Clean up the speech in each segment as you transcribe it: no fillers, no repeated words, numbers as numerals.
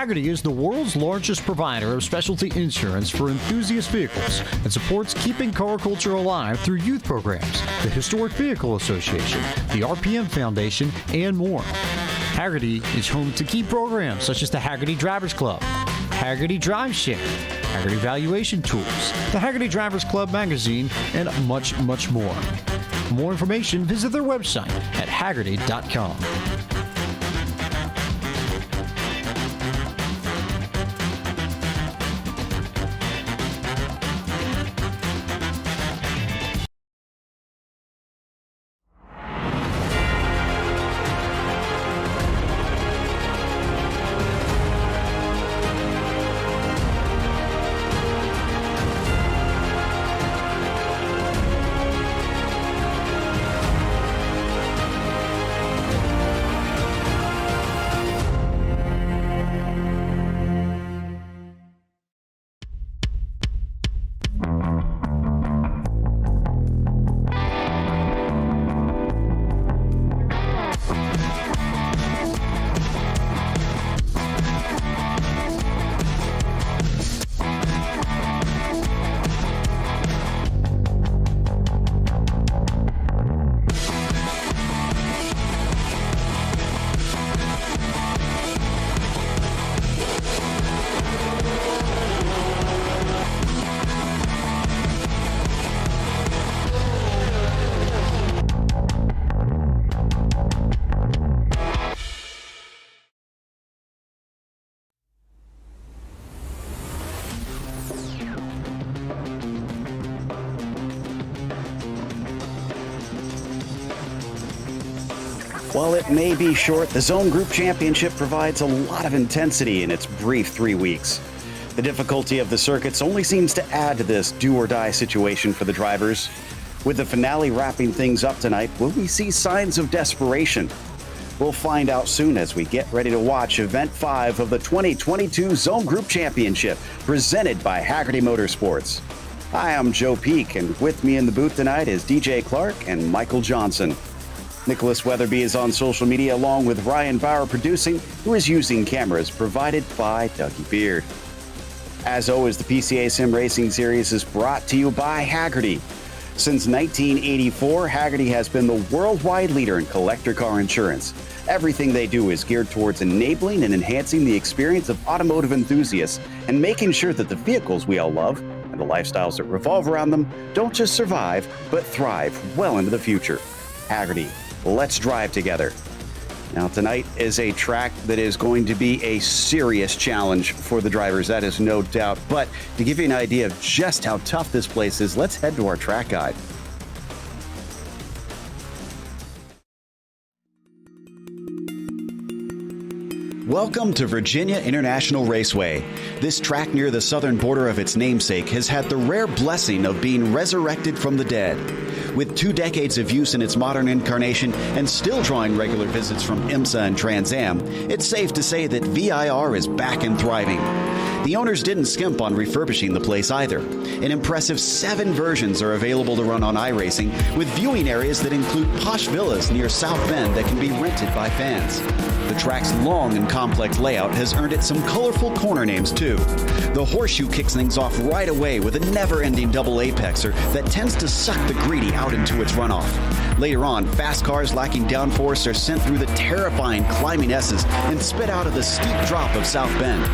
Hagerty is the world's largest provider of specialty insurance for enthusiast vehicles and supports keeping car culture alive through youth programs, the Historic Vehicle Association, the RPM Foundation, and more. Hagerty is home to key programs such as the Hagerty Drivers Club, Hagerty Drive Share, Hagerty Valuation Tools, the Hagerty Drivers Club magazine, and much, much more. For more information, visit their website at Hagerty.com. While it may be short, the Zone Group Championship provides a lot of intensity in its brief 3 weeks. The difficulty of the circuits only seems to add to this do-or-die situation for the drivers. With the finale wrapping things up tonight, will we see signs of desperation? We'll find out soon as we get ready to watch Event 5 of the 2022 Zone Group Championship, presented by Hagerty Motorsports. Hi, I'm Joe Peak, and with me in the booth tonight is DJ Clark and Michael Johnson. Nicholas Weatherby is on social media along with Ryan Bauer producing, who is using cameras provided by Dougie Beard. As always, the PCA Sim Racing Series is brought to you by Hagerty. Since 1984, Hagerty has been the worldwide leader in collector car insurance. Everything they do is geared towards enabling and enhancing the experience of automotive enthusiasts and making sure that the vehicles we all love and the lifestyles that revolve around them don't just survive, but thrive well into the future. Hagerty. Let's drive together. Now, tonight is a track that is going to be a serious challenge for the drivers, that is no doubt. But to give you an idea of just how tough this place is, let's head to our track guide. Welcome to Virginia International Raceway. This track near the southern border of its namesake has had the rare blessing of being resurrected from the dead. With 2 decades of use in its modern incarnation and still drawing regular visits from IMSA and Trans Am, it's safe to say that VIR is back and thriving. The owners didn't skimp on refurbishing the place either. An impressive 7 versions are available to run on iRacing, with viewing areas that include posh villas near South Bend that can be rented by fans. The track's long and complex layout has earned it some colorful corner names too. The horseshoe kicks things off right away with a never-ending double apexer that tends to suck the greedy out into its runoff. Later on, fast cars lacking downforce are sent through the terrifying climbing S's and spit out of the steep drop of South Bend.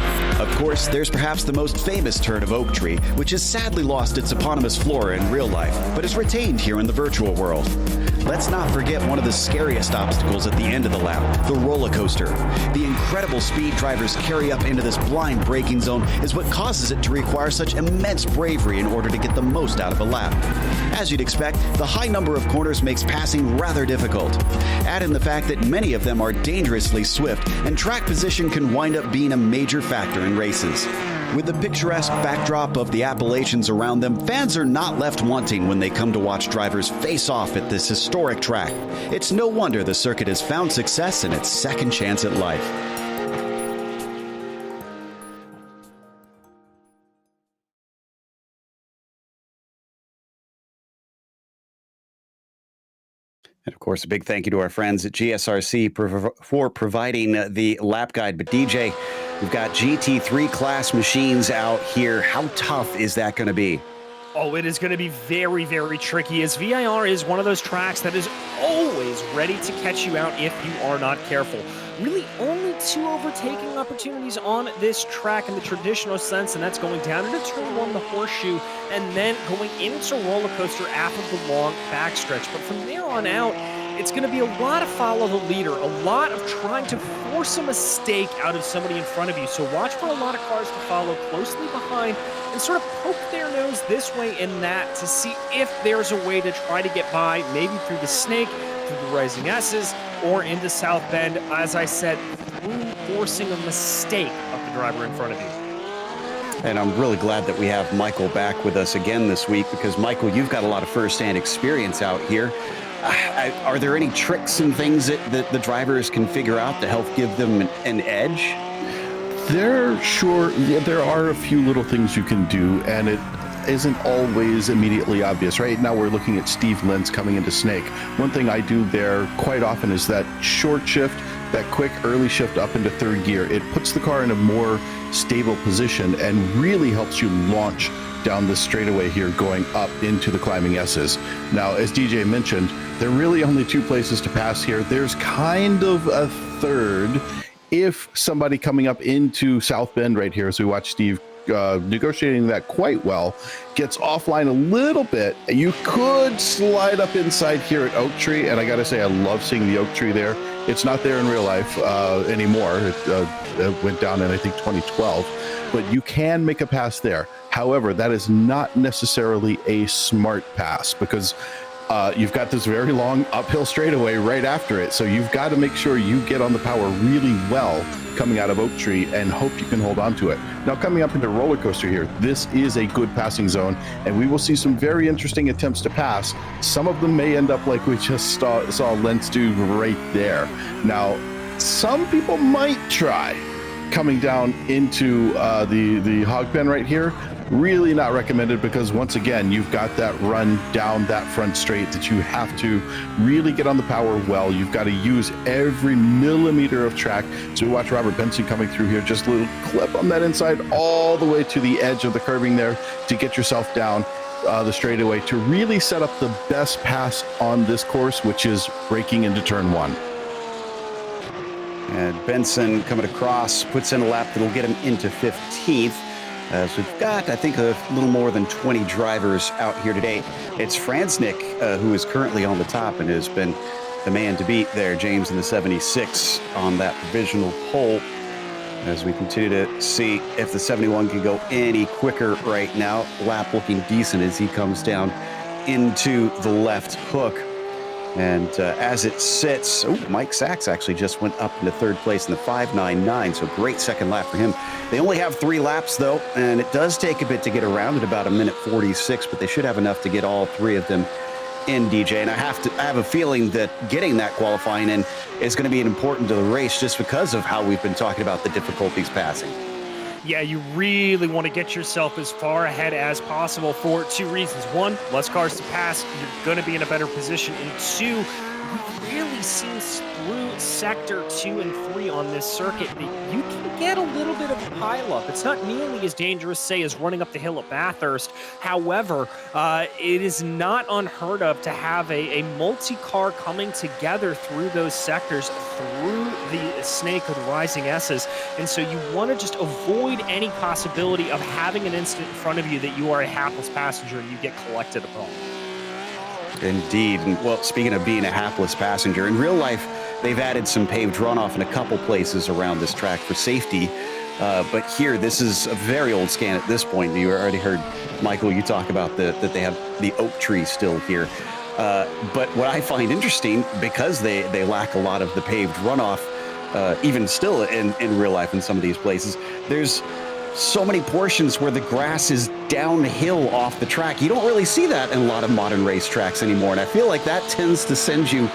Of course, there's perhaps the most famous turn of Oak Tree, which has sadly lost its eponymous flora in real life, but is retained here in the virtual world. Let's not forget one of the scariest obstacles at the end of the lap, the roller coaster. The incredible speed drivers carry up into this blind braking zone is what causes it to require such immense bravery in order to get the most out of a lap. As you'd expect, the high number of corners makes passing rather difficult. Add in the fact that many of them are dangerously swift, and track position can wind up being a major factor in races. With the picturesque backdrop of the Appalachians around them, fans are not left wanting when they come to watch drivers face off at this historic track. It's no wonder the circuit has found success in its second chance at life. And of course, a big thank you to our friends at GSRC for providing the lap guide. But DJ, We've got GT3 class machines out here. How tough is that going to be? Oh, it is going to be very, very tricky, as VIR is one of those tracks that is always ready to catch you out if you are not careful. Really only 2 overtaking opportunities on this track in the traditional sense, and that's going down into turn 1, the horseshoe, and then going into roller coaster after the long backstretch. But from there on out, it's going to be a lot of follow the leader, a lot of trying to force a mistake out of somebody in front of you. So watch for a lot of cars to follow closely behind and sort of poke their nose this way and that to see if there's a way to try to get by, maybe through the snake, through the rising S's, or into South Bend, as I said, through forcing a mistake of the driver in front of you. And I'm really glad that we have Michael back with us again this week, because Michael, you've got a lot of firsthand experience out here. Are there any tricks and things that the drivers can figure out to help give them an edge? There are a few little things you can do, and it isn't always immediately obvious. Right now we're looking at Steve Lentz coming into Snake. One thing I do there quite often is that short shift, that quick early shift up into third gear. It puts the car in a more stable position and really helps you launch down the straightaway here going up into the climbing S's. Now, as DJ mentioned, there are really only 2 places to pass here. There's kind of a third if somebody coming up into South Bend right here, as we watch Steve negotiating that quite well, gets offline a little bit. You could slide up inside here at Oak Tree, and I gotta say, I love seeing the Oak Tree there. It's not there in real life anymore. It went down in, I think, 2012, but you can make a pass there. However, that is not necessarily a smart pass, because you've got this very long uphill straightaway right after it. So you've got to make sure you get on the power really well coming out of Oak Tree and hope you can hold on to it. Now, coming up into roller coaster here, this is a good passing zone, and we will see some very interesting attempts to pass. Some of them may end up like we just saw Lentz do right there. Now, some people might try coming down into the hog pen right here. Really not recommended, because once again, you've got that run down that front straight that you have to really get on the power well. You've got to use every millimeter of track. So we watch Robert Benson coming through here, just a little clip on that inside all the way to the edge of the curbing there to get yourself down the straightaway to really set up the best pass on this course, which is braking into turn 1. And Benson coming across, puts in a lap that'll get him into 15th. So we've got, I think, a little more than 20 drivers out here today. It's Franznik who is currently on the top and has been the man to beat there, James, in the 76 on that provisional pole. As we continue to see if the 71 can go any quicker right now. Lap looking decent as he comes down into the left hook. And as it sits, Mike Sachs actually just went up into 3rd place in the 5.99, so great second lap for him. They only have 3 laps, though, and it does take a bit to get around at about 1:46, but they should have enough to get all 3 of them in, DJ. And I have a feeling that getting that qualifying in is going to be important to the race, just because of how we've been talking about the difficulties passing. Yeah, you really want to get yourself as far ahead as possible for 2 reasons. 1, less cars to pass, you're going to be in a better position. And 2, we've really seen through sector 2 and 3 on this circuit that you can get a little bit of a pileup. It's not nearly as dangerous, say, as running up the hill at Bathurst. However, it is not unheard of to have a multi-car coming together through those sectors, through the snake or the rising S's. And so you want to just avoid any possibility of having an instant in front of you that you are a hapless passenger and you get collected upon. Indeed. And well, speaking of being a hapless passenger, in real life, they've added some paved runoff in a couple places around this track for safety. But here, this is a very old scan at this point. You already heard, Michael, you talk about that they have the oak tree still here. But what I find interesting, because they lack a lot of the paved runoff, even still in real life in some of these places, there's so many portions where the grass is downhill off the track. You don't really see that in a lot of modern race tracks anymore. And I feel like that tends to send you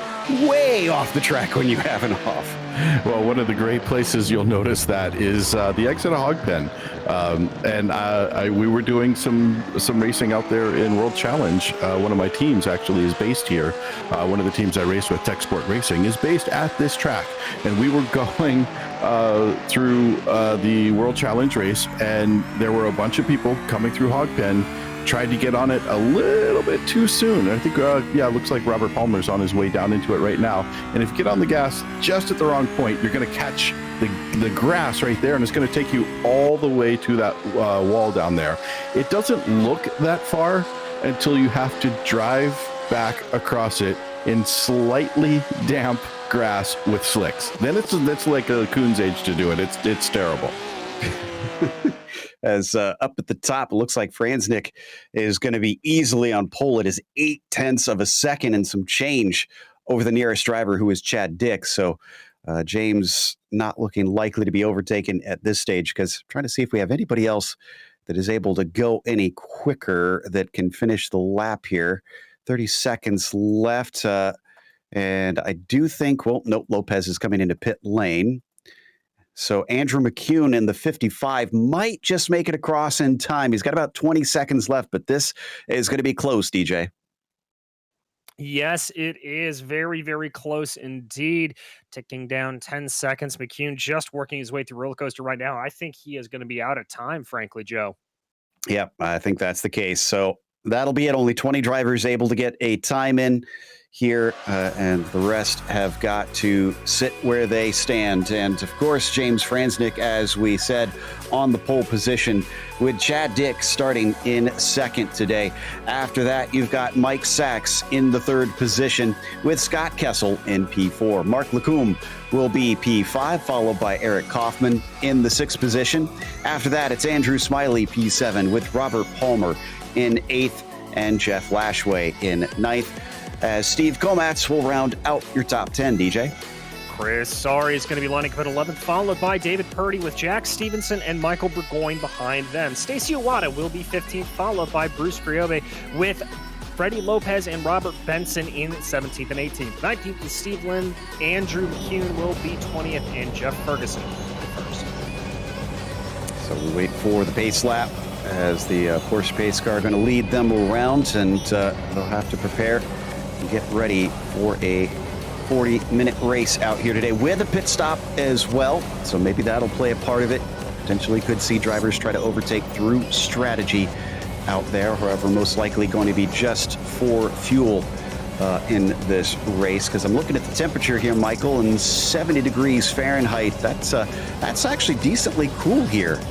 way off the track when you have an off. Well, one of the great places you'll notice that is the exit of Hog Pen. We were doing some racing out there in World Challenge. One of my teams actually is based here. One of the teams I race with, Tech Sport Racing, is based at this track. And we were going through the World Challenge race, and there were a bunch of people coming through Hog Pen, tried to get on it a little bit too soon. I think, it looks like Robert Palmer's on his way down into it right now. And if you get on the gas just at the wrong point, you're going to catch the grass right there, and it's going to take you all the way to that wall down there. It doesn't look that far until you have to drive back across it in slightly damp grass with slicks. Then it's like a coon's age to do it. It's terrible. As up at the top, it looks like Franznik is going to be easily on pole. It is 0.8 of a second and some change over the nearest driver, who is Chad Dix. So James not looking likely to be overtaken at this stage, because trying to see if we have anybody else that is able to go any quicker that can finish the lap here. 30 seconds left. And I do think, nope, Lopez is coming into pit lane. So Andrew McCune in the 55 might just make it across in time. He's got about 20 seconds left, but this is going to be close, DJ. Yes, it is very, very close indeed. Ticking down 10 seconds. McCune just working his way through roller coaster right now. I think he is going to be out of time, frankly, Joe. Yeah, I think that's the case. So that'll be it. Only 20 drivers able to get a time in here, and the rest have got to sit where they stand. And of course, James Franznik, as we said, on the pole position, with Chad Dix starting in second today. After that, you've got Mike Sachs in the third position, with Scott Kessel in P4. Mark Lacombe will be P5, followed by Eric Kaufman in the sixth position. After that, it's Andrew Smiley, P7, with Robert Palmer in eighth and Jeff Lashway in ninth, as Steve Komatz will round out your top 10, DJ. Chris Sorry is going to be lining up at 11th, followed by David Purdy with Jack Stevenson and Michael Burgoyne behind them. Stacey Iwata will be 15th, followed by Bruce Griobe with Freddie Lopez and Robert Benson in 17th and 18th. 19th is Steve Lynn. Andrew McCune will be 20th, and Jeff Ferguson first. So we wait for the pace lap, as the Porsche pace car are going to lead them around, and they'll have to prepare and get ready for a 40-minute race out here today with a pit stop as well. So maybe that'll play a part of it. Potentially could see drivers try to overtake through strategy out there. However, most likely going to be just for fuel in this race, because I'm looking at the temperature here, Michael, and 70 degrees Fahrenheit. That's actually decently cool here.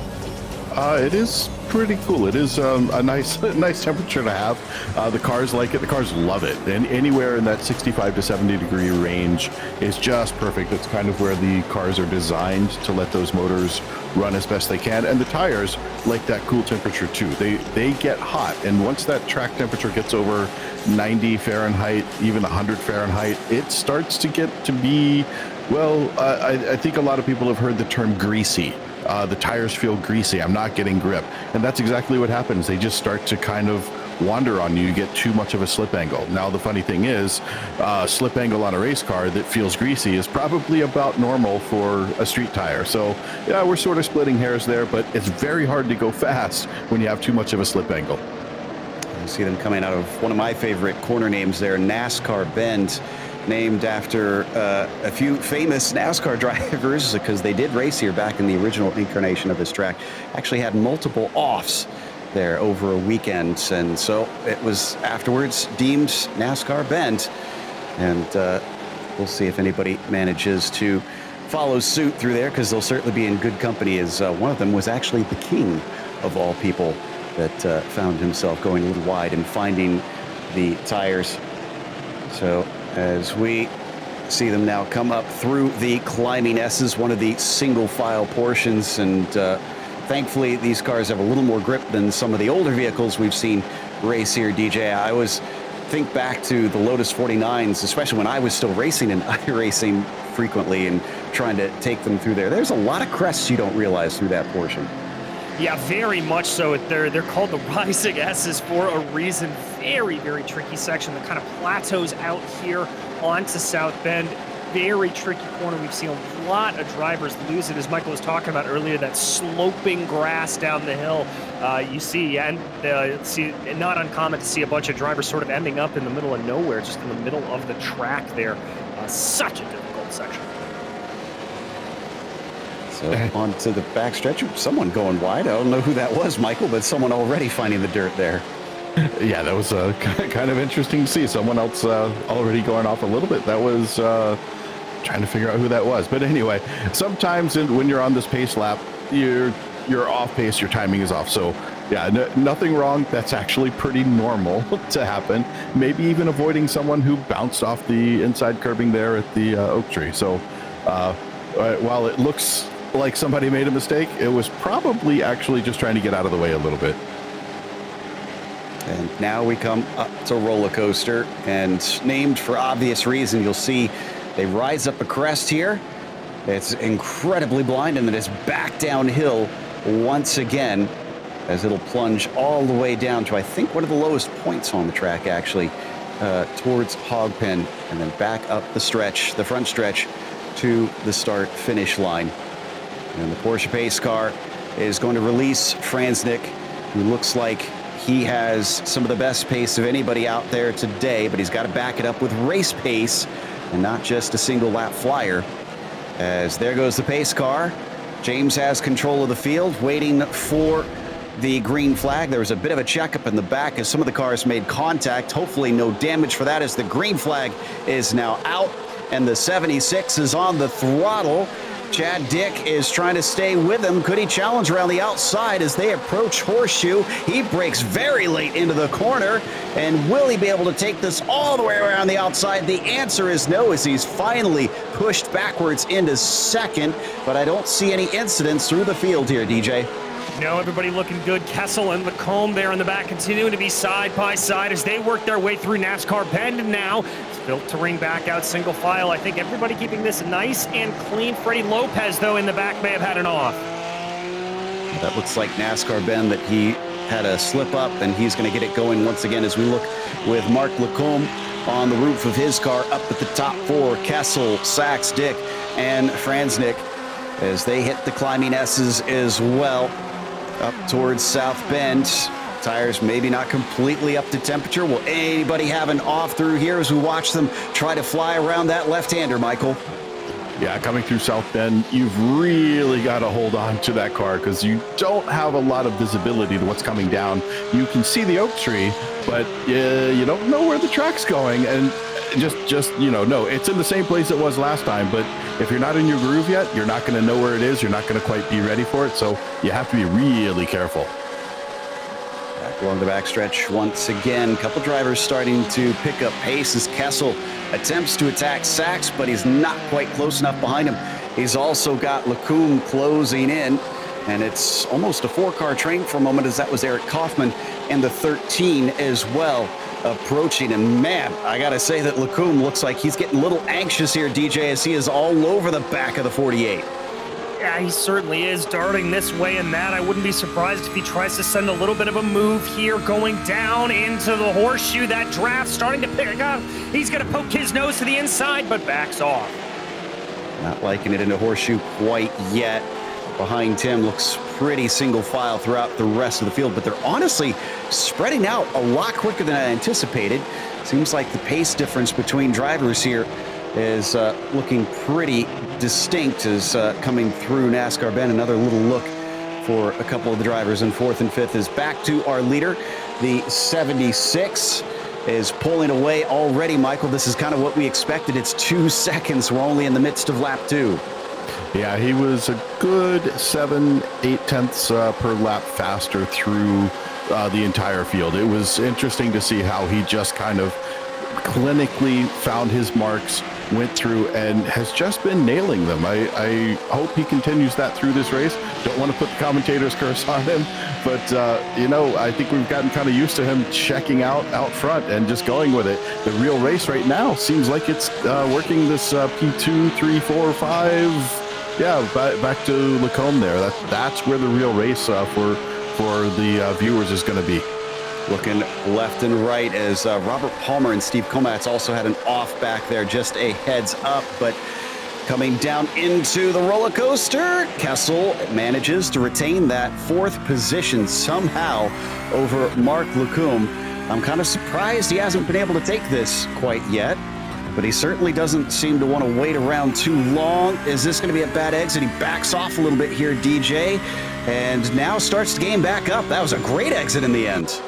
It is pretty cool. It is a nice temperature to have. The cars like it. The cars love it. And anywhere in that 65 to 70 degree range is just perfect. It's kind of where the cars are designed to let those motors run as best they can. And the tires like that cool temperature too. They get hot. And once that track temperature gets over 90 Fahrenheit, even 100 Fahrenheit, it starts to get to be, well, I think a lot of people have heard the term greasy. The tires feel greasy. I'm not getting grip. And that's exactly what happens. They just start to kind of wander on you. You get too much of a slip angle. Now, the funny thing is, slip angle on a race car that feels greasy is probably about normal for a street tire. So, yeah, we're sort of splitting hairs there, but it's very hard to go fast when you have too much of a slip angle. You see them coming out of one of my favorite corner names there, NASCAR Bend, named after a few famous NASCAR drivers, because they did race here back in the original incarnation of this track. Actually had multiple offs there over a weekend, and so it was afterwards deemed NASCAR Bend. And we'll see if anybody manages to follow suit through there, because they'll certainly be in good company, as one of them was actually the king of all people that found himself going a little wide and finding the tires. So as we see them now come up through the climbing S's, one of the single file portions, and thankfully these cars have a little more grip than some of the older vehicles we've seen race here, DJ. I always think back to the Lotus 49s, especially when I was still racing in iRacing frequently and trying to take them through there. There's a lot of crests you don't realize through that portion. Yeah, very much so. They're called the Rising S's for a reason. Very, very tricky section that kind of plateaus out here onto South Bend. very tricky corner. We've seen a lot of drivers lose it, as Michael was talking about earlier, that sloping grass down the hill. You see, and not uncommon to see a bunch of drivers sort of ending up in the middle of nowhere, just in the middle of the track there. Such a difficult section. So on to the backstretch, someone going wide. I don't know who that was, Michael, but someone already finding the dirt there. Yeah, that was kind of interesting to see. Someone else already going off a little bit. That was trying to figure out who that was. But anyway, sometimes when you're on this pace lap, you're off pace, your timing is off. So yeah, nothing wrong. That's actually pretty normal to happen. Maybe even avoiding someone who bounced off the inside curbing there at the oak tree. So while it looks like somebody made a mistake, it was probably actually just trying to get out of the way a little bit. And now we come up to roller coaster, and named for obvious reason. You'll see they rise up a crest here. It's incredibly blind, and then it's back downhill once again as it'll plunge all the way down to, I think, one of the lowest points on the track, actually, towards Hogpen, and then back up the stretch, the front stretch, to the start-finish line. And the Porsche pace car is going to release Franznik, who looks like he has some of the best pace of anybody out there today, but he's got to back it up with race pace and not just a single lap flyer. As there goes the pace car. James has control of the field, waiting for the green flag. There was a bit of a checkup in the back as some of the cars made contact. Hopefully no damage for that, as the green flag is now out and the 76 is on the throttle. Chad Dick is trying to stay with him. Could he challenge around the outside as they approach Horseshoe? He breaks very late into the corner. And will he be able to take this all the way around the outside? The answer is no, as he's finally pushed backwards into second. But I don't see any incidents through the field here, DJ. No, everybody looking good. Kessel and Lacombe there in the back continuing to be side by side as they work their way through NASCAR Bend. And now it's built to ring back out single file. I think everybody keeping this nice and clean. Freddie Lopez, though, in the back may have had an off. That looks like NASCAR Bend, that he had a slip up, and he's going to get it going once again as we look with Mark Lacombe on the roof of his car up at the top four. Kessel, Sachs, Dick, and Franznik as they hit the climbing S's as well. Up towards South Bend. Tires maybe not completely up to temperature. Will anybody have an off through here as we watch them try to fly around that left-hander, Michael? Yeah, coming through South Bend, you've really got to hold on to that car because you don't have a lot of visibility to what's coming down. You can see the oak tree, but you don't know where the track's going. And just no, it's in the same place it was last time, but if you're not in your groove yet, you're not going to know where it is. You're not going to quite be ready for it, so you have to be really careful. Back along the backstretch once again. Couple drivers starting to pick up pace as Kessel attempts to attack Sachs, but he's not quite close enough behind him. He's also got Lacombe closing in, and it's almost a four-car train for a moment, as that was Eric Kaufman and the 13 as well approaching. And man, I gotta say that Lacombe looks like he's getting a little anxious here, DJ, as he is all over the back of the 48. Yeah, he certainly is, darting this way and that. I wouldn't be surprised if he tries to send a little bit of a move here, going down into the Horseshoe. That draft starting to pick up. He's going to poke his nose to the inside, but backs off. Not liking it into Horseshoe quite yet. Behind him looks pretty single file throughout the rest of the field, but they're honestly spreading out a lot quicker than I anticipated. Seems like the pace difference between drivers here is looking pretty distinct as coming through NASCAR Bend. Another little look for a couple of the drivers in fourth and fifth is back to our leader. The 76 is pulling away already, Michael. This is kind of what we expected. It's 2 seconds. We're only in the midst of lap 2. Yeah, he was a good 7-8 tenths per lap faster through the entire field. It was interesting to see how he just kind of clinically found his marks, went through, and has just been nailing them. I hope he continues that through this race. Don't want to put the commentator's curse on him, but I think we've gotten kind of used to him checking out front and just going with it. The real race right now seems like it's working this P2, 3, 4, 5. Yeah, back to Lacombe there. That's where the real race for the viewers is going to be. Looking left and right as Robert Palmer and Steve Komatz also had an off back there, just a heads up. But coming down into the roller coaster, Kessel manages to retain that 4th position somehow over Mark Lecombe. I'm kind of surprised he hasn't been able to take this quite yet, but he certainly doesn't seem to want to wait around too long. Is this going to be a bad exit? He backs off a little bit here, DJ, and now starts the game back up. That was a great exit in the end.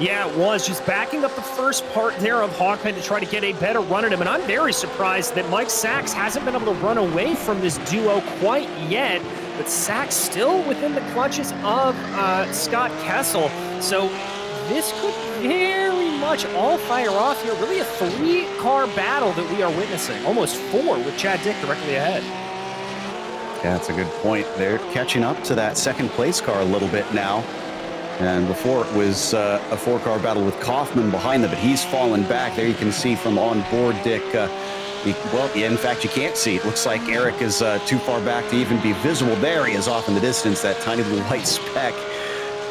Yeah, it was. Just backing up the first part there of Hogpen to try to get a better run at him. And I'm very surprised that Mike Sachs hasn't been able to run away from this duo quite yet. But Sachs still within the clutches of Scott Kessel. So this could very much all fire off here. Really a 3-car battle that we are witnessing. Almost 4 with Chad Dick directly ahead. Yeah, that's a good point. They're catching up to that second place car a little bit now. And before it was a 4-car battle with Kaufman behind them, but he's fallen back. There you can see from on board, Dick. In fact, you can't see. It looks like Eric is too far back to even be visible. There he is off in the distance, that tiny little white speck.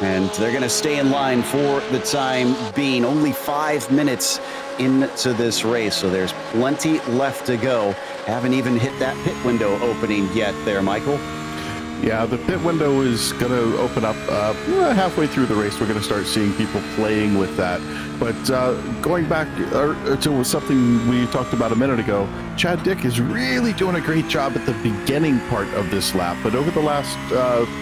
And they're going to stay in line for the time being. Only 5 minutes into this race, so there's plenty left to go. Haven't even hit that pit window opening yet there, Michael. Yeah, the pit window is going to open up halfway through the race. We're going to start seeing people playing with that. But going back to something we talked about a minute ago, Chad Dick is really doing a great job at the beginning part of this lap. But over the last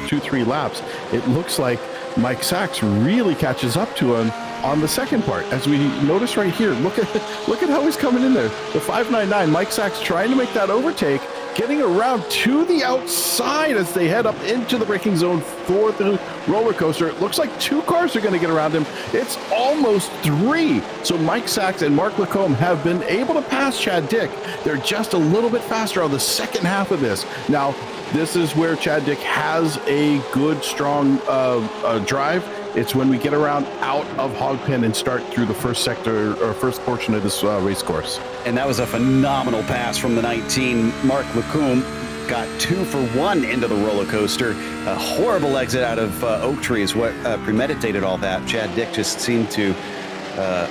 2-3 laps, it looks like Mike Sachs really catches up to him on the second part. As we notice right here, look at how he's coming in there. The 599, Mike Sachs trying to make that overtake, getting around to the outside as they head up into the braking zone for the roller coaster. It looks like 2 cars are going to get around him. It's almost 3. So Mike Sachs and Mark Lecombe have been able to pass Chad Dick. They're just a little bit faster on the second half of this. Now, this is where Chad Dick has a good, strong drive. It's when we get around out of Hogpen and start through the first sector or first portion of this race course. And that was a phenomenal pass from the 19. Mark Lecombe got 2 for 1 into the roller coaster. A horrible exit out of Oak Tree is what premeditated all that. Chad Dick just seemed to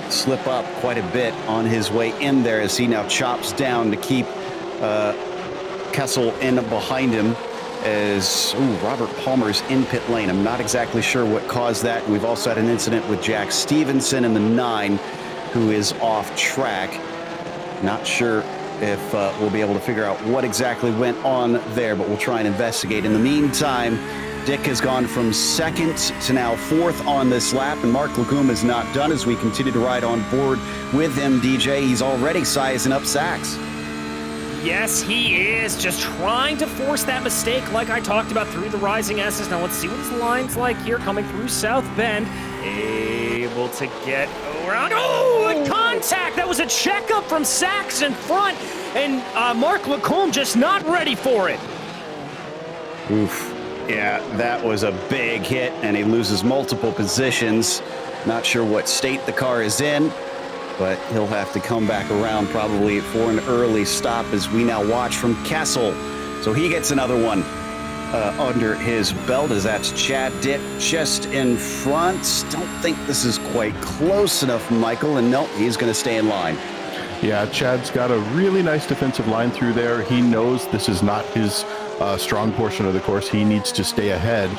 slip up quite a bit on his way in there as he now chops down to keep Kessel in behind him. As Robert Palmer's in pit lane. I'm not exactly sure what caused that. We've also had an incident with Jack Stevenson in the 9, who is off track. Not sure if we'll be able to figure out what exactly went on there, but we'll try and investigate. In the meantime, Dick has gone from 2nd to now 4th on this lap, and Mark Lecombe is not done as we continue to ride on board with him, DJ. He's already sizing up Sachs. Yes, he is just trying to force that mistake like I talked about through the Rising S's. Now let's see what his line's like here coming through South Bend. Able to get around. Oh, the contact! That was a checkup from Sachs in front, and Mark Lecombe just not ready for it. Oof. Yeah, that was a big hit, and he loses multiple positions. Not sure what state the car is in, but he'll have to come back around probably for an early stop as we now watch from Kessel. So he gets another one under his belt as that's Chad Dick just in front. Don't think this is quite close enough, Michael, and no, he's going to stay in line. Yeah, Chad's got a really nice defensive line through there. He knows this is not his strong portion of the course. He needs to stay ahead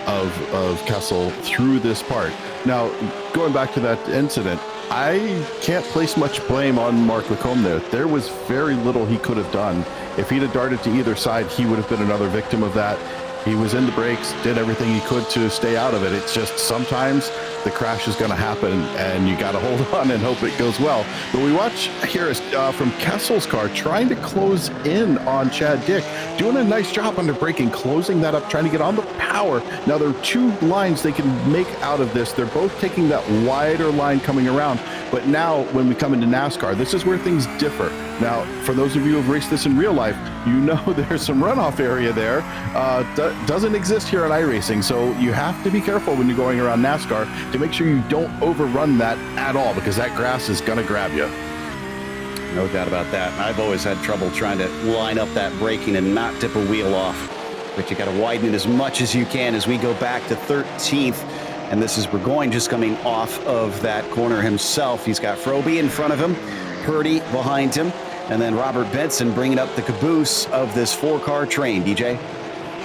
of Kessel through this part. Now, going back to that incident, I can't place much blame on Mark Lecombe there. There was very little he could have done. If he'd have darted to either side, he would have been another victim of that. He was in the brakes, did everything he could to stay out of it. It's just sometimes the crash is going to happen, and you got to hold on and hope it goes well. But we watch here from Kessel's car trying to close in on Chad Dick, doing a nice job under braking, closing that up, trying to get on the power. Now there are 2 lines they can make out of this. They're both taking that wider line coming around. But now when we come into NASCAR, this is where things differ. Now, for those of you who have raced this in real life, you know there's some runoff area there. Doesn't exist here on iRacing, so you have to be careful when you're going around NASCAR to make sure you don't overrun that at all, because that grass is going to grab you. No doubt about that. I've always had trouble trying to line up that braking and not tip a wheel off. But you got to widen it as much as you can as we go back to 13th. And this is Burgoyne just coming off of that corner himself. He's got Froby in front of him, Purdy behind him, and then Robert Benson bringing up the caboose of this 4-car train, DJ.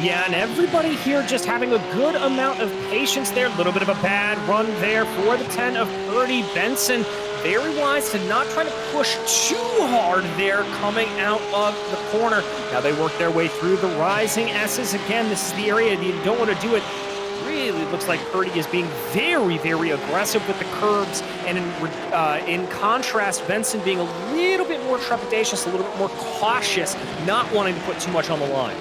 Yeah, and everybody here just having a good amount of patience there. A little bit of a bad run there for the 10 of Purdy. Benson, very wise to not try to push too hard there coming out of the corner. Now they work their way through the rising S's. Again, this is the area that you don't want to do it. Really looks like Purdy is being very, very aggressive with the curbs, and in contrast, Benson being a little bit more trepidatious, a little bit more cautious, not wanting to put too much on the line.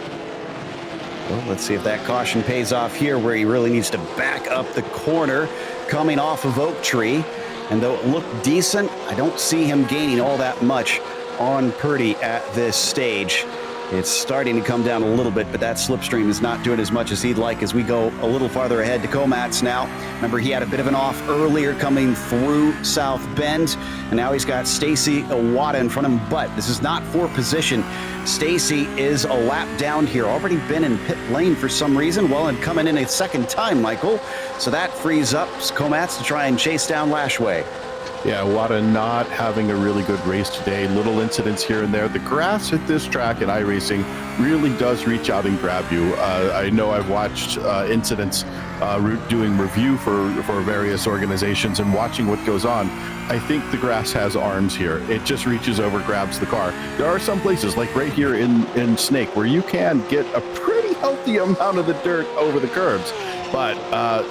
Well, let's see if that caution pays off here, where he really needs to back up the corner coming off of Oak Tree. And though it looked decent, I don't see him gaining all that much on Purdy at this stage. It's starting to come down a little bit, but that slipstream is not doing as much as he'd like as we go a little farther ahead to Comats now. Remember, he had a bit of an off earlier coming through South Bend, and now he's got Stacy Iwata in front of him, but this is not for position. Stacy is a lap down here, already been in pit lane for some reason, well, and coming in a second time, Michael. So that frees up Comats to try and chase down Lashway. Yeah, Wada not having a really good race today. Little incidents here and there. The grass at this track in iRacing really does reach out and grab you. I know I've watched incidents doing review for various organizations and watching what goes on. I think the grass has arms here. It just reaches over, grabs the car. There are some places, like right here in Snake, where you can get a pretty healthy amount of the dirt over the curbs. But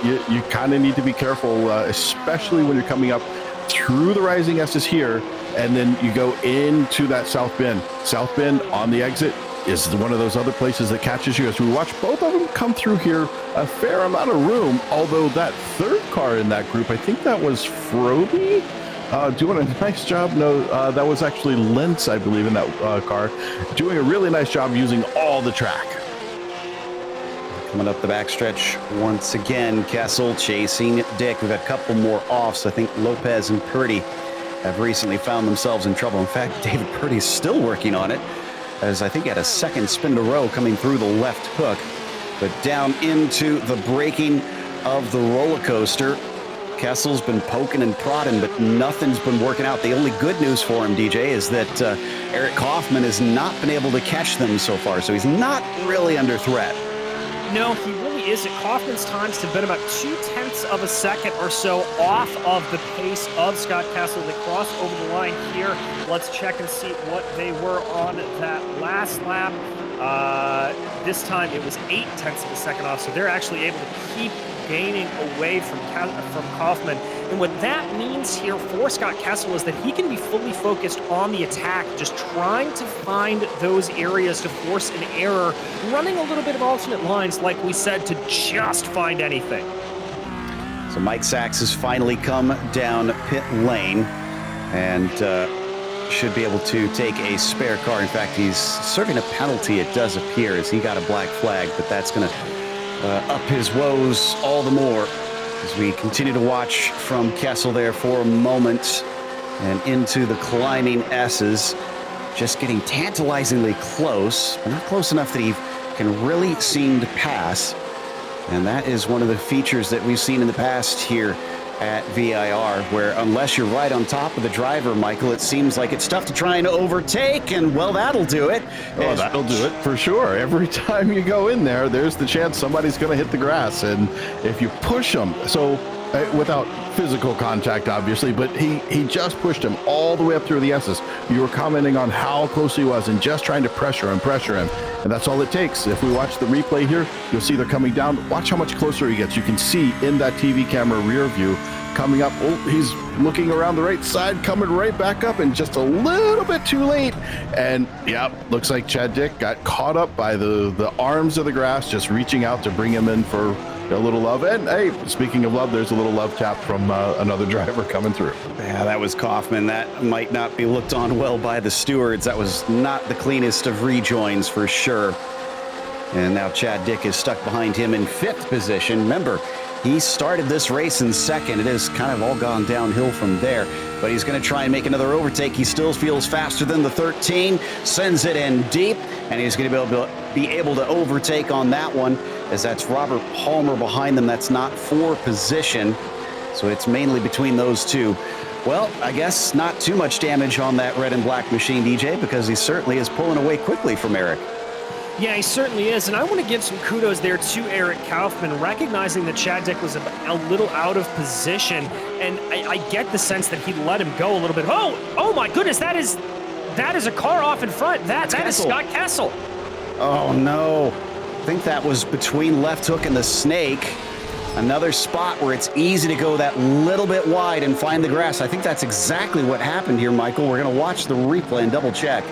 you kind of need to be careful, especially when you're coming up through the rising S's here, and then you go into that South Bend. South Bend on the exit is one of those other places that catches you. As we watch both of them come through here, a fair amount of room, although that third car in that group, I think that was Froby, doing a nice job. No, that was actually Lentz, I believe, in that car, doing a really nice job using all the track. Coming up the backstretch once again, Kessel chasing Dick. We've got a couple more offs. I think Lopez and Purdy have recently found themselves in trouble. In fact, David Purdy's still working on it, as I think he had a second spin in a row coming through the left hook. But down into the braking of the roller coaster, Kessel's been poking and prodding, but nothing's been working out. The only good news for him, DJ, is that Eric Kaufman has not been able to catch them so far, so he's not really under threat. No, he really isn't. Kaufman's times have been about 0.2 of a second or so off of the pace of Scott Kessel. They cross over the line here. Let's check and see what they were on that last lap. This time it was 0.8 of a second off, so they're actually able to keep gaining away from Kaufman. And what that means here for Scott Kessel is that he can be fully focused on the attack, just trying to find those areas to force an error, running a little bit of alternate lines, like we said, to just find anything. So Mike Sachs has finally come down pit lane and should be able to take a spare car. In fact, he's serving a penalty, it does appear, as he got a black flag, but that's going to up his woes all the more as we continue to watch from Kessel there for a moment and into the climbing S's, just getting tantalizingly close, but not close enough that he can really seem to pass. And that is one of the features that we've seen in the past here at VIR, where unless you're right on top of the driver, Michael, it seems like it's tough to try and overtake, and well, that'll do it. Oh, that'll do it for sure. Every time you go in there, there's the chance somebody's going to hit the grass, and if you push them, so without physical contact, obviously, but he just pushed him all the way up through the S's. You were commenting on how close he was and just trying to pressure him, and that's all it takes. If we watch the replay here, you'll see they're coming down. Watch how much closer he gets. You can see in that TV camera rear view coming up. Oh, he's looking around the right side, coming right back up, and just a little bit too late. And yeah, looks like Chad Dick got caught up by the arms of the grass, just reaching out to bring him in for a little love. And hey, speaking of love, there's a little love tap from another driver coming through. Yeah, that was Kaufman. That might not be looked on well by the stewards. That was not the cleanest of rejoins for sure. And now Chad Dick is stuck behind him in 5th position. Remember, He started this race in second. It has kind of all gone downhill from there, but he's going to try and make another overtake. He still feels faster than the 13, sends it in deep, and he's going to be able to overtake on that one, as that's Robert Palmer behind them. That's not for position, so it's mainly between those two. Well, I guess not too much damage on that red and black machine, DJ, because he certainly is pulling away quickly from Eric. Yeah, he certainly is, and I want to give some kudos there to Eric Kaufman, recognizing that Chad Dick was a little out of position, and I get the sense that he let him go a little bit. Oh my goodness, that is a car off in front. That is Scott Kessel. Oh no, I think that was between left hook and the snake. Another spot where it's easy to go that little bit wide and find the grass. I think that's exactly what happened here, Michael. We're going to watch the replay and double check.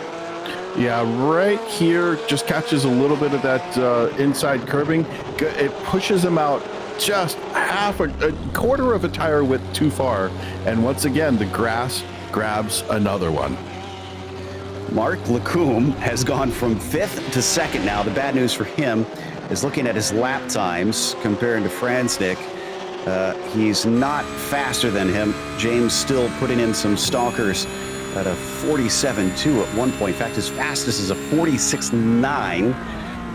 Yeah, right here, just catches a little bit of that inside curbing. It pushes him out just a quarter of a tire width too far. And once again, the grass grabs another one. Mark Lacombe has gone from 5th to 2nd now. The bad news for him is looking at his lap times comparing to Franznik. He's not faster than him. James still putting in some stalkers at a 47.2 at one point. In fact, his fastest is a 46.9.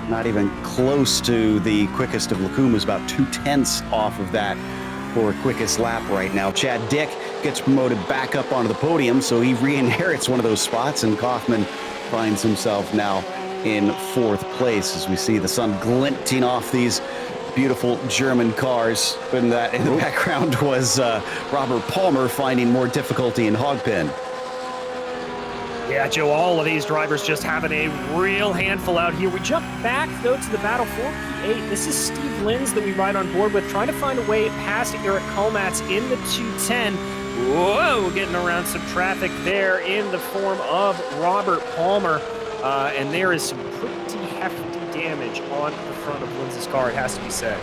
Not even close to the quickest of Lacombe, is about 0.2 off of that for quickest lap right now. Chad Dick gets promoted back up onto the podium, so he re-inherits one of those spots, and Kaufman finds himself now in 4th place as we see the sun glinting off these beautiful German cars. And that in the background was Robert Palmer finding more difficulty in Hogpen. Yeah, Joe, all of these drivers just having a real handful out here. We jump back, though, to the battle for P8. This is Steve Linz that we ride on board with, trying to find a way past Eric Komatz in the 210. Whoa, getting around some traffic there in the form of Robert Palmer. And there is some pretty hefty damage on the front of Linz's car, it has to be said.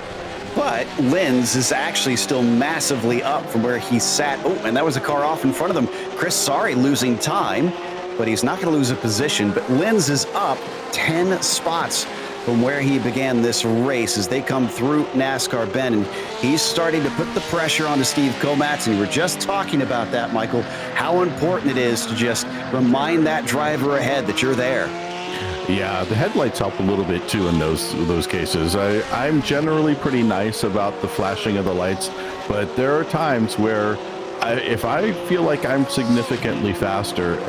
But Linz is actually still massively up from where he sat. Oh, and that was a car off in front of them. Chris Sari losing time, but he's not going to lose a position. But Linz is up 10 spots from where he began this race as they come through NASCAR Bend. And he's starting to put the pressure onto Steve Komatz. And you were just talking about that, Michael, how important it is to just remind that driver ahead that you're there. Yeah, the headlights help a little bit too in those cases. I'm generally pretty nice about the flashing of the lights, but there are times where if I feel like I'm significantly faster,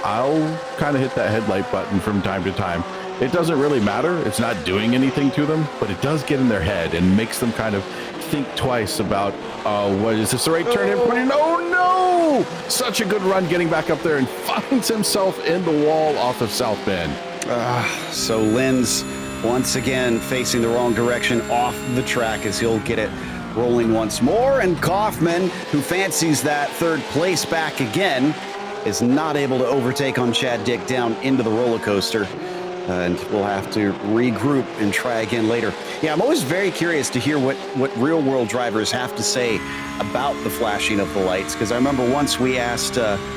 I'll kind of hit that headlight button from time to time. It doesn't really matter. It's not doing anything to them, but it does get in their head and makes them kind of think twice about, what is this the right turn? Oh no! Such a good run getting back up there, and finds himself in the wall off of South Bend. So Linz once again facing the wrong direction off the track as he'll get it rolling once more. And Kaufman, who fancies that 3rd place back again, is not able to overtake on Chad Dick down into the roller coaster. And we'll have to regroup and try again later. Yeah, I'm always very curious to hear what real-world drivers have to say about the flashing of the lights, because I remember once we asked another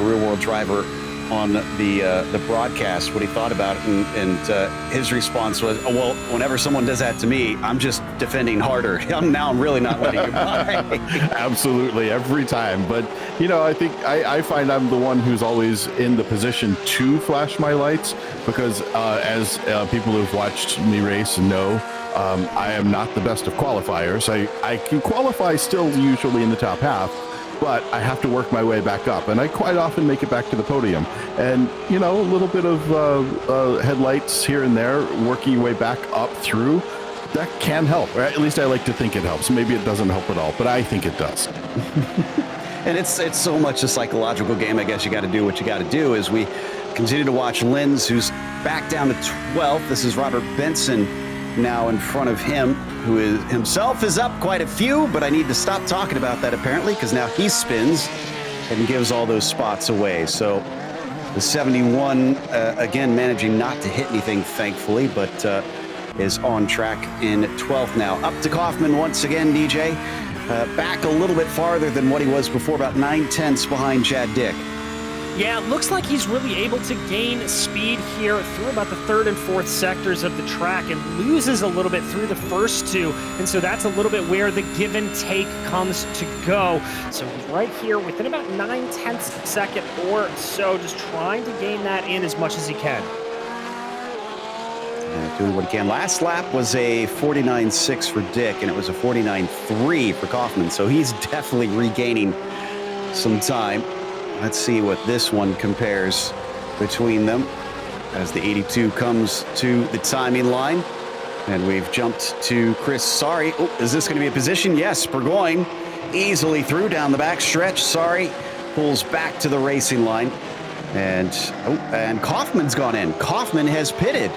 real-world driver on the broadcast what he thought about it, and his response was, oh, well, whenever someone does that to me, I'm just defending harder. I'm really not letting you by. Absolutely, every time. But, you know, I think I find I'm the one who's always in the position to flash my lights, because as people who've watched me race know, I am not the best of qualifiers. I can qualify still usually in the top half, but I have to work my way back up, and I quite often make it back to the podium. And, you know, a little bit of headlights here and there, working your way back up through, that can help. Or at least I like to think it helps. Maybe it doesn't help at all, but I think it does. And it's so much a psychological game. I guess you got to do what you got to do as we continue to watch Linz, who's back down to 12th. This is Robert Benson now in front of him, who is up quite a few, but I need to stop talking about that apparently, because now he spins and gives all those spots away. So the 71 again managing not to hit anything, thankfully, but is on track in 12th now. Up to Kaufman once again, DJ. Back a little bit farther than what he was before, about 9/10 behind Chad Dick. Yeah, it looks like he's really able to gain speed here through about the third and fourth sectors of the track and loses a little bit through the first two. And so that's a little bit where the give and take comes to go. So he's right here within about 9/10 second or so, just trying to gain that in as much as he can. Doing what he can. Last lap was a 49.6 for Dick, and it was a 49.3 for Kaufman. So he's definitely regaining some time. Let's see what this one compares between them as the 82 comes to the timing line. And we've jumped to Chris Sari. Oh, is this going to be a position? Yes, Burgoyne easily through down the back stretch. Sari pulls back to the racing line. And Kaufman's gone in. Kaufman has pitted.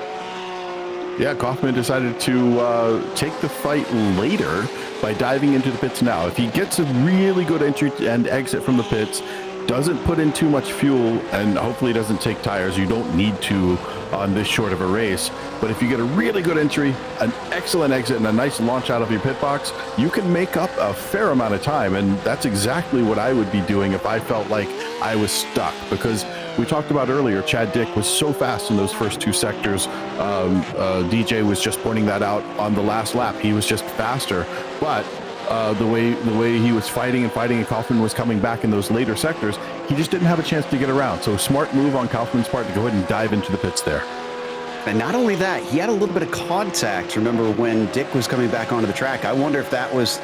Yeah, Kaufman decided to take the fight later by diving into the pits now. If he gets a really good entry and exit from the pits, doesn't put in too much fuel, and hopefully doesn't take tires. You don't need to on this short of a race. But if you get a really good entry, an excellent exit, and a nice launch out of your pit box, you can make up a fair amount of time. And that's exactly what I would be doing if I felt like I was stuck. Because we talked about earlier, Chad Dick was so fast in those first two sectors. DJ was just pointing that out on the last lap. He was just faster. But the way he was fighting and Kaufman was coming back in those later sectors, he just didn't have a chance to get around. So smart move on Kaufman's part to go ahead and dive into the pits there. And not only that, he had a little bit of contact. Remember when Dick was coming back onto the track? I wonder if that was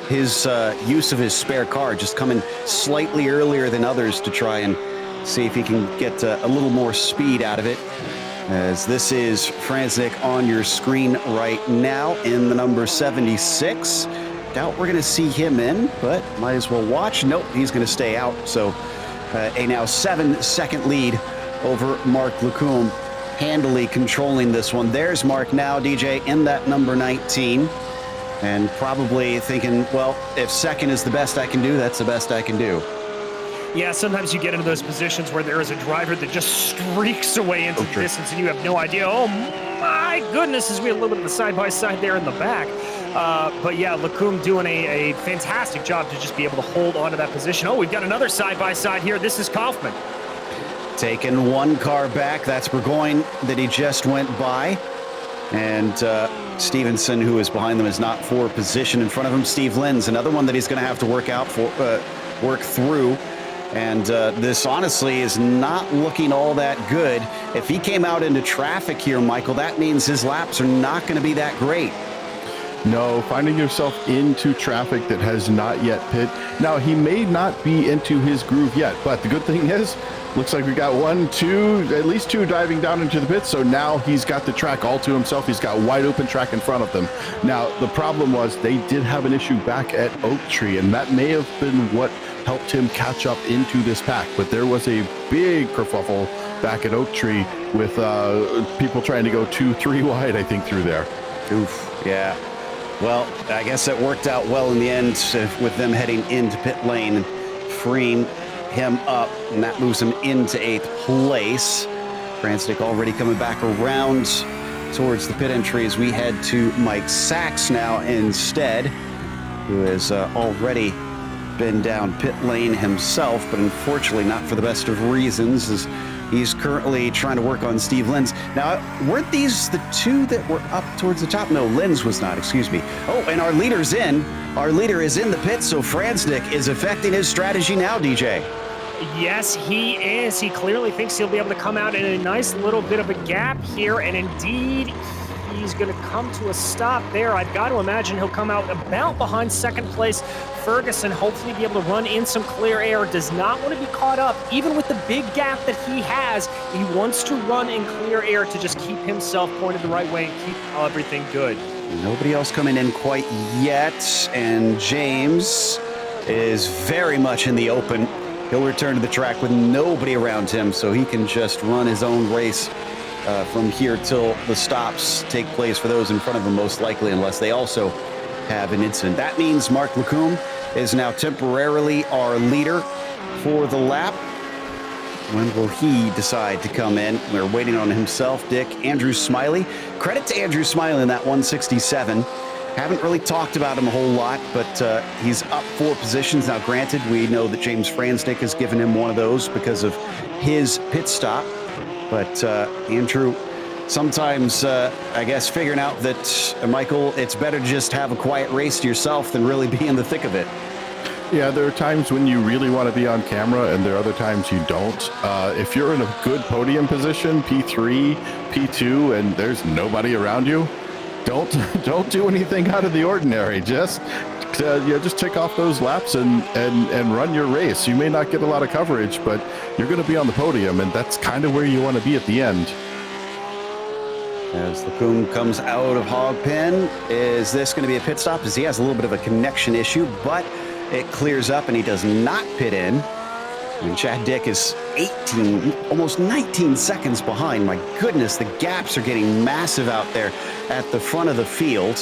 his use of his spare car, just coming slightly earlier than others to try and see if he can get a little more speed out of it. As this is Franznik on your screen right now in the number 76. Doubt we're going to see him in, but might as well watch. Nope, he's going to stay out. So a now 7-second lead over Mark Lecombe, handily controlling this one. There's Mark now, DJ, in that number 19. And probably thinking, well, if second is the best I can do, that's the best I can do. Yeah, sometimes you get into those positions where there is a driver that just streaks away into the distance and you have no idea. Oh my goodness, as we had a little bit of the side-by-side there in the back. But yeah, Lecombe doing a fantastic job to just be able to hold on to that position. Oh, we've got another side-by-side here. This is Kaufman. Taking one car back. That's Burgoyne that he just went by. And Stevenson, who is behind them, is not for position. In front of him, Steve Lenz, another one that he's going to have to work through. And this honestly is not looking all that good. If he came out into traffic here, Michael, that means his laps are not going to be that great. No, finding yourself into traffic that has not yet pit. Now, he may not be into his groove yet, but the good thing is, looks like we got at least two diving down into the pits. So now he's got the track all to himself. He's got wide open track in front of them. Now, the problem was they did have an issue back at Oak Tree, and that may have been what helped him catch up into this pack. But there was a big kerfuffle back at Oak Tree with people trying to go 2-3 wide, I think, through there. Oof, yeah. Well, I guess it worked out well in the end with them heading into pit lane and freeing him up, and that moves him into 8th place. Franznik already coming back around towards the pit entry as we head to Mike Sachs now instead, who has already been down pit lane himself, but unfortunately not for the best of reasons, as he's currently trying to work on Steve Lenz. Now, weren't these the two that were up towards the top? No, Lenz was not, excuse me. Oh, and our leader's in. Our leader is in the pit, so Franznik is affecting his strategy now, DJ. Yes, he is. He clearly thinks he'll be able to come out in a nice little bit of a gap here, and indeed, he's going to come to a stop there. I've got to imagine he'll come out about behind second place Ferguson, hopefully be able to run in some clear air. Does not want to be caught up, even with the big gap that he has. He wants to run in clear air to just keep himself pointed the right way and keep everything good. Nobody else coming in quite yet, and James is very much in the open. He'll return to the track with nobody around him, so he can just run his own race from here till the stops take place for those in front of him, most likely, unless they also have an incident. That means Mark Lecombe is now temporarily our leader for the lap. When will he decide to come in? We're waiting on himself, Dick. Andrew Smiley. Credit to Andrew Smiley in that 167. Haven't really talked about him a whole lot, but he's up 4 positions. Now, granted, we know that James Franznick has given him one of those because of his pit stop. But Andrew, sometimes, I guess, figuring out that, Michael, it's better to just have a quiet race to yourself than really be in the thick of it. Yeah, there are times when you really want to be on camera, and there are other times you don't. If you're in a good podium position, P3, P2, and there's nobody around you, don't do anything out of the ordinary. Just tick off those laps and run your race. You may not get a lot of coverage, but you're going to be on the podium, and that's kind of where you want to be at the end. As Lacombe comes out of hog pen, is this going to be a pit stop? As he has a little bit of a connection issue, but it clears up and he does not pit in. And Chad Dick is 18, almost 19 seconds behind. My goodness, the gaps are getting massive out there at the front of the field.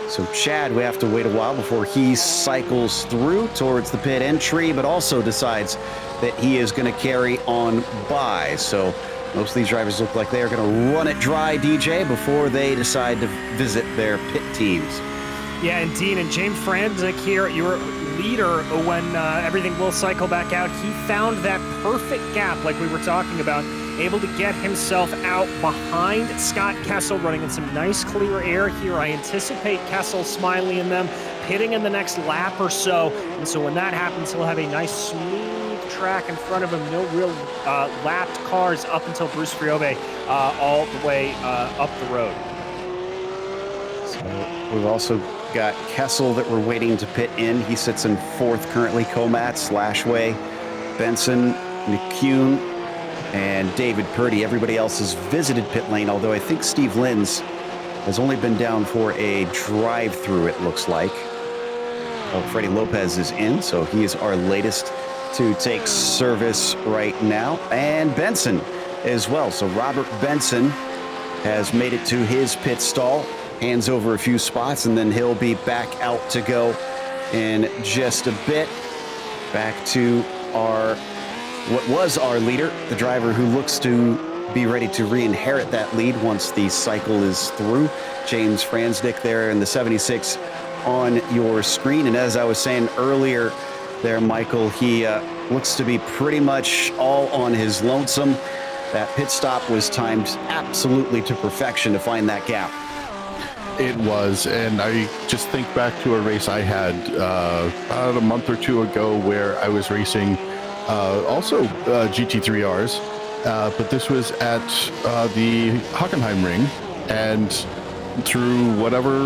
So Chad, we have to wait a while before he cycles through towards the pit entry, but also decides that he is going to carry on by. So most of these drivers look like they're going to run it dry, DJ, before they decide to visit their pit teams. Yeah, and Dean and James Franznick here, your leader, when everything will cycle back out, he found that perfect gap like we were talking about, able to get himself out behind Scott Kessel, running in some nice clear air here. I anticipate Kessel, Smiley, and them pitting in the next lap or so. And so when that happens, he'll have a nice smooth track in front of him. No real lapped cars up until Bruce Friobe all the way up the road. So we've also got Kessel that we're waiting to pit in. He sits in 4th currently. Komatz, Lashway, Benson, McCune, and David Purdy. Everybody else has visited pit lane, although I think Steve Lenz has only been down for a drive-through, it looks like. Oh, Freddie Lopez is in, so he is our latest to take service right now. And Benson as well. So Robert Benson has made it to his pit stall, hands over a few spots, and then he'll be back out to go in just a bit. Back to what was our leader, the driver who looks to be ready to re-inherit that lead once the cycle is through. James Franznick there in the 76 on your screen. And as I was saying earlier there, Michael, he looks to be pretty much all on his lonesome. That pit stop was timed absolutely to perfection to find that gap. It was, and I just think back to a race I had about a month or two ago where I was racing also GT3Rs, but this was at the Hockenheim Ring, and through whatever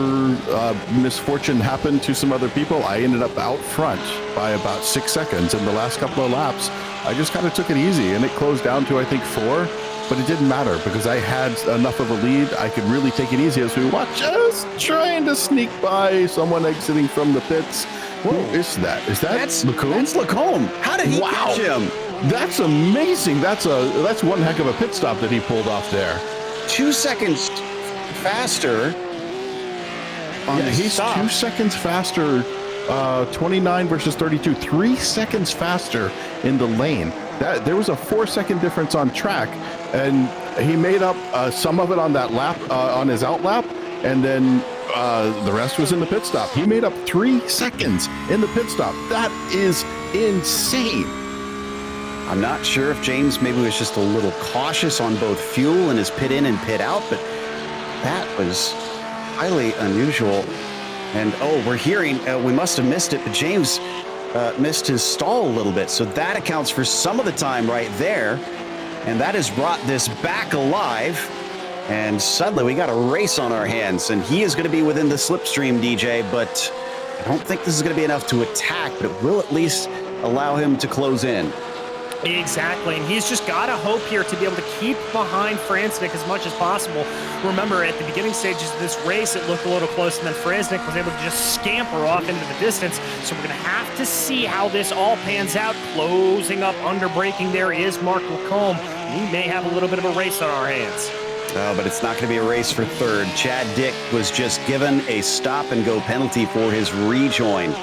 misfortune happened to some other people, I ended up out front by about 6 seconds. In the last couple of laps, I just kind of took it easy, and it closed down to, I think, 4. But it didn't matter because I had enough of a lead. I could really take it easy as we were just trying to sneak by someone exiting from the pits. Who is that? Is that Lacombe? That's Lacombe. How did he catch him? That's amazing. That's one heck of a pit stop that he pulled off there. 2 seconds faster. He's stop. 2 seconds faster. 29 versus 32. 3 seconds faster in the lane. There was a 4-second difference on track, and he made up some of it on that lap, on his out lap, and then the rest was in the pit stop. He made up 3 seconds in the pit stop. That is insane. I'm not sure if James maybe was just a little cautious on both fuel and his pit in and pit out, but that was highly unusual. And we're hearing, we must have missed it, but James missed his stall a little bit. So that accounts for some of the time right there. And that has brought this back alive. And suddenly we got a race on our hands. And he is going to be within the slipstream, DJ. But I don't think this is going to be enough to attack. But it will at least allow him to close in. Exactly, and he's just got to hope here to be able to keep behind Franznick as much as possible. Remember, at the beginning stages of this race, it looked a little close, and then Franznick was able to just scamper off into the distance. So we're going to have to see how this all pans out. Closing up under braking there is Mark Lacombe. We may have a little bit of a race on our hands. But it's not going to be a race for third. Chad Dick was just given a stop-and-go penalty for his rejoin.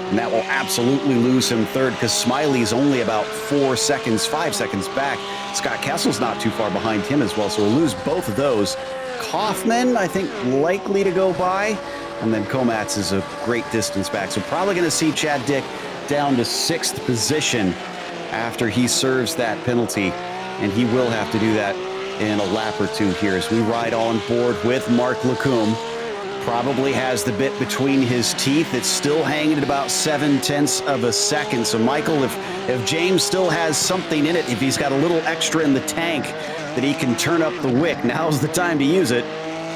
And that will absolutely lose him third because Smiley's only about 5 seconds back. Scott Kessel's not too far behind him as well, so we'll lose both of those. Kaufman, I think, likely to go by. And then Komats is a great distance back. So probably going to see Chad Dick down to 6th position after he serves that penalty. And he will have to do that in a lap or two here as we ride on board with Mark Lecombe. Probably has the bit between his teeth. It's still hanging at about 0.7 of a second. So Michael, if James still has something in it, if he's got a little extra in the tank that he can turn up the wick, now's the time to use it.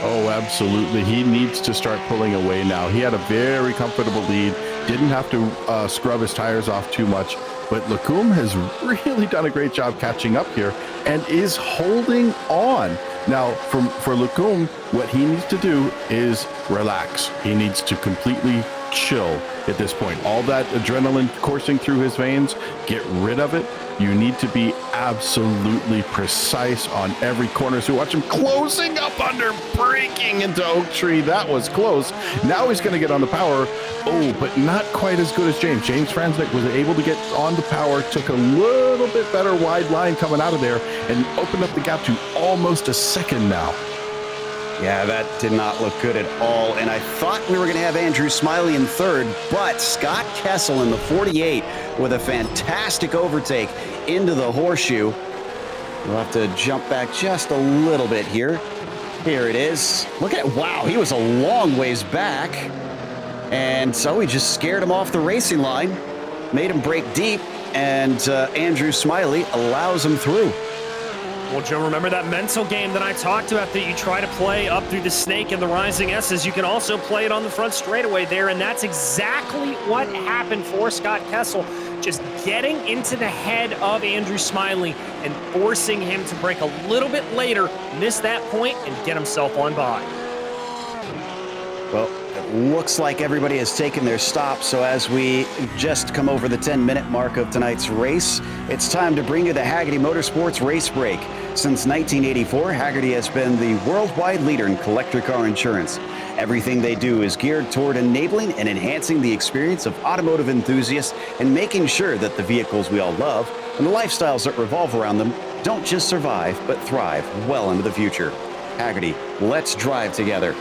Oh, absolutely. He needs to start pulling away now. He had a very comfortable lead, didn't have to scrub his tires off too much, but Lecombe has really done a great job catching up here and is holding on. Now, for Lecombe, what he needs to do is relax. He needs to completely chill at this point. All that adrenaline coursing through his veins, get rid of it. You need to be absolutely precise on every corner. So watch him closing up under, breaking into Oak Tree. That was close. Now he's going to get on the power. Oh, but not quite as good as James. James Franznik was able to get on the power, took a little bit better wide line coming out of there, and opened up the gap to almost a second now. Yeah, that did not look good at all. And I thought we were going to have Andrew Smiley in 3rd, but Scott Kessel in the 48 with a fantastic overtake into the horseshoe. We'll have to jump back just a little bit here. Here it is. Look at it. Wow, he was a long ways back. And so he just scared him off the racing line, made him break deep, and Andrew Smiley allows him through. Well, Joe, remember that mental game that I talked about that you try to play up through the snake and the rising S's? You can also play it on the front straightaway there, and that's exactly what happened for Scott Kessel, just getting into the head of Andrew Smiley and forcing him to break a little bit later, miss that point, and get himself on by. Well, it looks like everybody has taken their stop, so as we just come over the 10-minute mark of tonight's race, it's time to bring you the Hagerty Motorsports Race Break. Since 1984, Hagerty has been the worldwide leader in collector car insurance. Everything they do is geared toward enabling and enhancing the experience of automotive enthusiasts and making sure that the vehicles we all love and the lifestyles that revolve around them don't just survive, but thrive well into the future. Hagerty, let's drive together.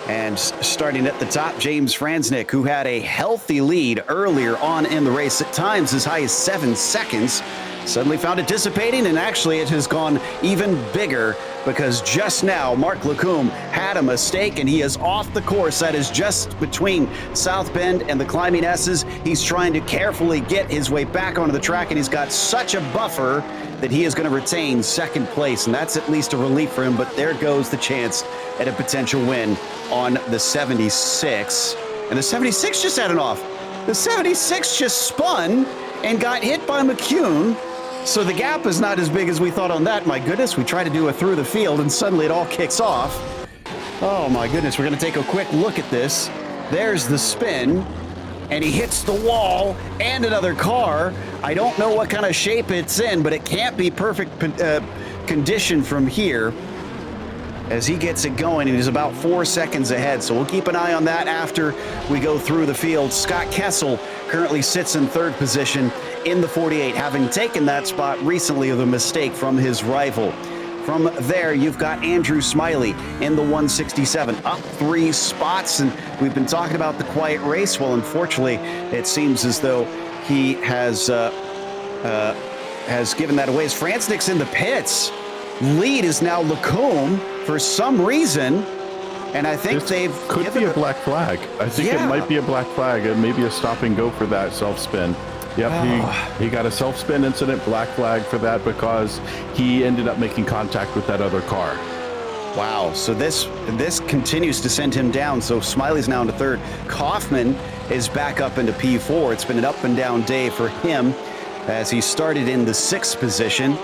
And starting at the top, James Franznik, who had a healthy lead earlier on in the race, at times as high as 7 seconds, suddenly found it dissipating, and actually it has gone even bigger because just now Mark Lecombe had a mistake and he is off the course. That is just between South Bend and the climbing S's. He's trying to carefully get his way back onto the track, and he's got such a buffer that he is going to retain 2nd place, and that's at least a relief for him. But there goes the chance at a potential win on the 76. And the 76 just had an off. The 76 just spun and got hit by McCune. So the gap is not as big as we thought on that. My goodness, we try to do a through the field and suddenly it all kicks off. Oh my goodness, we're going to take a quick look at this. There's the spin, and he hits the wall and another car. I don't know what kind of shape it's in, but it can't be perfect condition from here as he gets it going, and he's about 4 seconds ahead. So we'll keep an eye on that after we go through the field. Scott Kessel currently sits in 3rd position in the 48, having taken that spot recently of a mistake from his rival. From there, you've got Andrew Smiley in the 167, up 3 spots, and we've been talking about the quiet race. Well, unfortunately, it seems as though he has given that away. As Franznik's in the pits, lead is now Lecombe for some reason, and I think could be a black flag. I think it might be a black flag, and maybe a stop and go for that self-spin. Yep, he got a self-spin incident, black flag for that because he ended up making contact with that other car. Wow, so this continues to send him down. So Smiley's now into 3rd. Kaufman is back up into P4. It's been an up and down day for him as he started in the 6th position.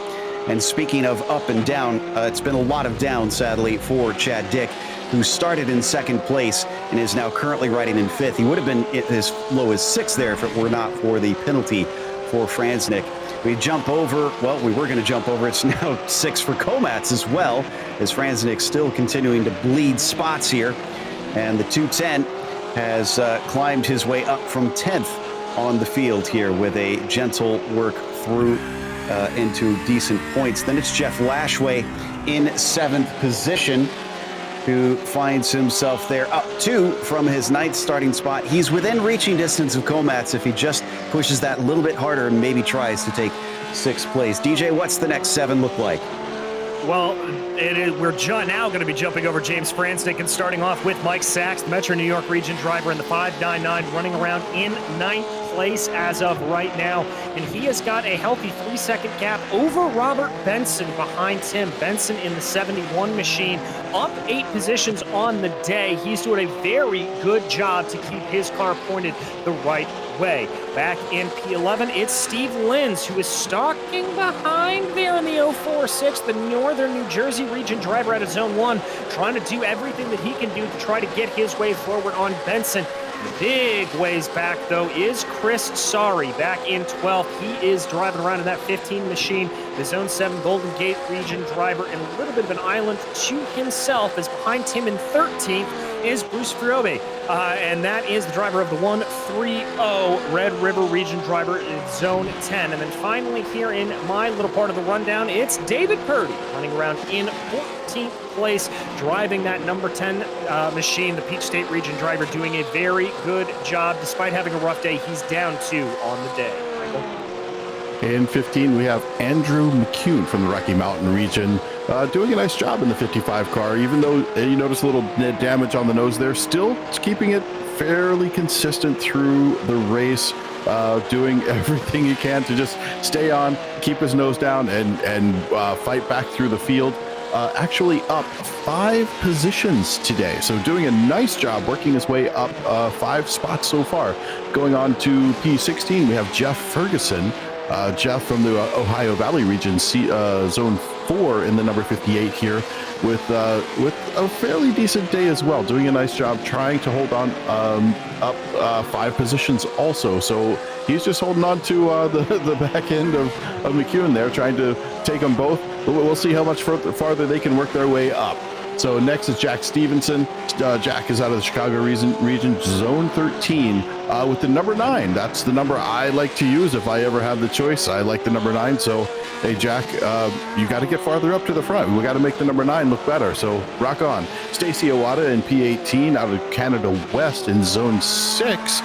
And speaking of up and down, it's been a lot of down, sadly, for Chad Dick, who started in 2nd place and is now currently riding in 5th. He would have been as low as 6th there if it were not for the penalty for Franznik. We jump over, well, we were going to jump over. It's now 6 for Komats as well, as Franznik still continuing to bleed spots here. And the 210 has climbed his way up from 10th on the field here with a gentle work through into decent points. Then it's Jeff Lashway in 7th position. who finds himself there up 2 from his 9th starting spot. He's within reaching distance of Komats if he just pushes that a little bit harder and maybe tries to take 6th place. DJ, what's the next 7 look like? Well, we're now going to be jumping over James Franznik and starting off with Mike Sachs, the Metro New York region driver in the 5.99, running around in 9th place as of right now. And he has got a healthy 3-second gap over Robert Benson behind him. Benson in the 71 machine, up 8 positions on the day. He's doing a very good job to keep his car pointed the right way. Back in P11, it's Steve Lenz, who is stalking behind there in the 046, the Northern New Jersey region driver out of Zone 1, trying to do everything that he can do to try to get his way forward on Benson. Big ways back, though, is Chris Sari back in 12th. He is driving around in that 15 machine. The Zone 7 Golden Gate region driver in a little bit of an island to himself, as behind him in 13th is Bruce Fiobe, and that is the driver of the 130 Red River region driver in Zone 10. And then finally here in my little part of the rundown, it's David Purdy running around in 14th place, driving that number 10 machine, the Peach State region driver, doing a very good job. Despite having a rough day, he's down 2 on the day. Michael? In 15, we have Andrew McCune from the Rocky Mountain region, doing a nice job in the 55 car. Even though you notice a little damage on the nose there, still keeping it fairly consistent through the race, doing everything he can to just stay on, keep his nose down, and fight back through the field. Actually up 5 positions today, so doing a nice job working his way up 5 spots so far. Going on to P16, we have Jeff Ferguson. Jeff from the Ohio Valley region, Zone 4 in the number 58 here, with a fairly decent day as well, doing a nice job trying to hold on up 5 positions also. So he's just holding on to the back end of McEwen there, trying to take them both. We'll see how much farther they can work their way up. So next is Jack Stevenson. Jack is out of the Chicago region, Zone 13, with the number 9. That's the number I like to use if I ever have the choice. I like the number 9. So, hey, Jack, you got to get farther up to the front. We got to make the number 9 look better. So rock on. Stacy Owada in P18 out of Canada West in Zone 6.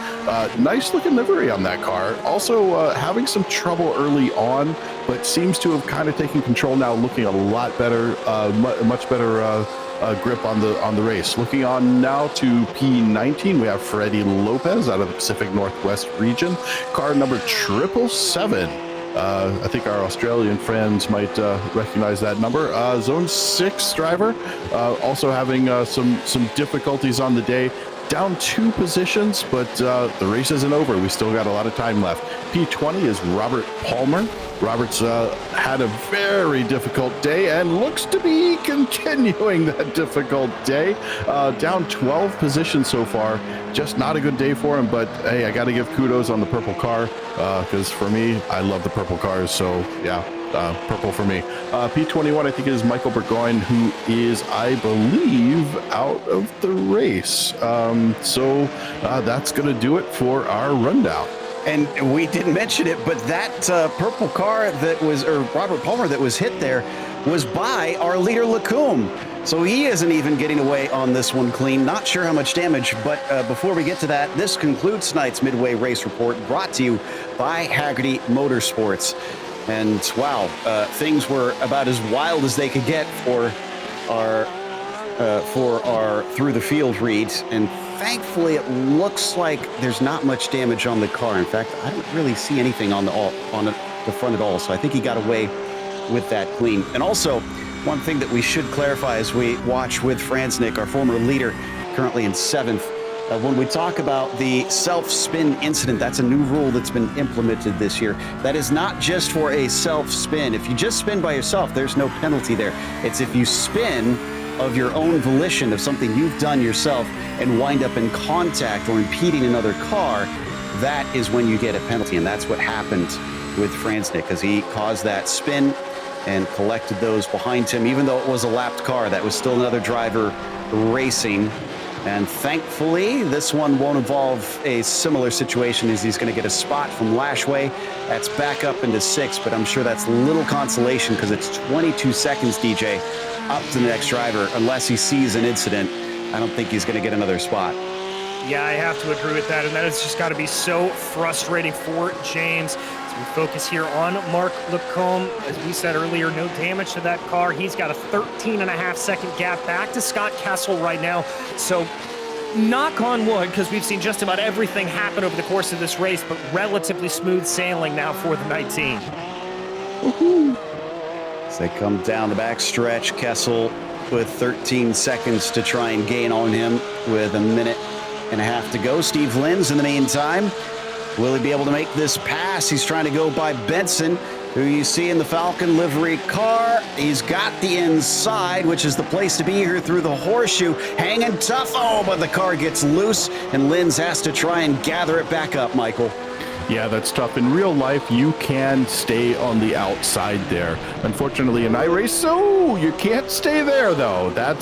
Nice looking livery on that car. Also having some trouble early on, but seems to have kind of taken control now, looking a lot better, much better grip on the race. Looking on now to P19, we have Freddie Lopez out of the Pacific Northwest region, car number 777. I think our Australian friends might recognize that number. Zone 6 driver, also having some difficulties on the day. Down 2 positions, but the race isn't over. We still got a lot of time left. P20 is Robert Palmer. Robert's had a very difficult day and looks to be continuing that difficult day. Down 12 positions so far. Just not a good day for him, but hey, I got to give kudos on the purple car, because for me, I love the purple cars. So yeah, purple for me. P21, I think, is Michael Burgoyne, who is, I believe, out of the race. So that's going to do it for our rundown. And we didn't mention it, but that purple car that was, or Robert Palmer that was hit there, was by our leader Lacombe. So he isn't even getting away on this one clean. Not sure how much damage, but before we get to that, this concludes tonight's Midway Race Report, brought to you by Hagerty Motorsports. And wow, things were about as wild as they could get for our through the field reads. And thankfully, it looks like there's not much damage on the car. In fact, I don't really see anything on the front at all. So I think he got away with that clean. And also, one thing that we should clarify as we watch with Franznik, our former leader, currently in 7th, when we talk about the self-spin incident, that's a new rule that's been implemented this year. That is not just for a self-spin. If you just spin by yourself, there's no penalty there. It's if you spin of your own volition, of something you've done yourself, and wind up in contact or impeding another car, that is when you get a penalty. And that's what happened with Franznik, because he caused that spin and collected those behind him. Even though it was a lapped car, that was still another driver racing. And thankfully, this one won't involve a similar situation as he's going to get a spot from Lashway. That's back up into 6th, but I'm sure that's little consolation because it's 22 seconds, DJ, up to the next driver. Unless he sees an incident, I don't think he's going to get another spot. Yeah, I have to agree with that, and that has just got to be so frustrating for James. As we focus here on Mark Lacombe, as we said earlier, no damage to that car. He's got a 13.5-second gap back to Scott Kessel right now. So knock on wood, because we've seen just about everything happen over the course of this race, but relatively smooth sailing now for the 19. Woohoo! As they come down the back stretch, Kessel with 13 seconds to try and gain on him with a minute and a half to go. Steve Linz in the meantime. Will he be able to make this pass? He's trying to go by Benson, who you see in the Falcon livery car. He's got the inside, which is the place to be here through the horseshoe. Hanging tough. Oh, but the car gets loose, and Linz has to try and gather it back up, Michael. Yeah, that's tough. In real life, you can stay on the outside there. Unfortunately, in iRacing, you can't stay there, though. That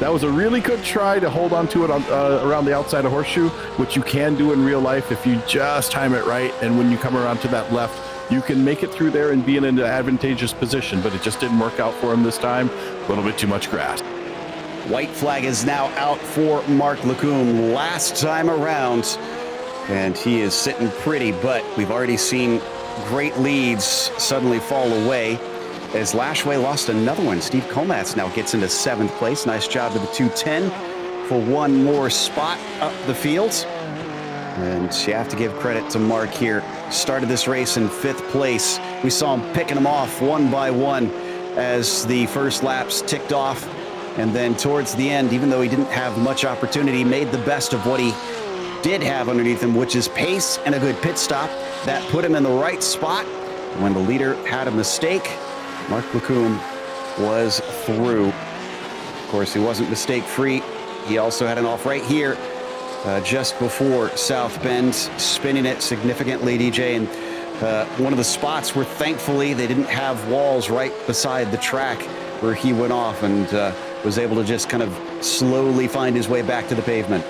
was a really good try to hold on to it around the outside of horseshoe, which you can do in real life if you just time it right. And when you come around to that left, you can make it through there and be in an advantageous position. But it just didn't work out for him this time. A little bit too much grass. White flag is now out for Mark Lacombe last time around. And he is sitting pretty, but we've already seen great leads suddenly fall away as Lashway lost another one. Steve Komatz now gets into 7th place. Nice job to the 210 for one more spot up the field. And you have to give credit to Mark here. Started this race in 5th place. We saw him picking them off one by one as the first laps ticked off. And then towards the end, even though he didn't have much opportunity, made the best of what he did have underneath him, which is pace and a good pit stop. That put him in the right spot. When the leader had a mistake, Mark Lacombe was through. Of course, he wasn't mistake-free. He also had an off right here just before South Bend, spinning it significantly, DJ. And one of the spots where thankfully they didn't have walls right beside the track where he went off and was able to just kind of slowly find his way back to the pavement.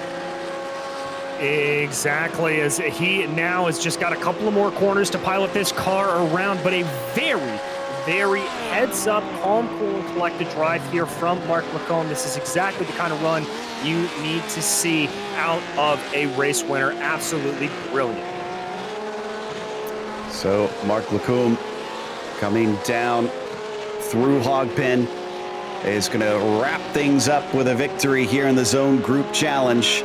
Exactly, as he now has just got a couple of more corners to pilot this car around, but a very, very heads-up, calm, cool, and collected drive here from Mark Lacombe. This is exactly the kind of run you need to see out of a race winner. Absolutely brilliant. So Mark Lacombe coming down through Hogpen is going to wrap things up with a victory here in the Zone Group Challenge.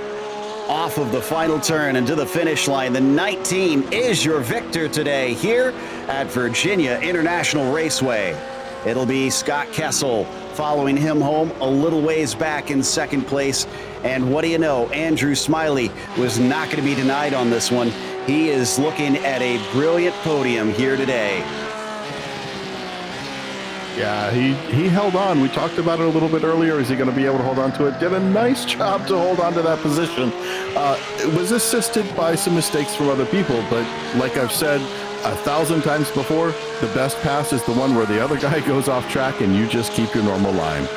Off of the final turn and to the finish line, the 19 is your victor today here at Virginia International Raceway. It'll be Scott Kessel following him home a little ways back in 2nd place. And what do you know, Andrew Smiley was not going to be denied on this one. He is looking at a brilliant podium here today. Yeah, he held on. We talked about it a little bit earlier. Is he going to be able to hold on to it? Did a nice job to hold on to that position. It was assisted by some mistakes from other people, but like I've said 1,000 times before, the best pass is the one where the other guy goes off track and you just keep your normal line.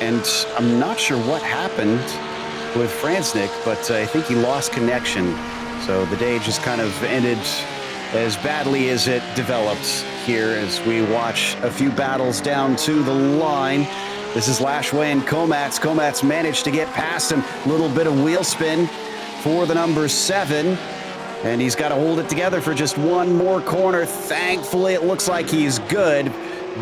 And I'm not sure what happened with Franznik, but I think he lost connection. So the day just kind of ended as badly as it developed here as we watch a few battles down to the line. This is Lashway and Komatz. Komatz managed to get past him. A little bit of wheel spin for the number 7. And he's got to hold it together for just one more corner. Thankfully, it looks like he's good,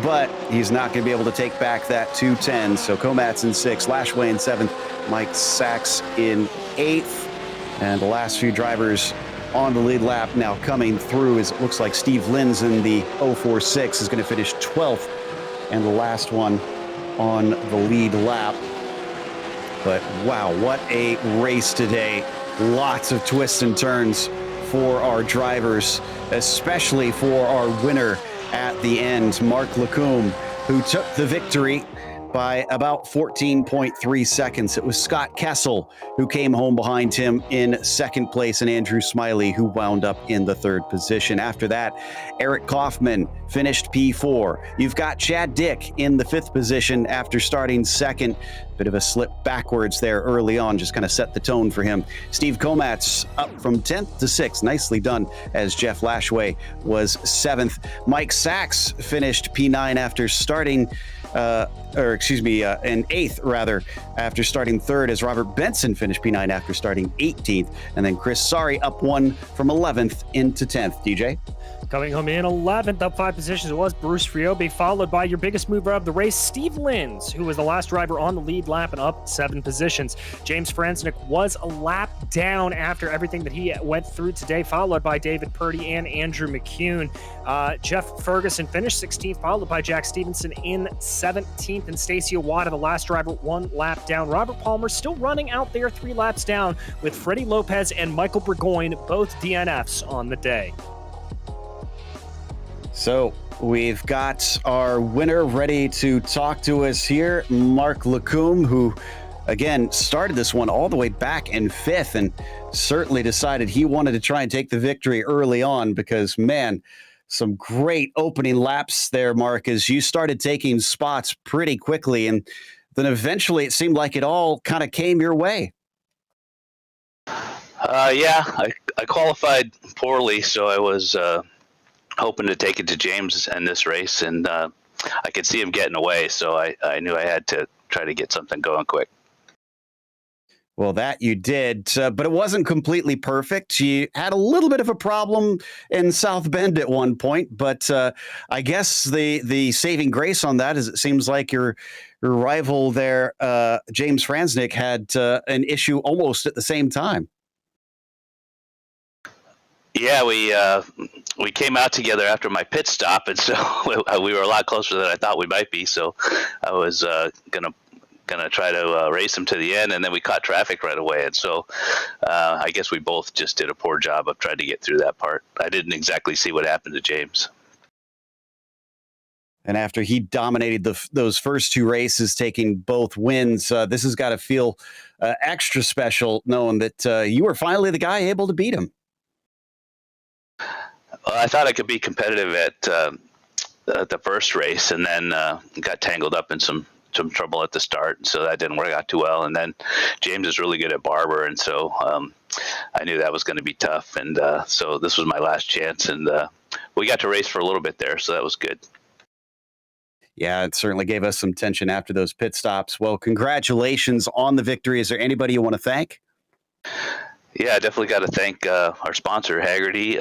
but he's not going to be able to take back that 210. So Komatz in 6th, Lashway in 7th, Mike Sachs in 8th. And the last few drivers on the lead lap now coming through as it looks like Steve Linz in the 046 is going to finish 12th and the last one on the lead lap. But wow, what a race today. Lots of twists and turns for our drivers, especially for our winner at the end, Mark Lacombe, who took the victory by about 14.3 seconds. It was Scott Kessel who came home behind him in second place, and Andrew Smiley who wound up in the third position. After that, Eric Kaufman finished P4. You've got Chad Dick in the fifth position after starting second. Bit of a slip backwards there early on, just kind of set the tone for him. Steve Komatz up from 10th to 6th. Nicely done, as Jeff Lashway was 7th. Mike Sachs finished P9 after starting in 8th rather, after starting 3rd, as Robert Benson finished P9 after starting 18th. And then Chris Sari up 1 from 11th into 10th. DJ? Coming home in 11th, up 5 positions, it was Bruce Friobe, followed by your biggest mover of the race, Steve Linz, who was the last driver on the lead lap and up 7 positions. James Franznik was a lap down after everything that he went through today, followed by David Purdy and Andrew McCune. Jeff Ferguson finished 16th, followed by Jack Stevenson in 17th, and Stacey Owada, the last driver, 1 lap down. Robert Palmer still running out there 3 laps down, with Freddie Lopez and Michael Burgoyne, both DNFs on the day. So we've got our winner ready to talk to us here, Mark Lacombe, who, again, started this one all the way back in 5th and certainly decided he wanted to try and take the victory early on because, man, some great opening laps there, Mark, as you started taking spots pretty quickly. And then eventually it seemed like it all kind of came your way. I qualified poorly, so I was hoping to take it to James in this race, and I could see him getting away, so I knew I had to try to get something going quick. Well, that you did, but it wasn't completely perfect. You had a little bit of a problem in South Bend at one point, but I guess the saving grace on that is it seems like your rival there, James Franznik, had an issue almost at the same time. Yeah, we came out together after my pit stop, and so we were a lot closer than I thought we might be. So I was gonna try to race him to the end, and then we caught traffic right away. And so I guess we both just did a poor job of trying to get through that part. I didn't exactly see what happened to James. And after he dominated those first 2 races, taking both wins, this has got to feel extra special knowing that you were finally the guy able to beat him. I thought I could be competitive at the first race, and then got tangled up in some trouble at the start, so that didn't work out too well. And then James is really good at Barber, and so I knew that was going to be tough. And so this was my last chance, and we got to race for a little bit there, so that was good. Yeah, it certainly gave us some tension after those pit stops. Well, congratulations on the victory. Is there anybody you want to thank? Yeah, I definitely got to thank our sponsor, Hagerty,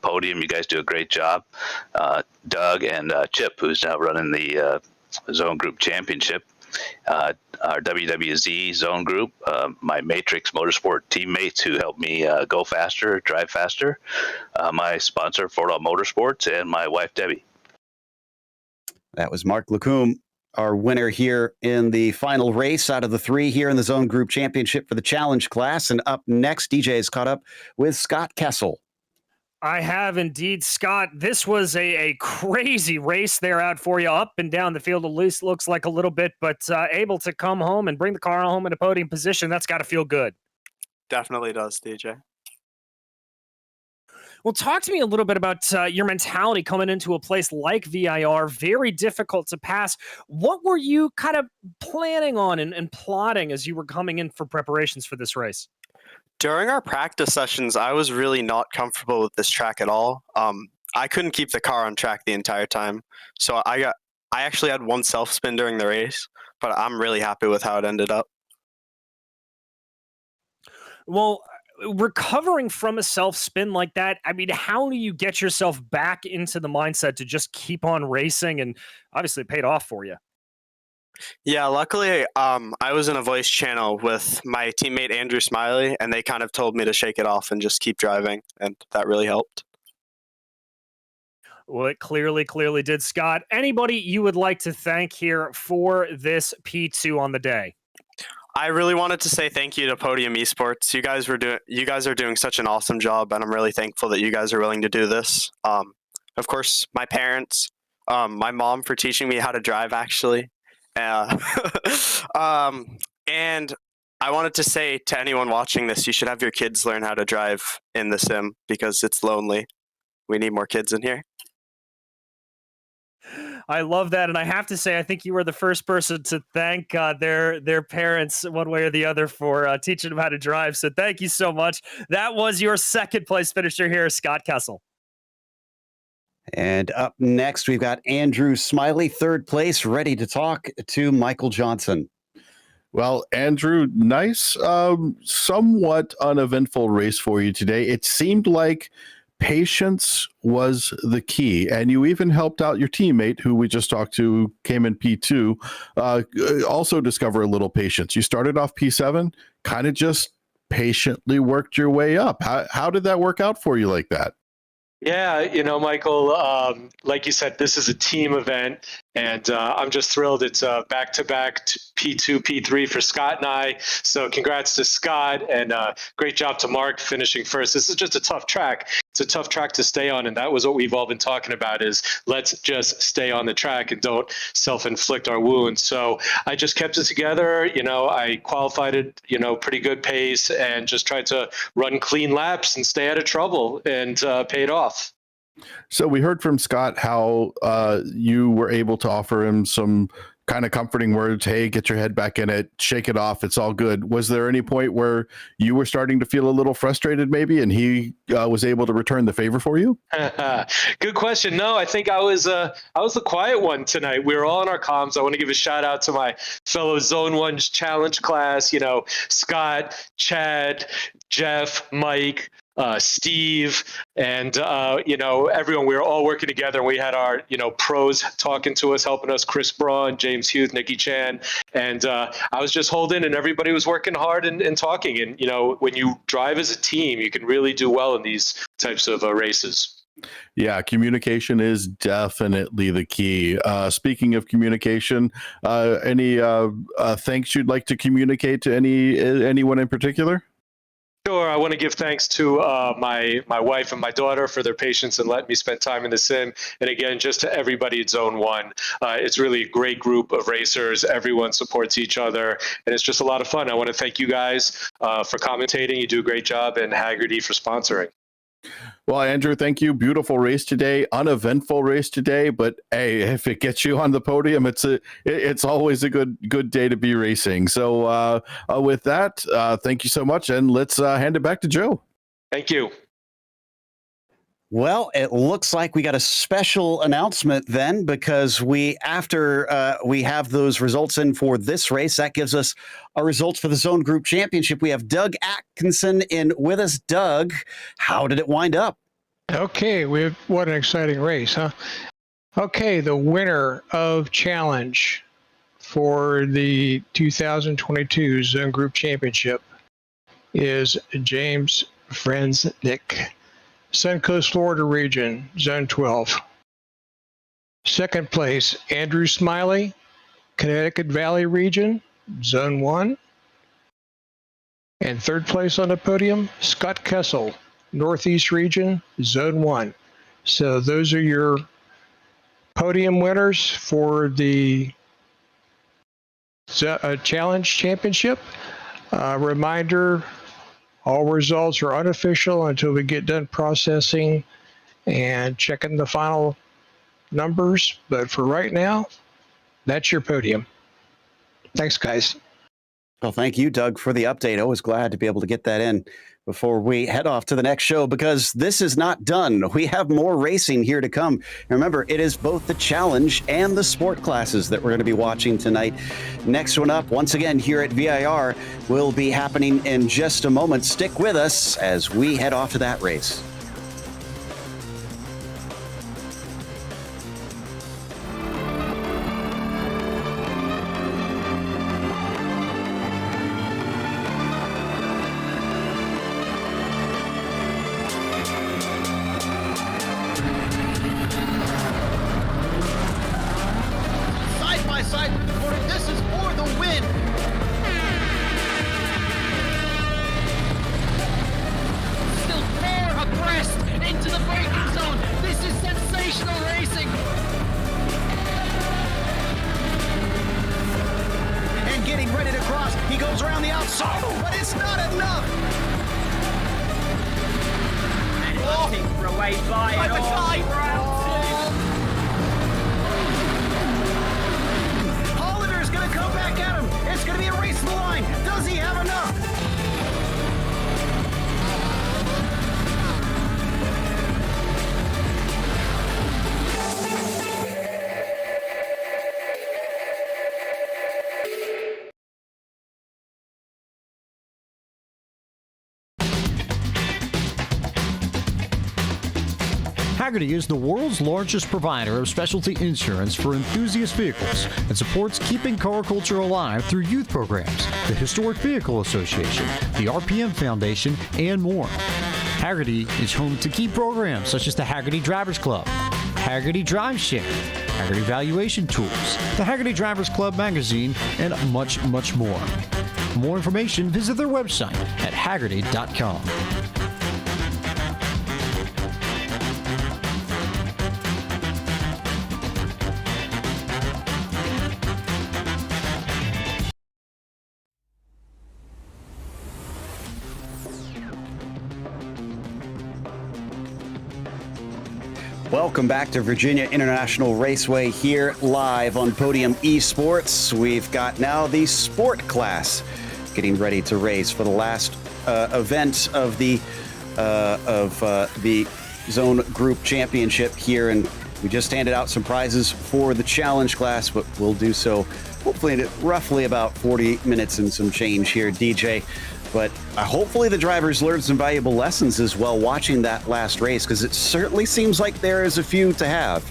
Podium. You guys do a great job. Doug and Chip, who's now running the Zone Group Championship. Our WWZ Zone Group, my Matrix Motorsport teammates who helped me go faster, drive faster. My sponsor, Ford All Motorsports, and my wife, Debbie. That was Mark Lacombe, our winner here in the final race out of the 3 here in the Zone Group Championship for the Challenge class. And up next, DJ is caught up with Scott Kessel. I have indeed, Scott. This was a crazy race there out for you, up and down the field. At least looks like a little bit, but able to come home and bring the car home in a podium position. That's got to feel good. Definitely does, DJ. Well, talk to me a little bit about your mentality coming into a place like VIR, very difficult to pass. What were you kind of planning on and plotting as you were coming in for preparations for this race? During our practice sessions, I was really not comfortable with this track at all. I couldn't keep the car on track the entire time. So I actually had 1 self spin during the race, but I'm really happy with how it ended up. Well, recovering from a self-spin like that, I mean, how do you get yourself back into the mindset to just keep on racing? And obviously it paid off for you. Yeah, luckily, I was in a voice channel with my teammate Andrew Smiley, and they kind of told me to shake it off and just keep driving, and that really helped. Well, it clearly did, Scott. Anybody you would like to thank here for this P2 on the day? I really wanted to say thank you to Podium Esports. You guys are doing such an awesome job, and I'm really thankful that you guys are willing to do this. Of course, my parents, my mom for teaching me how to drive, actually, And I wanted to say to anyone watching this, you should have your kids learn how to drive in the sim because it's lonely. We need more kids in here. I love that, and I have to say, I think you were the first person to thank their parents one way or the other for teaching them how to drive. So thank you so much. That was your second place finisher here, Scott Kessel. And up next, we've got Andrew Smiley, third place, ready to talk to Michael Johnson. Well, Andrew, nice, somewhat uneventful race for you today. It seemed like patience was the key, and you even helped out your teammate, who we just talked to, came in P2, also discover a little patience. You started off P7, kind of just patiently worked your way up. How did that work out for you like that? Yeah, Michael, like you said, this is a team event, and I'm just thrilled. It's back-to-back P2, P3 for Scott and I. So congrats to Scott, and great job to Mark finishing first. This is just a tough track. It's a tough track to stay on, and that was what we've all been talking about is let's just stay on the track and don't self-inflict our wounds. So I just kept it together. I qualified it, pretty good pace and just tried to run clean laps and stay out of trouble, and paid off. So we heard from Scott how you were able to offer him some kind of comforting words. Hey, get your head back in it, shake it off. It's all good. Was there any point where you were starting to feel a little frustrated maybe, and he was able to return the favor for you? Good question. No, I think I was the quiet one tonight. We were all in our comms. I want to give a shout out to my fellow Zone 1 challenge class, Scott, Chad, Jeff, Mike, Steve, and everyone. We were all working together, and we had our pros talking to us, helping us: Chris Braun, James Hughes, Nikki Chan, and I was just holding, and everybody was working hard and talking. And when you drive as a team, you can really do well in these types of races. Yeah, communication is definitely the key. Speaking of communication, any thanks you'd like to communicate to anyone in particular? Sure. I want to give thanks to my wife and my daughter for their patience and letting me spend time in the sim. And again, just to everybody at Zone 1. It's really a great group of racers. Everyone supports each other, and it's just a lot of fun. I want to thank you guys for commentating. You do a great job, and Hagerty for sponsoring. Well, Andrew, thank you. Beautiful race today, uneventful race today, but hey, if it gets you on the podium, it's always a good day to be racing. So with that, thank you so much, and let's hand it back to Joe. Thank you. Well, it looks like we got a special announcement then, because after we have those results in for this race, that gives us our results for the Zone Group Championship. We have Doug Atkinson in with us. Doug, how did it wind up? Okay, what an exciting race, huh? Okay, the winner of Challenge for the 2022 Zone Group Championship is James Frenznick, Suncoast, Florida region, Zone 12. Second place, Andrew Smiley, Connecticut Valley region, Zone 1. And third place on the podium, Scott Kessel, Northeast region, Zone 1. So those are your podium winners for the Challenge Championship. Reminder, all results are unofficial until we get done processing and checking the final numbers. But for right now, that's your podium. Thanks, guys. Well, thank you, Doug, for the update. Always glad to be able to get that in before we head off to the next show, because this is not done. We have more racing here to come. And remember, it is both the challenge and the sport classes that we're going to be watching tonight. Next one up, once again, here at VIR, will be happening in just a moment. Stick with us as we head off to that race. goes around the outside, but it's not enough. And hunting for a way by it. Hollander's going to come back at him. It's going to be a race to the line. Does he have enough? Hagerty is the world's largest provider of specialty insurance for enthusiast vehicles and supports keeping car culture alive through youth programs, the Historic Vehicle Association, the RPM Foundation, and more. Hagerty is home to key programs such as the Hagerty Drivers Club, Hagerty Drive Share, Hagerty Valuation Tools, the Hagerty Drivers Club magazine, and much, much more. For more information, visit their website at hagerty.com. Welcome back to Virginia International Raceway here live on Podium Esports. We've got now the sport class getting ready to race for the last event of the Zone Group Championship here, and we just handed out some prizes for the challenge class, but we'll do so hopefully in roughly about 40 minutes and some change here, DJ. But hopefully the drivers learned some valuable lessons as well watching that last race, because it certainly seems like there is a few to have.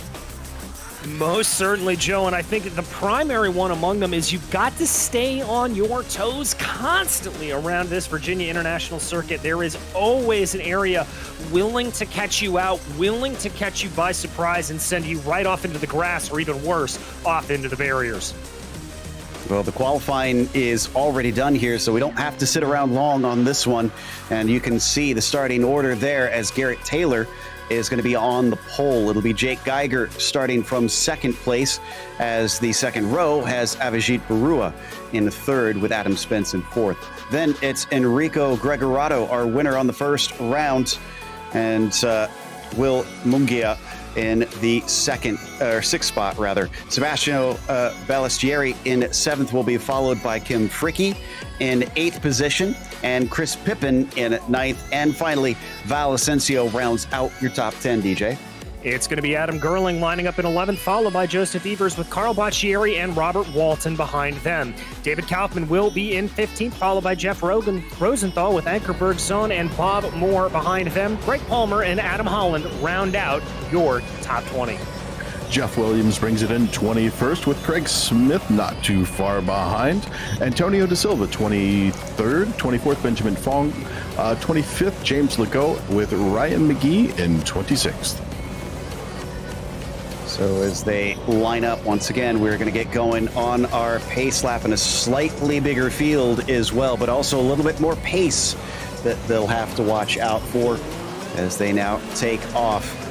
Most certainly, Joe, and I think the primary one among them is you've got to stay on your toes constantly around this Virginia International Circuit. There is always an area willing to catch you out, willing to catch you by surprise and send you right off into the grass, or even worse, off into the barriers. Well, the qualifying is already done here, so we don't have to sit around long on this one. And you can see the starting order there as Garrett Taylor is going to be on the pole. It'll be Jake Geiger starting from second place, as the second row has Avijit Barua in third with Adam Spence in fourth. Then it's Enrico Gregorato, our winner on the first round, and Will Mungia in the sixth spot rather. Sebastiano Ballestieri in seventh will be followed by Kim Fricke in eighth position, and Chris Pippin in ninth. And finally, Val Asensio rounds out your top 10, DJ. It's going to be Adam Gerling lining up in 11th, followed by Joseph Evers with Carl Boccieri and Robert Walton behind them. David Kaufman will be in 15th, followed by Jeff Rosenthal with Ankerberg Zone and Bob Moore behind them. Greg Palmer and Adam Holland round out your top 20. Jeff Williams brings it in 21st with Craig Smith not too far behind. Antonio Da Silva 23rd, 24th Benjamin Fong, 25th James Legault with Ryan McGee in 26th. So as they line up, once again, we're going to get going on our pace lap in a slightly bigger field as well, but also a little bit more pace that they'll have to watch out for as they now take off.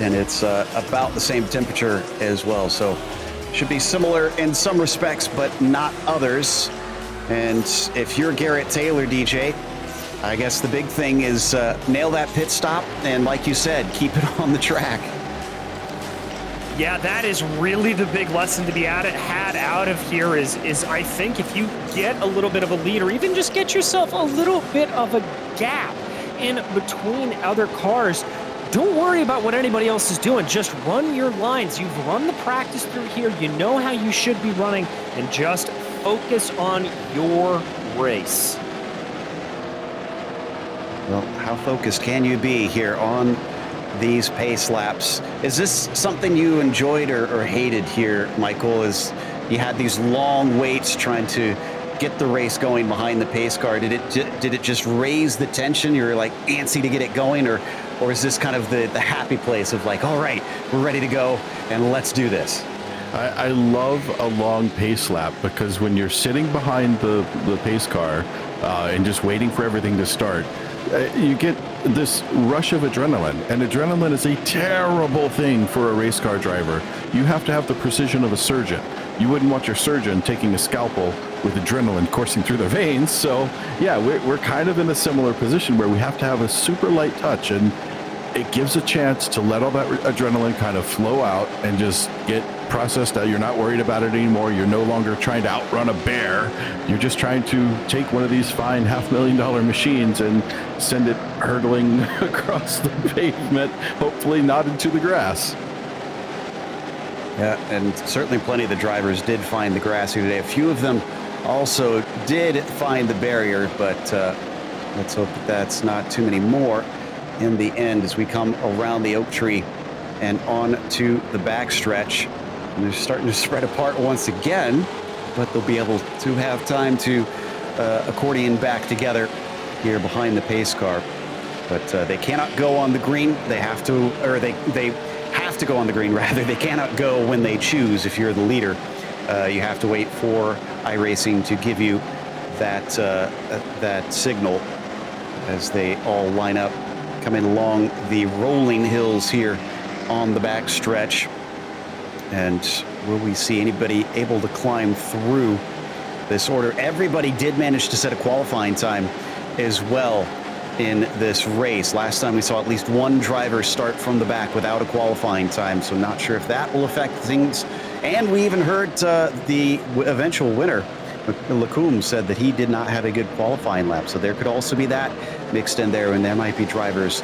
And it's about the same temperature as well, so should be similar in some respects, but not others. And if you're Garrett Taylor, DJ, I guess the big thing is nail that pit stop, and like you said, keep it on the track. Yeah, that is really the big lesson to be had out of here is I think if you get a little bit of a lead, or even just get yourself a little bit of a gap in between other cars, don't worry about what anybody else is doing. Just run your lines. You've run the practice through here. You know how you should be running, and just focus on your race. Well, how focused can you be here on these pace laps? Is this something you enjoyed or hated here, Michael, as you had these long waits trying to get the race going behind the pace car? Did it just raise the tension? You're like antsy to get it going, or is this kind of the happy place of like, all right, we're ready to go and let's do this? I love a long pace lap, because when you're sitting behind the pace car and just waiting for everything to start, you get this rush of adrenaline, and adrenaline is a terrible thing for a race car driver. You have to have the precision of a surgeon. You wouldn't want your surgeon taking a scalpel with adrenaline coursing through their veins. So yeah, we're kind of in a similar position where we have to have a super light touch, and it gives a chance to let all that adrenaline kind of flow out and just get processed out. You're not worried about it anymore. You're no longer trying to outrun a bear. You're just trying to take one of these fine $500,000 machines and send it hurtling across the pavement, hopefully not into the grass. Yeah, and certainly plenty of the drivers did find the grass here today. A few of them also did find the barrier, but let's hope that that's not too many more in the end as we come around the oak tree and on to the backstretch. And they're starting to spread apart once again, but they'll be able to have time to accordion back together here behind the pace car. But they cannot go on the green. They have to, or they have to go on the green rather. They cannot go when they choose. If you're the leader, you have to wait for iRacing to give you that that signal as they all line up, coming along the rolling hills here on the back stretch. And will we see anybody able to climb through this order? Everybody did manage to set a qualifying time as well in this race. Last time we saw at least one driver start from the back without a qualifying time, so not sure if that will affect things. And we even heard the eventual winner, Lacombe, said that he did not have a good qualifying lap, so there could also be that mixed in there, and there might be drivers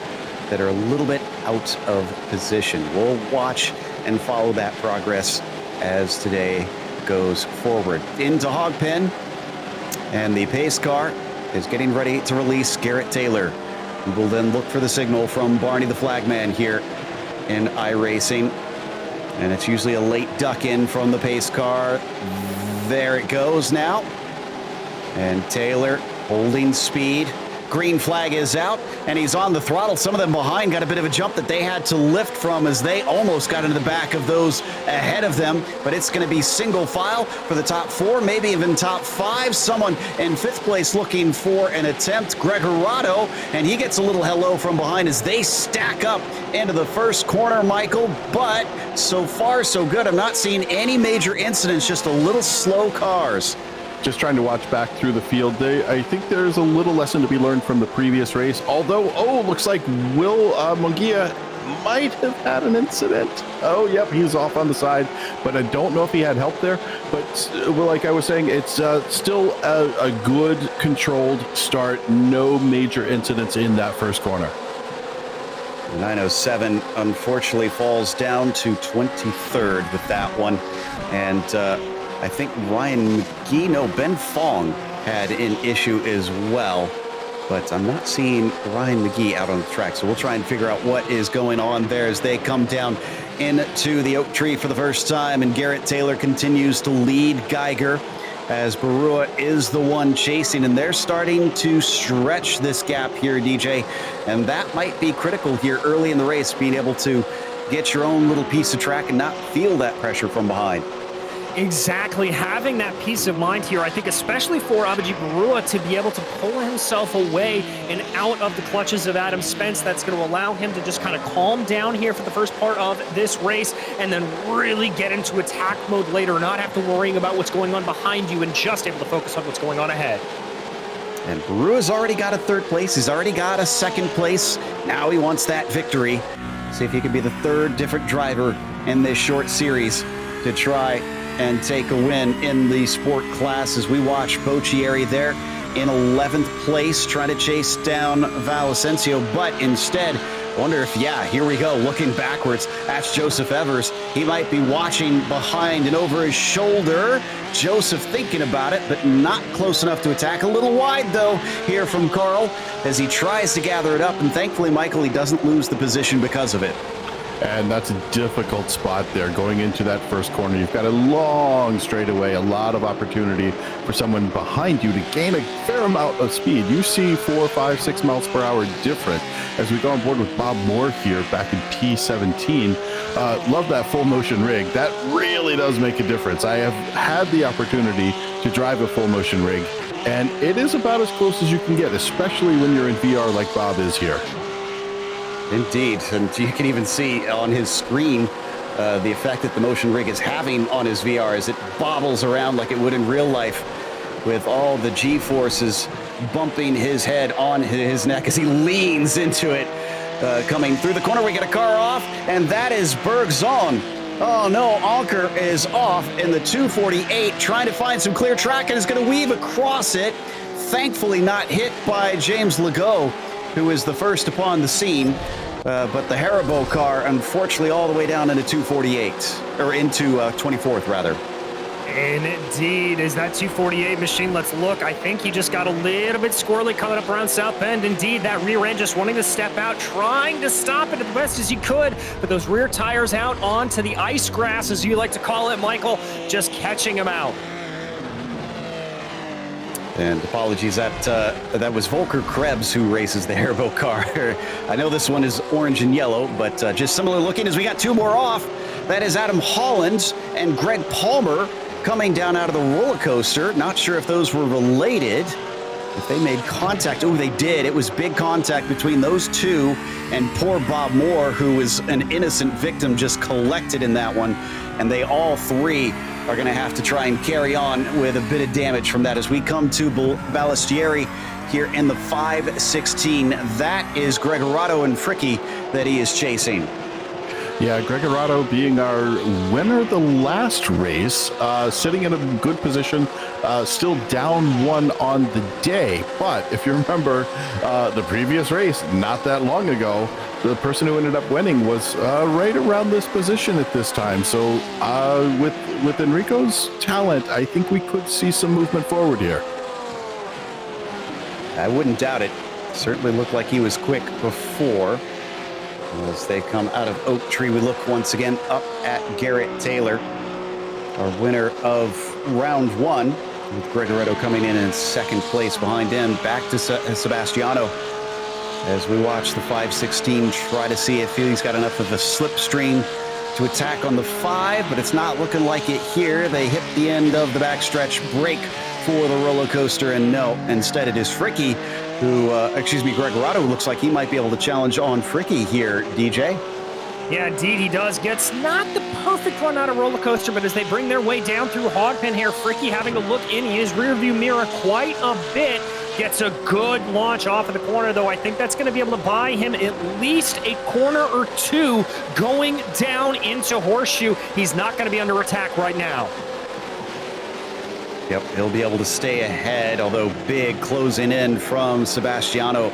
that are a little bit out of position. We'll watch and follow that progress as today goes forward. Into Hogpen, and the pace car is getting ready to release Garrett Taylor. We will then look for the signal from Barney the Flagman here in iRacing, and it's usually a late duck in from the pace car. There it goes now, and Taylor holding speed. Green flag is out, and he's on the throttle. Some of them behind got a bit of a jump that they had to lift from as they almost got into the back of those ahead of them. But it's going to be single file for the top four, maybe even top five. Someone in fifth place looking for an attempt, Gregorado, and he gets a little hello from behind as they stack up into the first corner, Michael. But so far, so good. I'm not seeing any major incidents, just a little slow cars. Just trying to watch back through the field. I think there's a little lesson to be learned from the previous race. Although, looks like Will Munguia might have had an incident. Oh, yep, he's off on the side, but I don't know if he had help there. But well, like I was saying, it's still a good controlled start. No major incidents in that first corner. 907 unfortunately falls down to 23rd with that one. And I think Ryan McGee, no, Ben Fong had an issue as well, but I'm not seeing Ryan McGee out on the track. So we'll try and figure out what is going on there as they come down into the oak tree for the first time. And Garrett Taylor continues to lead Geiger as Barua is the one chasing, and they're starting to stretch this gap here, DJ. And that might be critical here early in the race, being able to get your own little piece of track and not feel that pressure from behind. Exactly, having that peace of mind here, I think especially for Abhijit Barua to be able to pull himself away and out of the clutches of Adam Spence, that's going to allow him to just kind of calm down here for the first part of this race and then really get into attack mode later, not have to worrying about what's going on behind you and just able to focus on what's going on ahead. And Barua's already got a third place. He's already got a second place. Now he wants that victory. See if he can be the third different driver in this short series to try and take a win in the sport class as we watch Boccieri there in 11th place trying to chase down Valacencio, but instead, wonder if, here we go, looking backwards, that's Joseph Evers. He might be watching behind and over his shoulder. Joseph thinking about it, but not close enough to attack. A little wide, though, here from Carl as he tries to gather it up, and thankfully, Michael, he doesn't lose the position because of it. And that's a difficult spot there going into that first corner. You've got a long straightaway, a lot of opportunity for someone behind you to gain a fair amount of speed. You see 4, 5, 6 miles per hour different as we go on board with Bob Moore here back in P17. Love that full motion rig. That really does make a difference. I have had the opportunity to drive a full motion rig, and it is about as close as you can get, especially when you're in VR like Bob is here. Indeed, and you can even see on his screen the effect that the motion rig is having on his VR as it bobbles around like it would in real life, with all the G-forces bumping his head on his neck as he leans into it. Coming through the corner, we get a car off, and that is Bergzon. Oh no, Anker is off in the 248, trying to find some clear track and is going to weave across it. Thankfully not hit by James Legault, who is the first upon the scene. But the Haribo car, unfortunately, all the way down into 248, or into 24th, rather. Indeed, is that 248 machine? Let's look. I think he just got a little bit squirrely coming up around South Bend. Indeed, that rear end just wanting to step out, trying to stop it as best as he could. But those rear tires out onto the ice grass, as you like to call it, Michael, just catching him out. And apologies, that was Volker Krebs who races the Haribo car. I know this one is orange and yellow, but just similar looking as we got two more off. That is Adam Holland and Greg Palmer coming down out of the roller coaster. Not sure if those were related, if they made contact. Oh, they did. It was big contact between those two and poor Bob Moore, who was an innocent victim, just collected in that one. And they all three are going to have to try and carry on with a bit of damage from that as we come to Ballestieri here in the 516. That is Gregorato and Fricky that he is chasing. Yeah, Gregorato being our winner the last race, sitting in a good position, still down one on the day. But if you remember the previous race, not that long ago, the person who ended up winning was right around this position at this time. So with Enrico's talent, I think we could see some movement forward here. I wouldn't doubt it. Certainly looked like he was quick before. As they come out of Oak Tree, we look once again up at Garrett Taylor, our winner of round one, with Gregoretto coming in second place behind him. Back to Sebastiano as we watch the 516 try to see if he's got enough of a slipstream to attack on the 5, but it's not looking like it here. They hit the end of the backstretch break for the roller coaster, and no, instead it is Fricky who, Gregorato looks like he might be able to challenge on Fricky here, DJ. Yeah, indeed he does. Gets not the perfect run out of roller coaster, but as they bring their way down through Hogpen here, Fricky having to look in his rearview mirror quite a bit. Gets a good launch off of the corner, though. I think that's going to be able to buy him at least a corner or two going down into Horseshoe. He's not going to be under attack right now. Yep, he'll be able to stay ahead, although big closing in from Sebastiano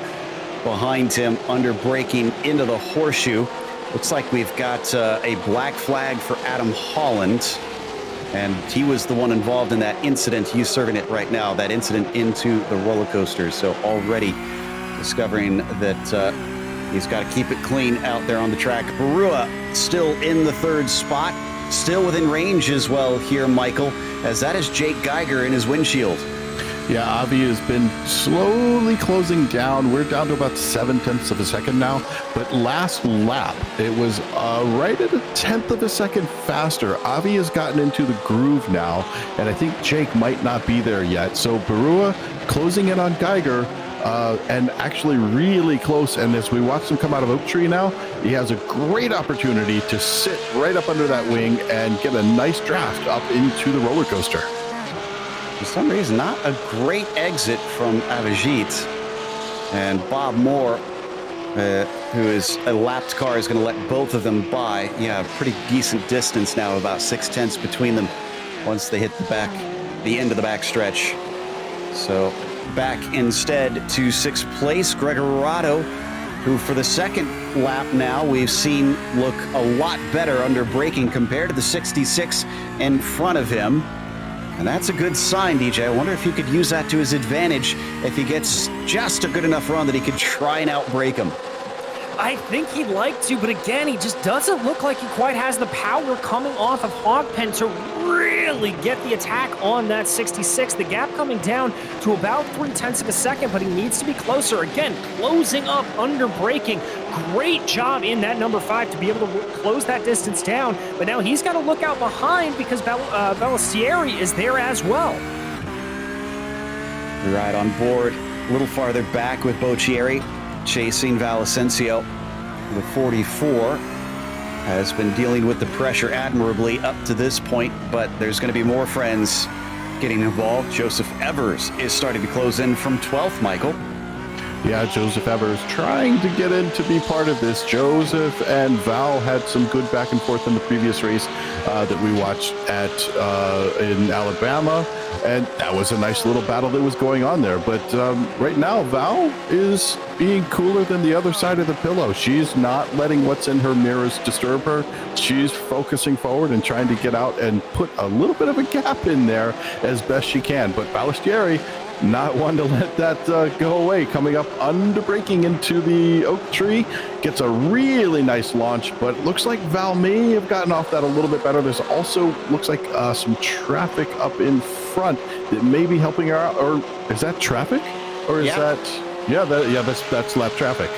behind him, under braking into the Horseshoe. Looks like we've got a black flag for Adam Holland, and he was the one involved in that incident. He's serving it right now, that incident into the roller coaster. So already discovering that he's got to keep it clean out there on the track. Barua still in the third spot, still within range as well here, Michael, as that is Jake Geiger in his windshield. Yeah, Avi has been slowly closing down. We're down to about 0.7 of a second now. But last lap, it was right at 1/10 of a second faster. Avi has gotten into the groove now, and I think Jake might not be there yet. So Barua closing in on Geiger, and actually really close. And as we watch him come out of Oak Tree now, he has a great opportunity to sit right up under that wing and get a nice draft up into the roller coaster. For some reason, not a great exit from Avijit. And Bob Moore, who is a lapped car, is going to let both of them by. Yeah, pretty decent distance now, about 0.6 between them once they hit the end of the backstretch. So back instead to 6th place, Gregorato, who for the second lap now we've seen look a lot better under braking compared to the 66 in front of him. And that's a good sign, DJ. I wonder if he could use that to his advantage if he gets just a good enough run that he could try and outbrake him. I think he'd like to, but again, he just doesn't look like he quite has the power coming off of Hogpen to really get the attack on that 66. The gap coming down to about 0.3 of a second, but he needs to be closer. Again, closing up under braking. Great job in that number 5 to be able to close that distance down, but now he's got to look out behind because Ballestieri is there as well. Right on board, a little farther back with Boccieri chasing Valacencio. The 44 has been dealing with the pressure admirably up to this point, but there's going to be more friends getting involved. Joseph Evers is starting to close in from 12th, Michael. Yeah, Joseph Evers trying to get in to be part of this. Joseph and Val had some good back and forth in the previous race that we watched in Alabama, and that was a nice little battle that was going on there. But right now, Val is being cooler than the other side of the pillow. She's not letting what's in her mirrors disturb her. She's focusing forward and trying to get out and put a little bit of a gap in there as best she can. But Ballestieri, not one to let that go away. Coming up under braking into the oak tree, gets a really nice launch, but it looks like Val may have gotten off that a little bit better. There's also looks like some traffic up in front that may be helping her out. Or is that traffic? Or is that? Yeah, that's lap traffic.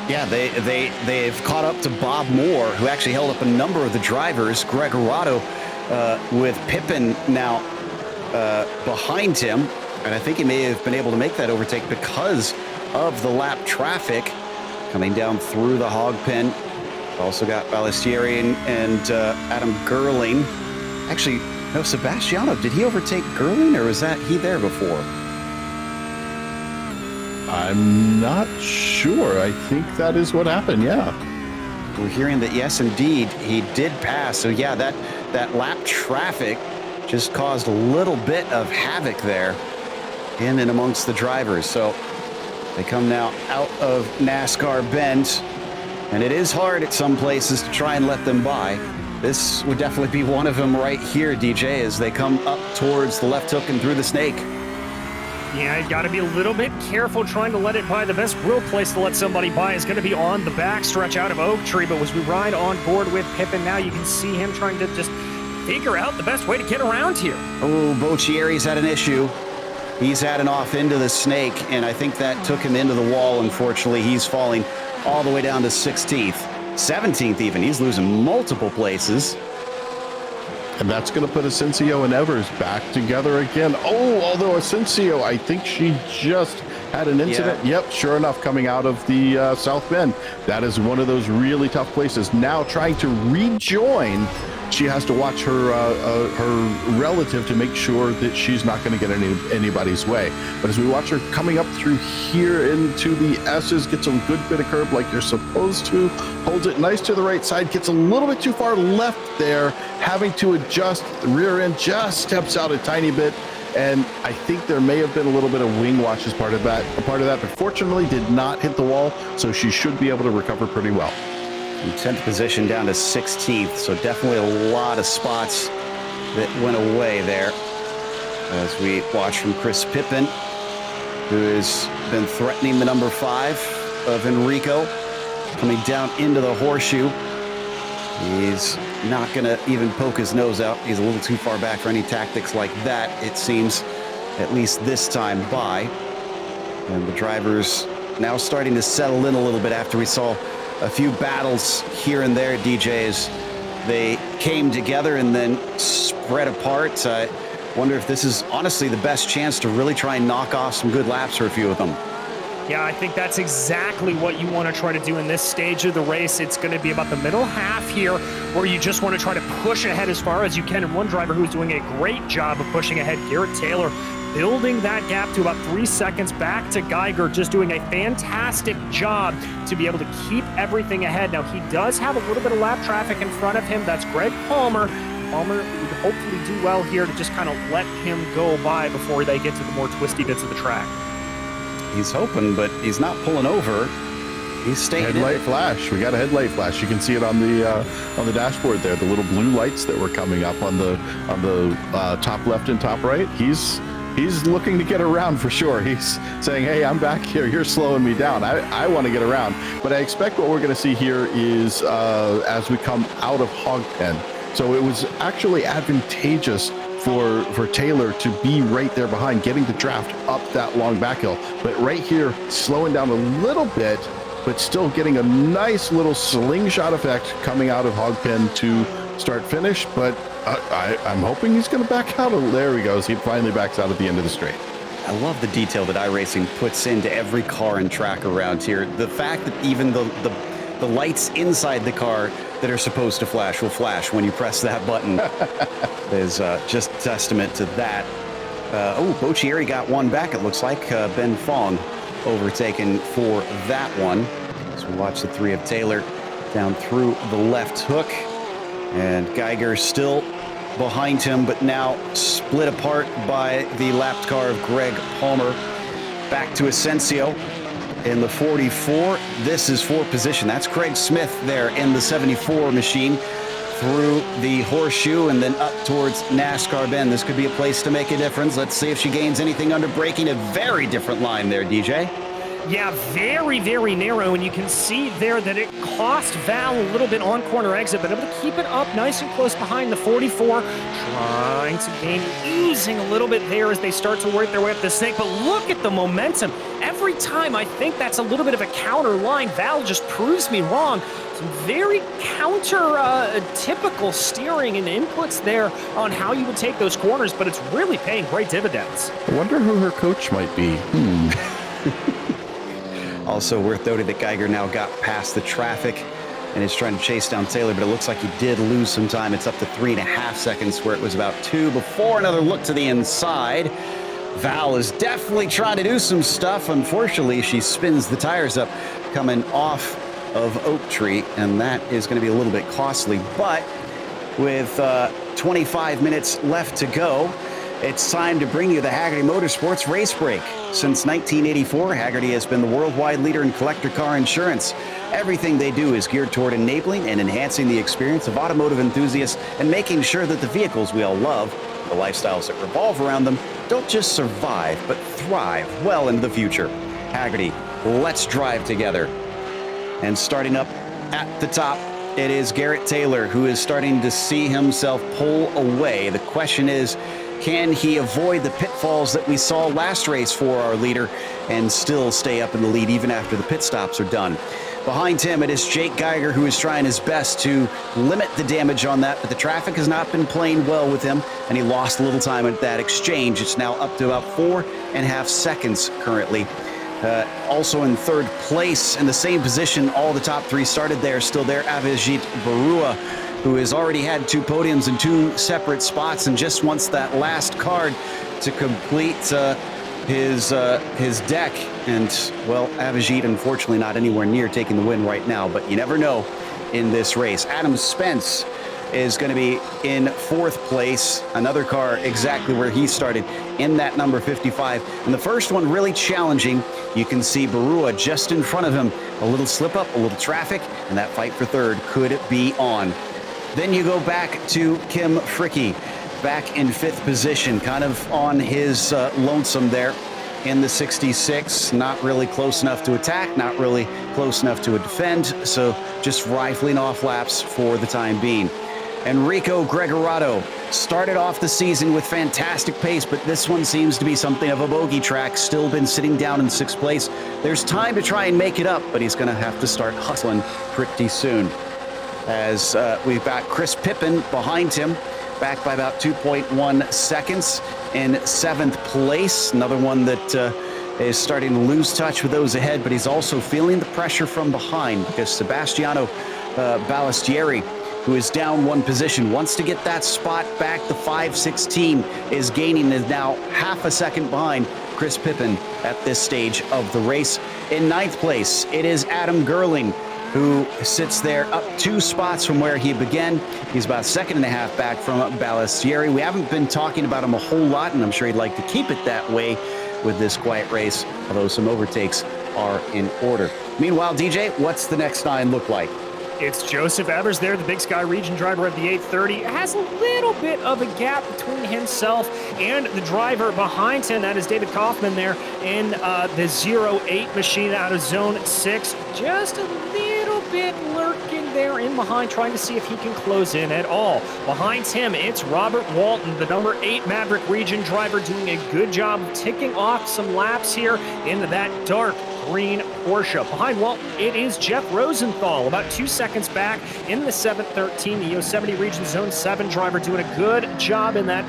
Yeah, they've caught up to Bob Moore, who actually held up a number of the drivers. Greg Arado with Pippin now behind him. And I think he may have been able to make that overtake because of the lap traffic coming down through the hog pen. Also got Ballestieri and Adam Gerling. Actually, no, Sebastiano, did he overtake Gerling, or was that he there before? I'm not sure. I think that is what happened, yeah. We're hearing that, yes, indeed, he did pass. So, yeah, that lap traffic just caused a little bit of havoc there in and amongst the drivers. So they come now out of NASCAR Bend, and it is hard at some places to try and let them by. This would definitely be one of them right here, DJ, as they come up towards the left hook and through the snake. Yeah, you got to be a little bit careful trying to let it by. The best real place to let somebody by is going to be on the back stretch out of Oak Tree. But as we ride on board with Pippin now, you can see him trying to just figure out the best way to get around here. Oh, Boccieri's had an issue. He's heading off into the snake, and I think that took him into the wall. Unfortunately, he's falling all the way down to 16th, 17th even. He's losing multiple places. And that's going to put Asensio and Evers back together again. Oh, although Asensio, I think she just had an incident. Yeah. Yep, sure enough, coming out of the South Bend. That is one of those really tough places. Now trying to rejoin, she has to watch her relative to make sure that she's not going to get anybody's way. But as we watch her coming up through here into the S's, gets a good bit of curb like you're supposed to, holds it nice to the right side, gets a little bit too far left there, having to adjust. The rear end just steps out a tiny bit, and I think there may have been a little bit of wing watch as part of that, but fortunately did not hit the wall, so she should be able to recover pretty well. From 10th position down to 16th, so definitely a lot of spots that went away there. As we watch from Chris Pippin, who has been threatening the number 5 of Enrico, coming down into the horseshoe. He's not going to even poke his nose out. He's a little too far back for any tactics like that, it seems, at least this time by. And the drivers now starting to settle in a little bit after we saw a few battles here and there, DJs. They came together and then spread apart. I wonder if this is honestly the best chance to really try and knock off some good laps for a few of them. Yeah, I think that's exactly what you want to try to do in this stage of the race. It's going to be about the middle half here where you just want to try to push ahead as far as you can. And one driver who's doing a great job of pushing ahead, Garrett Taylor, building that gap to about 3 seconds back to Geiger, just doing a fantastic job to be able to keep everything ahead. Now, he does have a little bit of lap traffic in front of him. That's Greg Palmer. Palmer would hopefully do well here to just kind of let him go by before they get to the more twisty bits of the track. He's hoping, but he's not pulling over. He's staying headlight flash. We got a headlight flash. You can see it on the dashboard there. The little blue lights that were coming up on the top left and top right. He's looking to get around for sure. He's saying, "Hey, I'm back here. You're slowing me down. I want to get around." But I expect what we're going to see here is as we come out of hog pen. So it was actually advantageous for Taylor to be right there behind, getting the draft up that long back hill. But right here, slowing down a little bit, but still getting a nice little slingshot effect coming out of hog pen to start finish. But I'm hoping he's going to back out. There he goes. He finally backs out at the end of the straight. I love the detail that iRacing puts into every car and track around here. The fact that even the the lights inside the car that are supposed to flash will flash when you press that button. Is just testament to that. Boccieri got one back, it looks like. Ben Fong overtaken for that one. So we watch the three of Taylor down through the left hook. And Geiger still behind him, but now split apart by the lapped car of Greg Palmer. Back to Asensio in the 44. This is for position. That's Craig Smith there in the 74 machine through the horseshoe and then up towards NASCAR Bend. This could be a place to make a difference. Let's see if she gains anything under braking. A very different line there, DJ. Yeah, very, very narrow, and you can see there that it cost Val a little bit on corner exit, but able to keep it up nice and close behind the 44, trying to gain, oozing a little bit there as they start to work their way up the snake, but look at the momentum. Every time I think that's a little bit of a counter line, Val just proves me wrong. Some very typical steering and inputs there on how you would take those corners, but it's really paying great dividends. I wonder who her coach might be. Also worth noting that Geiger now got past the traffic and is trying to chase down Taylor, but it looks like he did lose some time. It's up to 3.5 seconds where it was about 2 before. Another look to the inside. Val is definitely trying to do some stuff. Unfortunately, she spins the tires up coming off of Oak Tree, and that is going to be a little bit costly. But with 25 minutes left to go, it's time to bring you the Hagerty Motorsports Race Break. Since 1984, Hagerty has been the worldwide leader in collector car insurance. Everything they do is geared toward enabling and enhancing the experience of automotive enthusiasts and making sure that the vehicles we all love, the lifestyles that revolve around them, don't just survive, but thrive well into the future. Hagerty, let's drive together. And starting up at the top, it is Garrett Taylor, who is starting to see himself pull away. The question is, can he avoid the pitfalls that we saw last race for our leader and still stay up in the lead even after the pit stops are done? Behind him, it is Jake Geiger, who is trying his best to limit the damage on that, but the traffic has not been playing well with him, and he lost a little time at that exchange. It's now up to about 4.5 seconds currently. Also in third place, in the same position, all the top three started there, still there, Avijit Barua, who has already had 2 podiums in 2 separate spots and just wants that last card to complete his deck. And, well, Avijit, unfortunately, not anywhere near taking the win right now, but you never know in this race. Adam Spence is going to be in 4th place, another car exactly where he started in that number 55. And the first one really challenging. You can see Barua just in front of him. A little slip up, a little traffic, and that fight for third could be on. Then you go back to Kim Fricke, back in 5th position, kind of on his lonesome there in the 66. Not really close enough to attack, not really close enough to defend, so just rifling off laps for the time being. Enrico Gregorato started off the season with fantastic pace, but this one seems to be something of a bogey track. Still been sitting down in 6th place. There's time to try and make it up, but he's going to have to start hustling pretty soon. As we've got Chris Pippen behind him, back by about 2.1 seconds in 7th place. Another one that is starting to lose touch with those ahead, but he's also feeling the pressure from behind because Sebastiano Ballestieri, who is down 1 position, wants to get that spot back. The 5:16 is gaining, is now half a second behind Chris Pippen at this stage of the race. In 9th place, it is Adam Gerling, who sits there up 2 spots from where he began. He's about 1.5 seconds back from Ballestieri. We haven't been talking about him a whole lot, and I'm sure he'd like to keep it that way with this quiet race, although some overtakes are in order. Meanwhile, DJ, what's the next 9 look like? It's Joseph Evers there, the Big Sky region driver of the 830. Has a little bit of a gap between himself and the driver behind him. That is David Kaufman there in the 08 machine out of zone 6. Just a little bit lurking there in behind, trying to see if he can close in at all. Behind him, it's Robert Walton, the number 8 Maverick region driver, doing a good job of ticking off some laps here into that dark green Porsche. Behind, well, it is Jeff Rosenthal, about 2 seconds back in the 713, the Yosemite Region Zone 7 driver, doing a good job in that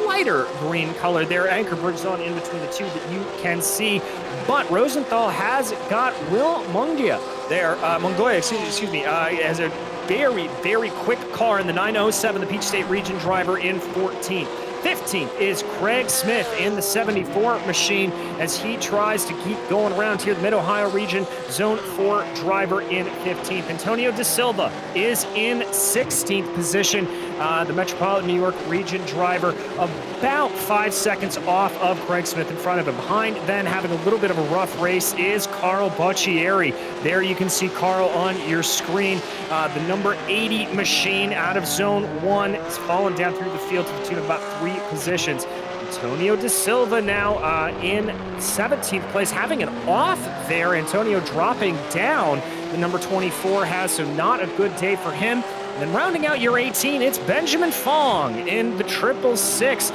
lighter green color there. Ankerberg's on in between the two that you can see. But Rosenthal has got Will Mungia there. Mongoya, excuse me, has a very, very quick car in the 907, the Peach State Region driver in 14th. 15th is Craig Smith in the 74 machine as he tries to keep going around here. The Mid-Ohio Region Zone 4 driver in 15th. Antonio De Silva is in 16th position. The Metropolitan New York Region driver about 5 seconds off of Craig Smith in front of him. Behind, then, having a little bit of a rough race is Carl Boccieri. There you can see Carl on your screen. The number 80 machine out of Zone 1 is falling down through the field to the tune of about 3 positions. Antonio De Silva now in 17th place, having an off there. Antonio dropping down. The number 24 has, so not a good day for him. And then rounding out your 18, it's Benjamin Fong in the 666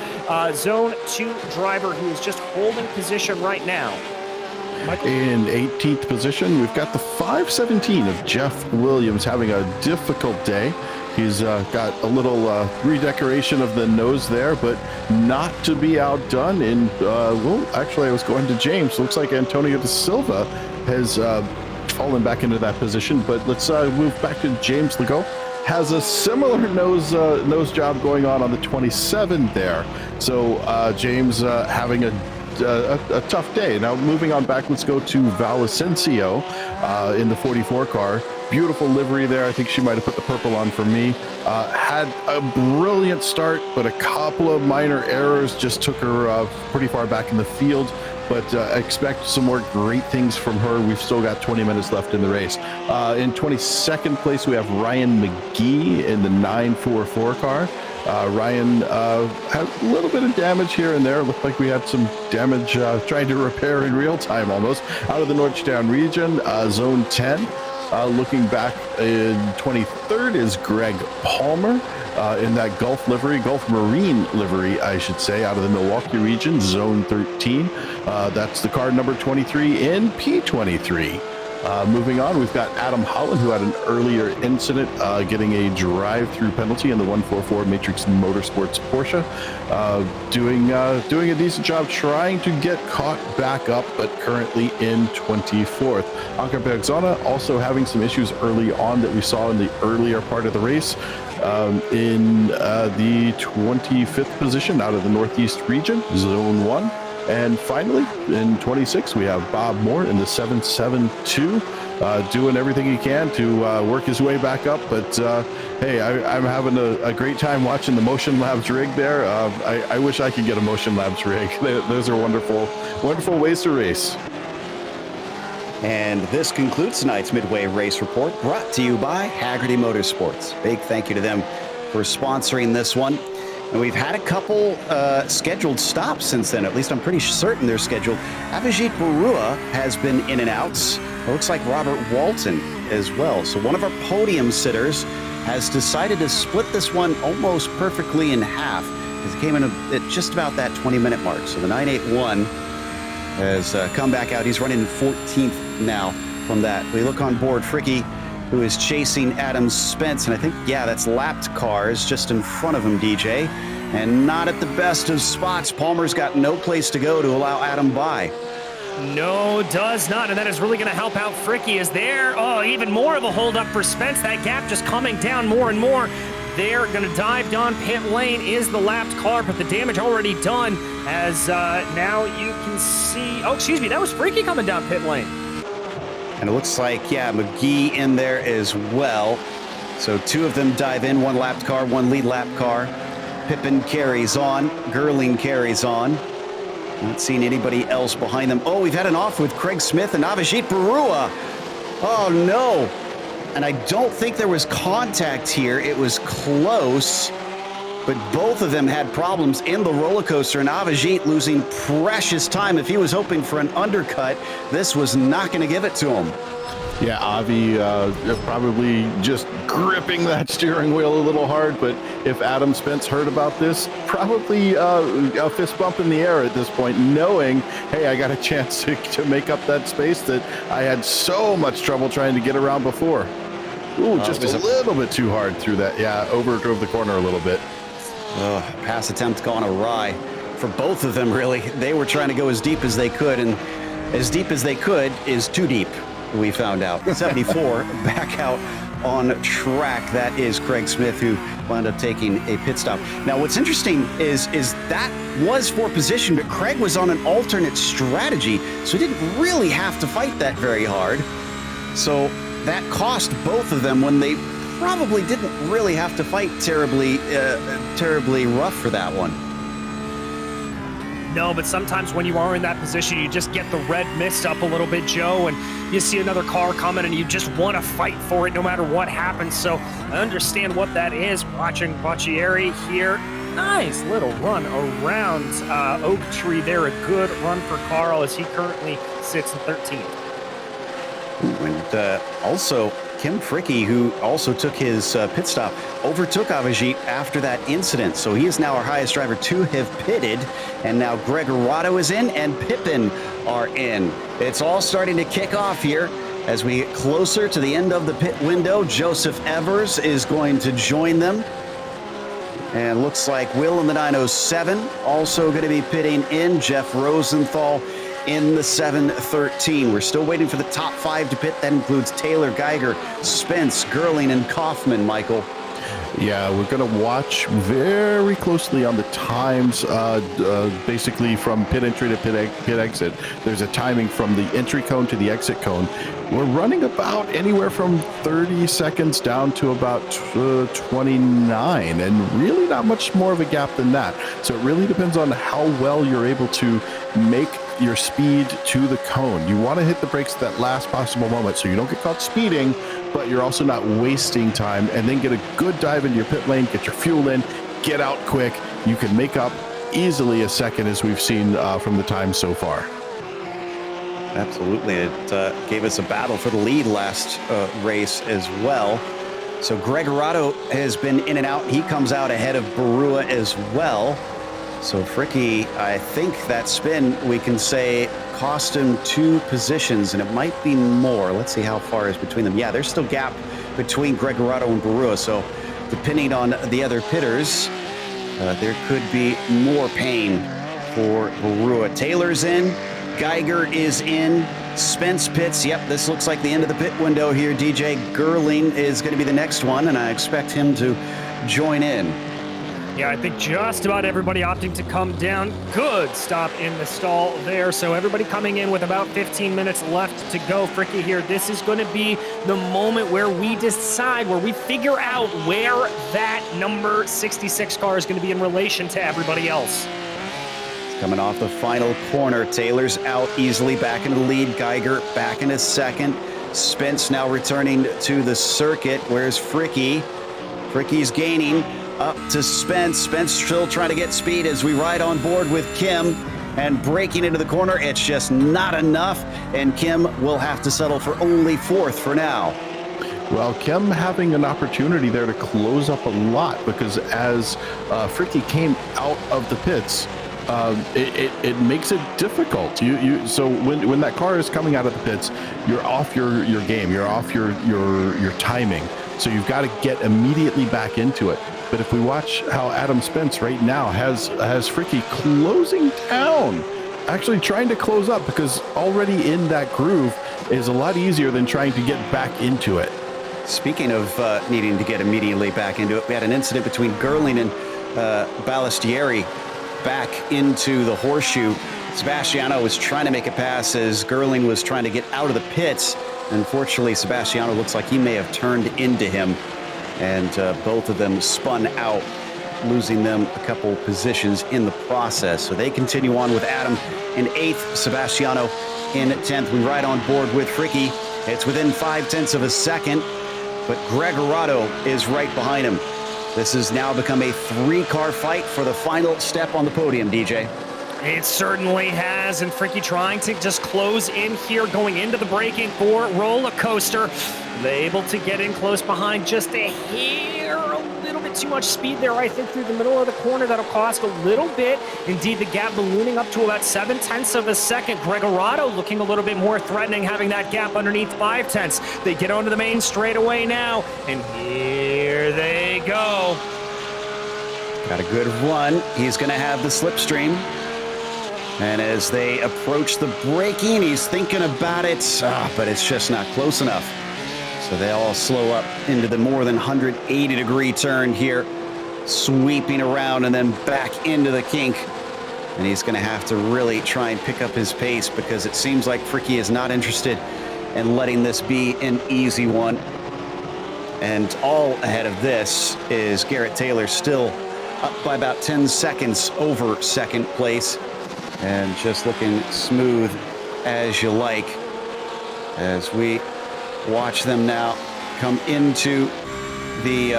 Zone 2 driver who is just holding position right now. Michael? In 18th position, we've got the 517 of Jeff Williams having a difficult day. He's got a little redecoration of the nose there, but not to be outdone. And, well, actually, I was going to James. Looks like Antonio De Silva has fallen back into that position. But let's move back to James Legault. Has a similar nose job going on the 27 there. So James having a tough day. Now, moving on back, let's go to Valacencio in the 44 car. Beautiful livery there. I think she might have put the purple on for me. Had a brilliant start, but a couple of minor errors just took her pretty far back in the field. But expect some more great things from her. We've still got 20 minutes left in the race. In 22nd place, we have Ryan McGee in the 944 car. Ryan had a little bit of damage here and there. Looked like we had some damage trying to repair in real time almost. Out of the Norchtown region, Zone 10. Looking back in 23rd is Greg Palmer in that Gulf Marine livery, I should say, out of the Milwaukee region, Zone 13. That's the car number 23 in P23. Moving on, we've got Adam Holland, who had an earlier incident getting a drive-through penalty in the 144 Matrix Motorsports Porsche. Doing a decent job trying to get caught back up, but currently in 24th. Anka Bergzona also having some issues early on that we saw in the earlier part of the race. In the 25th position out of the Northeast region, Zone 1. And finally, in 26, we have Bob Moore in the 772, doing everything he can to work his way back up. But hey, I'm having a great time watching the Motion Labs rig there. I wish I could get a Motion Labs rig. Those are wonderful, wonderful ways to race. And this concludes tonight's Midway Race Report, brought to you by Hagerty Motorsports. Big thank you to them for sponsoring this one. And we've had a couple scheduled stops since then. At least I'm pretty certain they're scheduled. Avijit Barua has been in and out. It looks like Robert Walton as well. So one of our podium sitters has decided to split this one almost perfectly in half. It came in at just about that 20-minute mark. So the 981 has come back out. He's running 14th now from that. We look on board, Fricky, who is chasing Adam Spence, and I think, yeah, that's lapped cars just in front of him, DJ, and not at the best of spots. Palmer's got no place to go to allow Adam by. No, does not, and that is really going to help out Fricky. Is there, even more of a holdup for Spence. That gap just coming down more and more. They're going to dive down pit lane is the lapped car, but the damage already done as now you can see, that was Fricky coming down pit lane. And it looks like, yeah, McGee in there as well. So two of them dive in, one lapped car, one lead lap car. Pippin carries on, Gerling carries on. Not seeing anybody else behind them. Oh, we've had an off with Craig Smith and Avijit Barua. Oh, no. And I don't think there was contact here. It was close. but both of them had problems in the roller coaster, and Avijit losing precious time. If he was hoping for an undercut, this was not going to give it to him. Yeah, Avi probably just gripping that steering wheel a little hard, but if Adam Spence heard about this, probably a fist bump in the air at this point, knowing, hey, I got a chance to make up that space that I had so much trouble trying to get around before. Ooh, just a little bit too hard through that. Yeah, overdrove the corner a little bit. Pass attempt gone awry for both of them, really. They were trying to go as deep as they could, and as deep as they could is too deep. We found out. 74 back out on track. That is Craig Smith, who wound up taking a pit stop. Now, what's interesting is that was for position, but Craig was on an alternate strategy, so he didn't really have to fight that very hard. So that cost both of them when they probably didn't really have to fight terribly rough for that one. No, but sometimes when you are in that position, you just get the red mist up a little bit, Joe, and you see another car coming and you just want to fight for it no matter what happens. So I understand what that is. Watching Boccieri here. Nice little run around Oak Tree there. A good run for Carl as he currently sits in 13th. And also, Kim Fricke, who also took his pit stop, overtook Avijit after that incident. So he is now our highest driver to have pitted. And now Greg Arado is in and Pippin are in. It's all starting to kick off here as we get closer to the end of the pit window. Joseph Evers is going to join them. And looks like Will in the 907 also going to be pitting in. Jeff Rosenthal in the 713. We're still waiting for the top 5 to pit. That includes Taylor, Geiger, Spence, Gerling, and Kaufman, Michael. Yeah, we're going to watch very closely on the times, basically from pit entry to pit exit. There's a timing from the entry cone to the exit cone. We're running about anywhere from 30 seconds down to about 29, and really not much more of a gap than that. So it really depends on how well you're able to make your speed to the cone. You want to hit the brakes at that last possible moment so you don't get caught speeding, but you're also not wasting time, and then get a good dive into your pit lane, get your fuel in, get out quick. You can make up easily a second, as we've seen from the time so far. Absolutely. It gave us a battle for the lead last race as well. So Greg Arado has been in and out. He comes out ahead of Barua as well. So Fricke, I think that spin, we can say, cost him 2 positions, and it might be more. Let's see how far is between them. Yeah, there's still gap between Greg Arado and Barua, so depending on the other pitters, there could be more pain for Barua. Taylor's in, Geiger is in, Spence pits. Yep, this looks like the end of the pit window here. DJ Gerling is going to be the next one, and I expect him to join in. Yeah, I think just about everybody opting to come down. Good stop in the stall there. So everybody coming in with about 15 minutes left to go. Fricke here, this is going to be the moment where we decide, where we figure out where that number 66 car is going to be in relation to everybody else. Coming off the final corner, Taylor's out easily, back into the lead. Geiger back into second. Spence now returning to the circuit. Where's Fricke? Fricke's gaining up to Spence. Spence still trying to get speed as we ride on board with Kim, and breaking into the corner. It's just not enough, and Kim will have to settle for only 4th for now. Well, Kim having an opportunity there to close up a lot, because as Fricke came out of the pits, it makes it difficult. So when that car is coming out of the pits, you're off your game, you're off your timing. So you've got to get immediately back into it. But if we watch how Adam Spence right now has Fricke closing down, actually trying to close up, because already in that groove is a lot easier than trying to get back into it. Speaking of needing to get immediately back into it, we had an incident between Gerling and Balistieri back into the horseshoe. Sebastiano was trying to make a pass as Gerling was trying to get out of the pits. Unfortunately, Sebastiano looks like he may have turned into him, and both of them spun out, losing them a couple positions in the process. So they continue on with Adam in 8th, Sebastiano in 10th. We ride on board with Fricke. It's within 0.5 of a second, but Greg Arado is right behind him. This has now become a 3-car fight for the final step on the podium, DJ. It certainly has, and Fricky trying to just close in here, going into the braking for Roller Coaster. Able to get in close behind, just a hair, a little bit too much speed there, I think, through the middle of the corner. That'll cost a little bit. Indeed, the gap ballooning up to about 0.7 of a second. Gregorado looking a little bit more threatening, having that gap underneath 0.5. They get onto the main straightaway now, and here they go. Got a good run. He's going to have the slipstream. And as they approach the braking, he's thinking about it, but it's just not close enough. So they all slow up into the more than 180-degree turn here, sweeping around and then back into the kink. And he's going to have to really try and pick up his pace, because it seems like Fricky is not interested in letting this be an easy one. And all ahead of this is Garrett Taylor, still up by about 10 seconds over second place. And just looking smooth as you like, as we watch them now come into the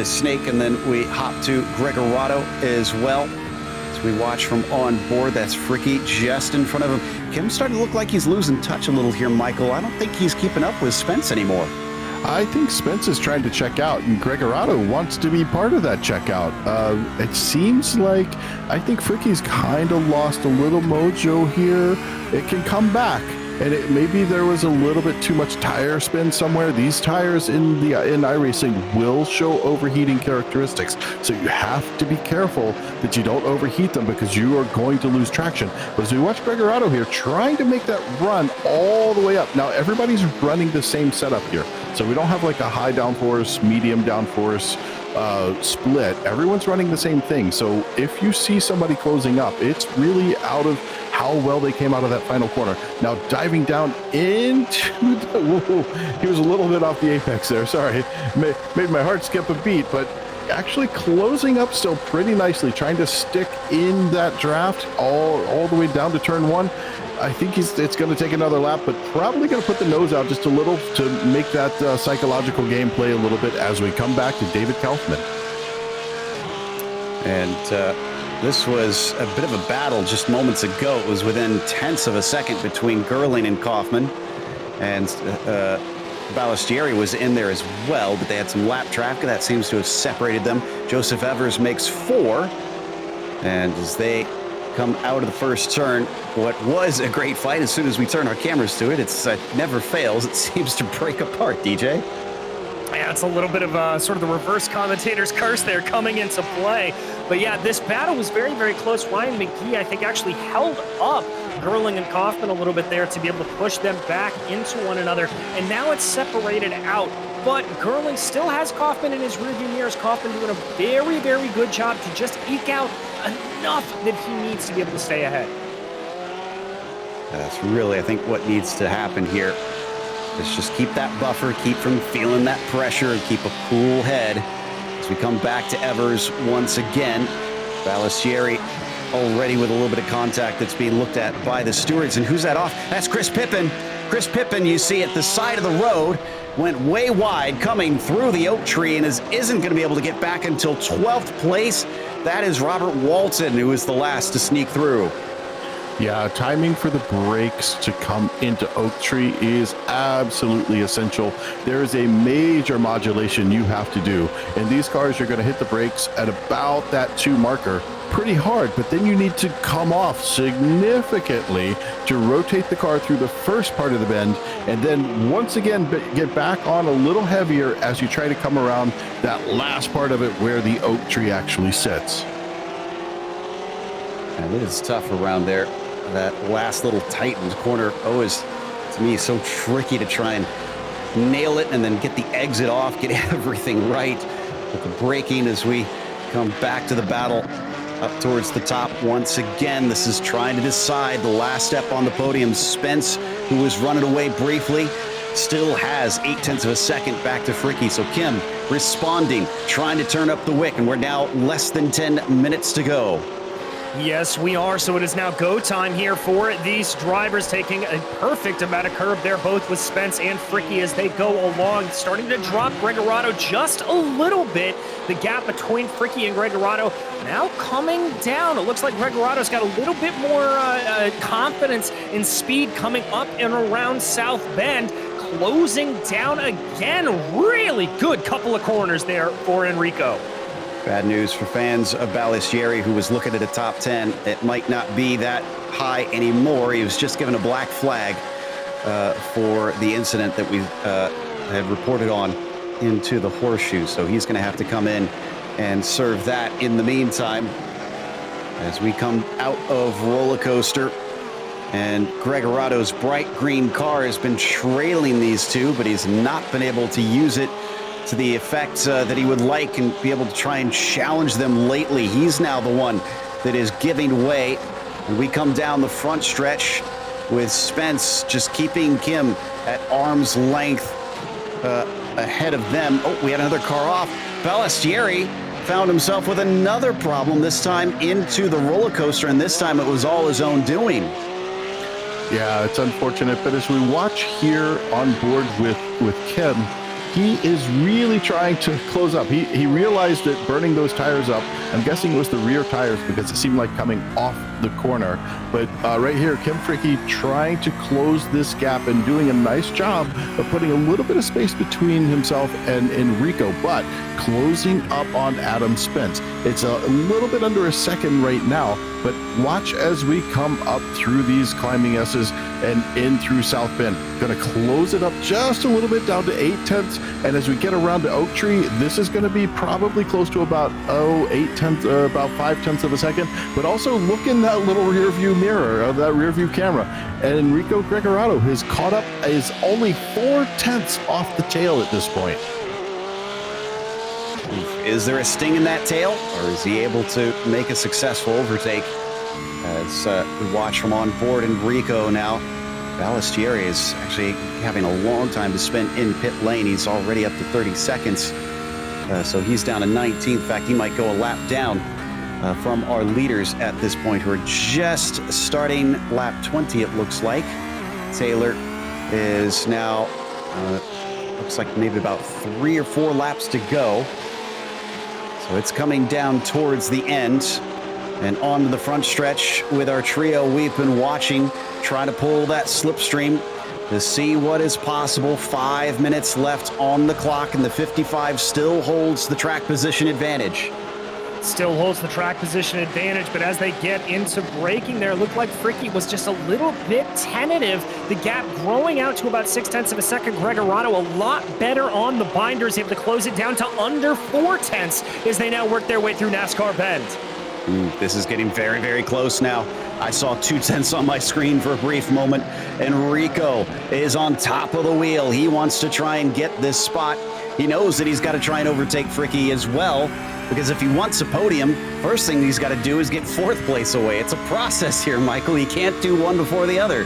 snake, and then we hop to Gregorado as well. As we watch from on board, that's Fricky just in front of him. Kim's starting to look like he's losing touch a little here, Michael. I don't think he's keeping up with Spence anymore. I think Spence is trying to check out, and Gregorado wants to be part of that checkout. It seems like I think Fricky's kind of lost a little mojo here. It can come back, and maybe there was a little bit too much tire spin somewhere. These tires in iRacing will show overheating characteristics, so you have to be careful that you don't overheat them, because you are going to lose traction. But as we watch Gregorado here trying to make that run all the way up. Now everybody's running the same setup here. So we don't have like a high downforce, medium downforce split. Everyone's running the same thing. So if you see somebody closing up, it's really out of how well they came out of that final corner. Now diving down into the, whoa, he was a little bit off the apex there. Sorry, made my heart skip a beat, but actually closing up still pretty nicely, trying to stick in that draft all the way down to turn one. I think it's going to take another lap, but probably going to put the nose out just a little to make that psychological game play a little bit as we come back to David Kaufman. And this was a bit of a battle just moments ago. It was within tenths of a second between Gerling and Kaufman. And Ballestieri was in there as well, but they had some lap traffic that seems to have separated them. Joseph Evers makes 4. And as they come out of the first turn, what was a great fight, as soon as we turn our cameras to it, it's never fails. It seems to break apart, DJ. Yeah, it's a little bit of sort of the reverse commentator's curse there coming into play. But yeah, this battle was very, very close. Ryan McGee, I think, actually held up Gerling and Kaufman a little bit there to be able to push them back into one another. And now it's separated out. But Gerling still has Kaufman in his rearview mirrors. Kaufman doing a very, very good job to just eke out enough that he needs to be able to stay ahead. That's really, I think, what needs to happen here. Is just keep that buffer, keep from feeling that pressure, and keep a cool head. As we come back to Evers once again, Ballestieri already with a little bit of contact that's being looked at by the stewards. And who's that off? That's Chris Pippin. Chris Pippin, you see at the side of the road, went way wide coming through the oak tree and isn't going to be able to get back until 12th place. That is Robert Walton, who is the last to sneak through. Yeah, timing for the brakes to come into Oak Tree is absolutely essential. There is a major modulation you have to do. In these cars, you're going to hit the brakes at about that 2 marker pretty hard, but then you need to come off significantly to rotate the car through the first part of the bend, and then once again get back on a little heavier as you try to come around that last part of it where the Oak Tree actually sits. And it is tough around there. That last little tightened corner always, to me, so tricky to try and nail it and then get the exit off, get everything right. With the braking as we come back to the battle up towards the top once again. This is trying to decide the last step on the podium. Spence, who was running away briefly, still has 0.8 of a second back to Fricky. So Kim responding, trying to turn up the wick, and we're now less than 10 minutes to go. Yes, we are. So it is now go time here for these drivers, taking a perfect amount of curb there, both with Spence and Fricky as they go along, starting to drop Gregorado just a little bit. The gap between Fricky and Gregorado now coming down. It looks like Gregorado's got a little bit more confidence in speed coming up and around South Bend, closing down again. Really good couple of corners there for Enrico. Bad news for fans of Balistieri, who was looking at a top 10. It might not be that high anymore. He was just given a black flag for the incident that we had reported on into the horseshoe. So he's going to have to come in and serve that in the meantime. As we come out of roller coaster, and Gregorado's bright green car has been trailing these two, but he's not been able to use it to the effect that he would like and be able to try and challenge them lately. He's now the one that is giving way. And we come down the front stretch with Spence just keeping Kim at arm's length ahead of them. Oh, we had another car off. Balistieri found himself with another problem, this time into the roller coaster, and this time it was all his own doing. Yeah, it's unfortunate, but as we watch here on board with Kim, he is really trying to close up. He realized that burning those tires up, I'm guessing it was the rear tires because it seemed like coming off the corner. But right here, Kim Fricky trying to close this gap and doing a nice job of putting a little bit of space between himself and Enrico, but closing up on Adam Spence. It's a little bit under a second right now, but watch as we come up through these climbing S's and in through South Bend. Going to close it up just a little bit down to 8/10. And as we get around to Oak Tree, this is going to be probably close to about 8/10, about 5/10 of a second. But also look in that little rear view mirror of that rear view camera. And Enrico Gregorado has caught up, is only 4/10 off the tail at this point. Is there a sting in that tail, or is he able to make a successful overtake? As we watch from on board Enrico now, Balistieri is actually having a long time to spend in pit lane. He's already up to 30 seconds, so he's down to 19th. In fact, he might go a lap down from our leaders at this point, who are just starting lap 20, it looks like. Taylor is now, looks like maybe about 3 or 4 laps to go. So it's coming down towards the end and onto the front stretch with our trio we've been watching, trying to pull that slipstream to see what is possible. 5 minutes left on the clock, and the 55 still holds the track position advantage. Still holds the track position advantage, but as they get into braking there, it looked like Fricky was just a little bit tentative. The gap growing out to about 6/10 of a second. Gregorado a lot better on the binders, able to close it down to under 4/10 as they now work their way through NASCAR Bend. This is getting very, very close now. I saw 2/10 on my screen for a brief moment. Enrico is on top of the wheel. He wants to try and get this spot. He knows that he's got to try and overtake Fricky as well, because if he wants a podium, first thing he's got to do is get 4th place away. It's a process here, Michael. You can't do one before the other.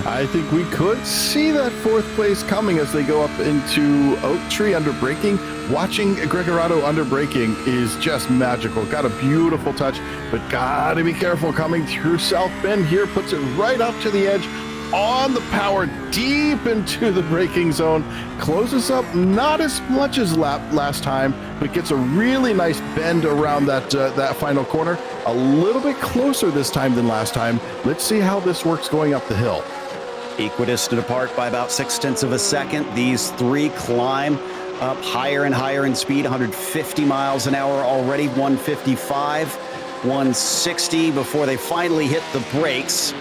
I think we could see that 4th place coming as they go up into Oak Tree under braking. Watching Gregorado under braking is just magical. Got a beautiful touch, but gotta be careful coming through South Bend here. Puts it right up to the edge on the power, deep into the braking zone. Closes up not as much as last time, but gets a really nice bend around that final corner. A little bit closer this time than last time. Let's see how this works going up the hill. Equidistant apart by about 6/10 of a second. These three climb up higher and higher in speed, 150 miles an hour already, 155, 160 before they finally hit the brakes.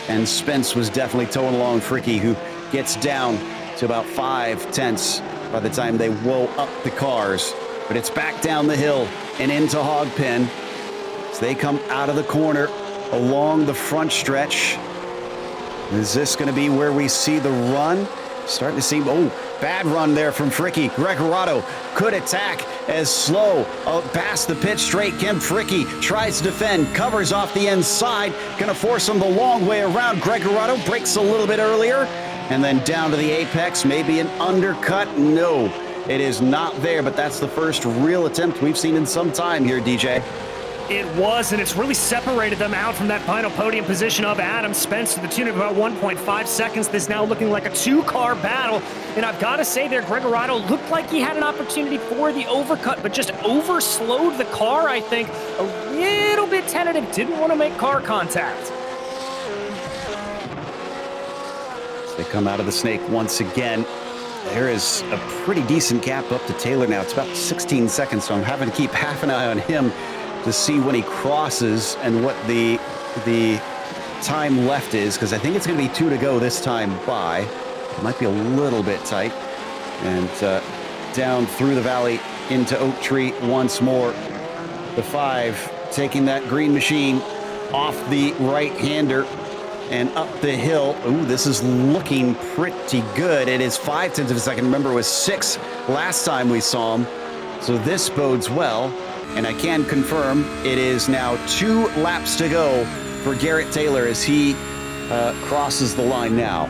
And Spence was definitely towing along Fricky, who gets down to about 5/10 by the time they woe up the cars. But it's back down the hill and into Hogpen as they come out of the corner along the front stretch. Is this going to be where we see the run? Starting to see, bad run there from Fricky. Gregorado could attack as slow past the pit straight. Kim Fricky tries to defend, covers off the inside, going to force him the long way around. Gregorado breaks a little bit earlier, and then down to the apex, maybe an undercut. No, it is not there, but that's the first real attempt we've seen in some time here, DJ. It was, and it's really separated them out from that final podium position of Adam Spence to the tune of about 1.5 seconds. This now looking like a two-car battle, and I've got to say there, Gregorado looked like he had an opportunity for the overcut, but just overslowed the car, I think. A little bit tentative, didn't want to make car contact. They come out of the snake once again. There is a pretty decent gap up to Taylor now. It's about 16 seconds, so I'm having to keep half an eye on him to see when he crosses and what the time left is, because I think it's going to be 2 to go this time by. It might be a little bit tight. And down through the valley into Oak Tree once more. The 5 taking that green machine off the right-hander and up the hill. Ooh, this is looking pretty good. It is 0.5 of a second. Remember, it was 6 last time we saw him. So this bodes well. And I can confirm it is now 2 laps to go for Garrett Taylor as he crosses the line now.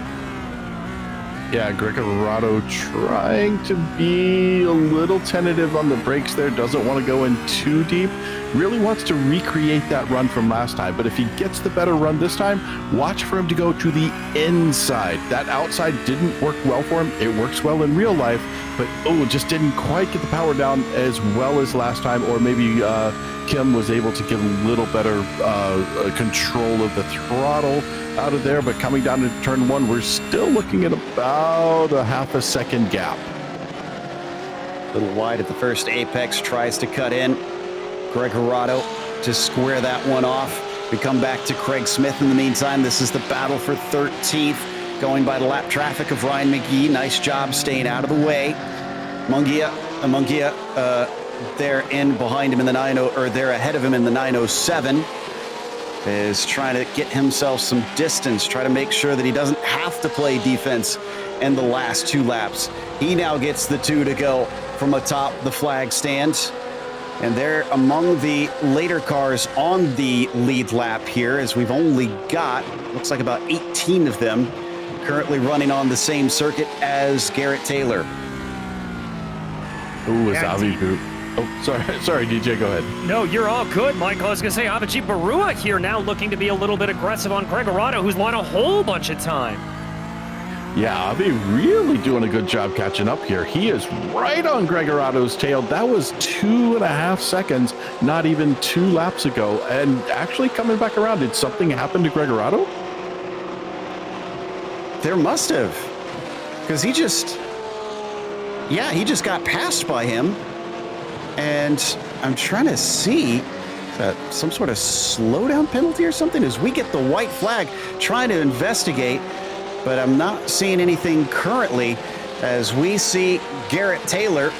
Yeah, Gregorado trying to be a little tentative on the brakes there. Doesn't want to go in too deep. Really wants to recreate that run from last time. But if he gets the better run this time, watch for him to go to the inside. That outside didn't work well for him. It works well in real life, but just didn't quite get the power down as well as last time. Or maybe Kim was able to get a little better control of the throttle out of there. But coming down to turn 1, we're still looking at about a half a second gap. A little wide at the first apex, tries to cut in. Gregorado to square that one off. We come back to Craig Smith in the meantime. This is the battle for 13th, going by the lap traffic of Ryan McGee. Nice job staying out of the way. Mungia, they're in behind him in the 90, or they're ahead of him in the 907. Is trying to get himself some distance, try to make sure that he doesn't have to play defense in the last 2 laps. He now gets the 2 to go from atop the flag stand. And they're among the later cars on the lead lap here, as we've only got, looks like about 18 of them currently running on the same circuit as Garrett Taylor. Ooh, it's Avi Boot. Oh, sorry, DJ, go ahead. No, you're all good, Michael. I was going to say, Avaji Barua here now looking to be a little bit aggressive on Gregorado, who's won a whole bunch of time. Yeah, Avi really doing a good job catching up here. He is right on Gregorado's tail. That was 2.5 seconds, not even 2 laps ago. And actually coming back around, did something happen to Gregorado? There must have, because he just got passed by him. And I'm trying to see some sort of slowdown penalty or something as we get the white flag, trying to investigate, but I'm not seeing anything currently as we see Garrett Taylor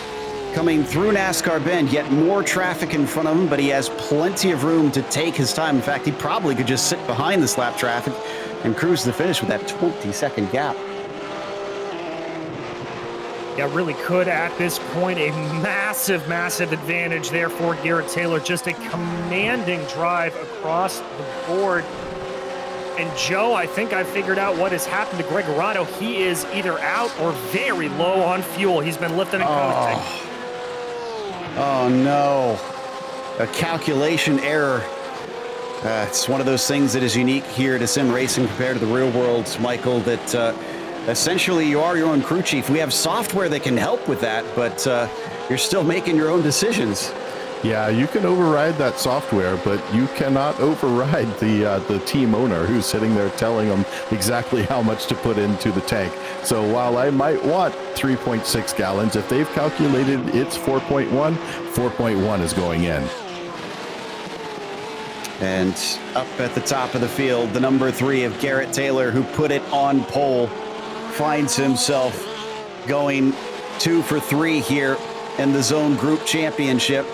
coming through NASCAR Bend, yet more traffic in front of him, but he has plenty of room to take his time. In fact, he probably could just sit behind this lap traffic and cruise to the finish with that 20-second gap. Yeah, really could at this point. A massive, massive advantage there for Garrett Taylor. Just a commanding drive across the board. And Joe, I think I figured out what has happened to Gregorado. He is either out or very low on fuel. He's been lifting and coasting. Oh no, a calculation error. It's one of those things that is unique here to sim racing compared to the real world, Michael, that essentially you are your own crew chief. We have software that can help with that, but you're still making your own decisions. Yeah, you can override that software, but you cannot override the team owner who's sitting there telling them exactly how much to put into the tank. So while I might want 3.6 gallons, if they've calculated it's 4.1 is going in. And up at the top of the field, the number 3 of Garrett Taylor, who put it on pole, finds himself going 2 for 3 here in the Zone Group Championship,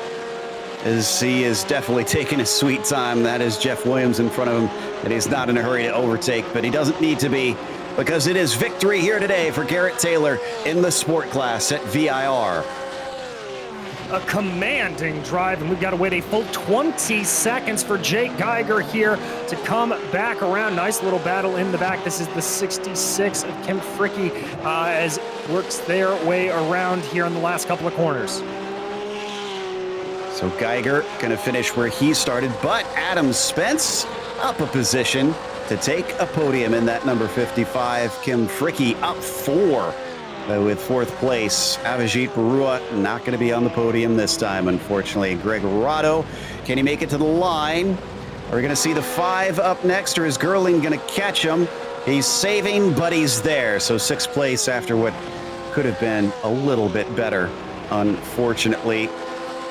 as he is definitely taking his sweet time. That is Jeff Williams in front of him, and he's not in a hurry to overtake, but he doesn't need to be, because it is victory here today for Garrett Taylor in the sport class at VIR. A commanding drive, and we've got to wait a full 20 seconds for Jake Geiger here to come back around. Nice little battle in the back. This is the 66 of Kim Fricke as works their way around here in the last couple of corners. So Geiger going to finish where he started, but Adam Spence up a position to take a podium in that number 55. Kim Fricke up 4 with 4th place. Avijit Barua not going to be on the podium this time, unfortunately. Greg Rado, can he make it to the line? Are we going to see the 5 up next, or is Gerling going to catch him? He's saving, but he's there. So 6th place after what could have been a little bit better, unfortunately.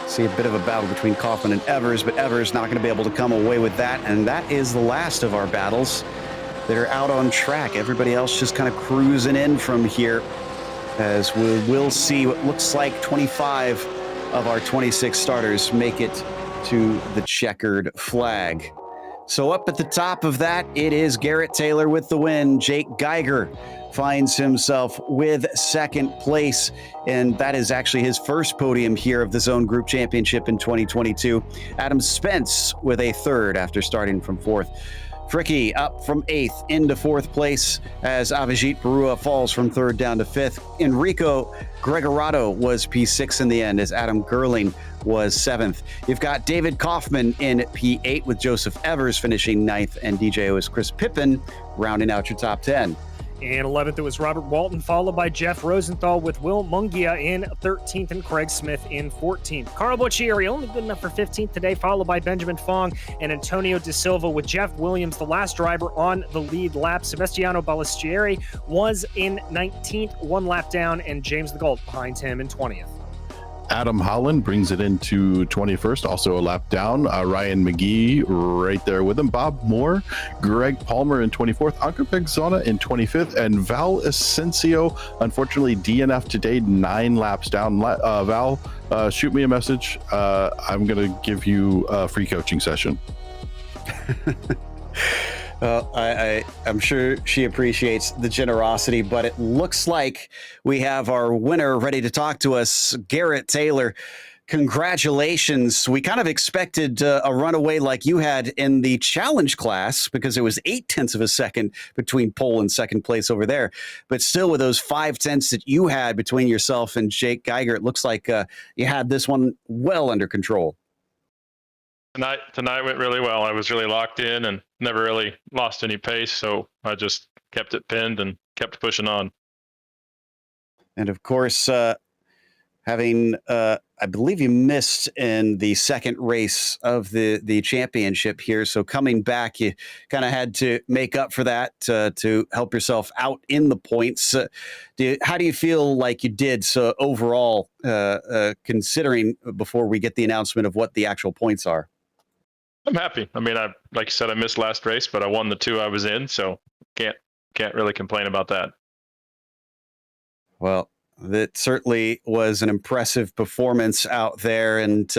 See a bit of a battle between Kaufman and Evers, but Evers not going to be able to come away with that. And that is the last of our battles that are out on track. Everybody else just kind of cruising in from here, as we will see what looks like 25 of our 26 starters make it to the checkered flag. So up at the top of that, it is Garrett Taylor with the win. Jake Geiger finds himself with 2nd place, and that is actually his first podium here of the Zone Group Championship in 2022. Adam Spence with a 3rd after starting from 4th. Fricke up from 8th into 4th place as Avijit Barua falls from 3rd down to 5th. Enrico Gregorato was P6 in the end as Adam Gerling was 7th. You've got David Kaufman in P8 with Joseph Evers finishing 9th, and DJ is Chris Pippin rounding out your top 10. In 11th, it was Robert Walton, followed by Jeff Rosenthal with Will Mungia in 13th and Craig Smith in 14th. Carl Boccieri only good enough for 15th today, followed by Benjamin Fong and Antonio De Silva with Jeff Williams, the last driver on the lead lap. Sebastiano Ballestieri was in 19th, 1 lap down, and James the Gold behind him in 20th. Adam Holland brings it into 21st, also a lap down. Ryan McGee right there with him. Bob Moore, Greg Palmer in 24th, Anka Pegzona in 25th, and Val Asensio, unfortunately DNF today, 9 laps down. Val, shoot me a message. I'm going to give you a free coaching session. Well, I'm sure she appreciates the generosity, but it looks like we have our winner ready to talk to us, Garrett Taylor. Congratulations. We kind of expected a runaway like you had in the challenge class, because it was 0.8 of a second between pole and 2nd place over there. But still, with those 0.5 that you had between yourself and Jake Geiger, it looks like you had this one well under control. Tonight went really well. I was really locked in and never really lost any pace, so I just kept it pinned and kept pushing on. And of course, having I believe you missed in the 2nd race of the championship here, so coming back, you kind of had to make up for that to help yourself out in the points. How do you feel like you did so overall, considering before we get the announcement of what the actual points are? I'm happy. I mean, like you said, I missed last race, but I won the 2 I was in, so can't really complain about that. Well, that certainly was an impressive performance out there. And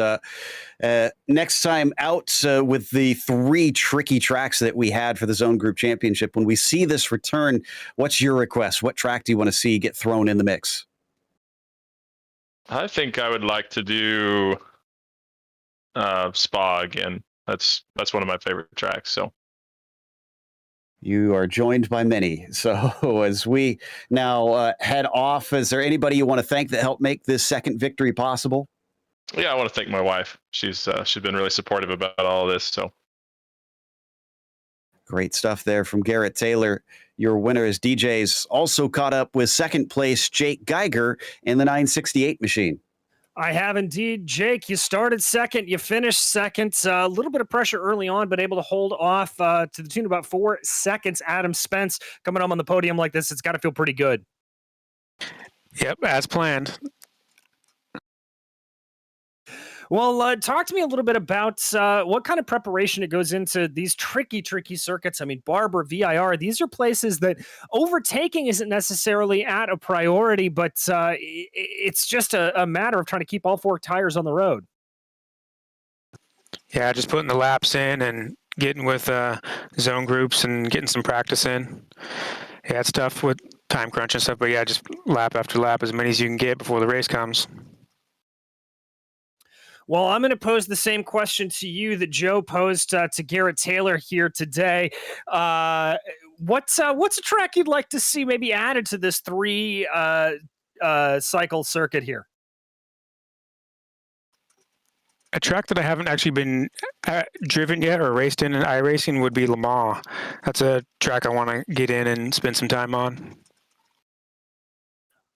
next time out with the 3 tricky tracks that we had for the Zone Group Championship, when we see this return, what's your request? What track do you want to see get thrown in the mix? I think I would like to do Spa again. That's one of my favorite tracks. So you are joined by many. So as we now head off, is there anybody you want to thank that helped make this 2nd victory possible? Yeah, I want to thank my wife. She's been really supportive about all of this. So great stuff there from Garrett Taylor. Your winner is DJ's also caught up with 2nd place Jake Geiger in the 968 machine. I have indeed. Jake, you started 2nd, you finished 2nd. A little bit of pressure early on, but able to hold off to the tune of about 4 seconds. Adam Spence coming on the podium like this, it's got to feel pretty good. Yep, as planned. Well, talk to me a little bit about what kind of preparation it goes into these tricky circuits. I mean, Barber, VIR, these are places that overtaking isn't necessarily at a priority, but it's just a matter of trying to keep all 4 tires on the road. Yeah, just putting the laps in and getting with zone groups and getting some practice in. Yeah, it's tough with time crunch and stuff, but yeah, just lap after lap, as many as you can get before the race comes. Well, I'm going to pose the same question to you that Joe posed to Garrett Taylor here today. What's a track you'd like to see maybe added to this 3 cycle circuit here? A track that I haven't actually been driven yet or raced in iRacing would be Le Mans. That's a track I want to get in and spend some time on.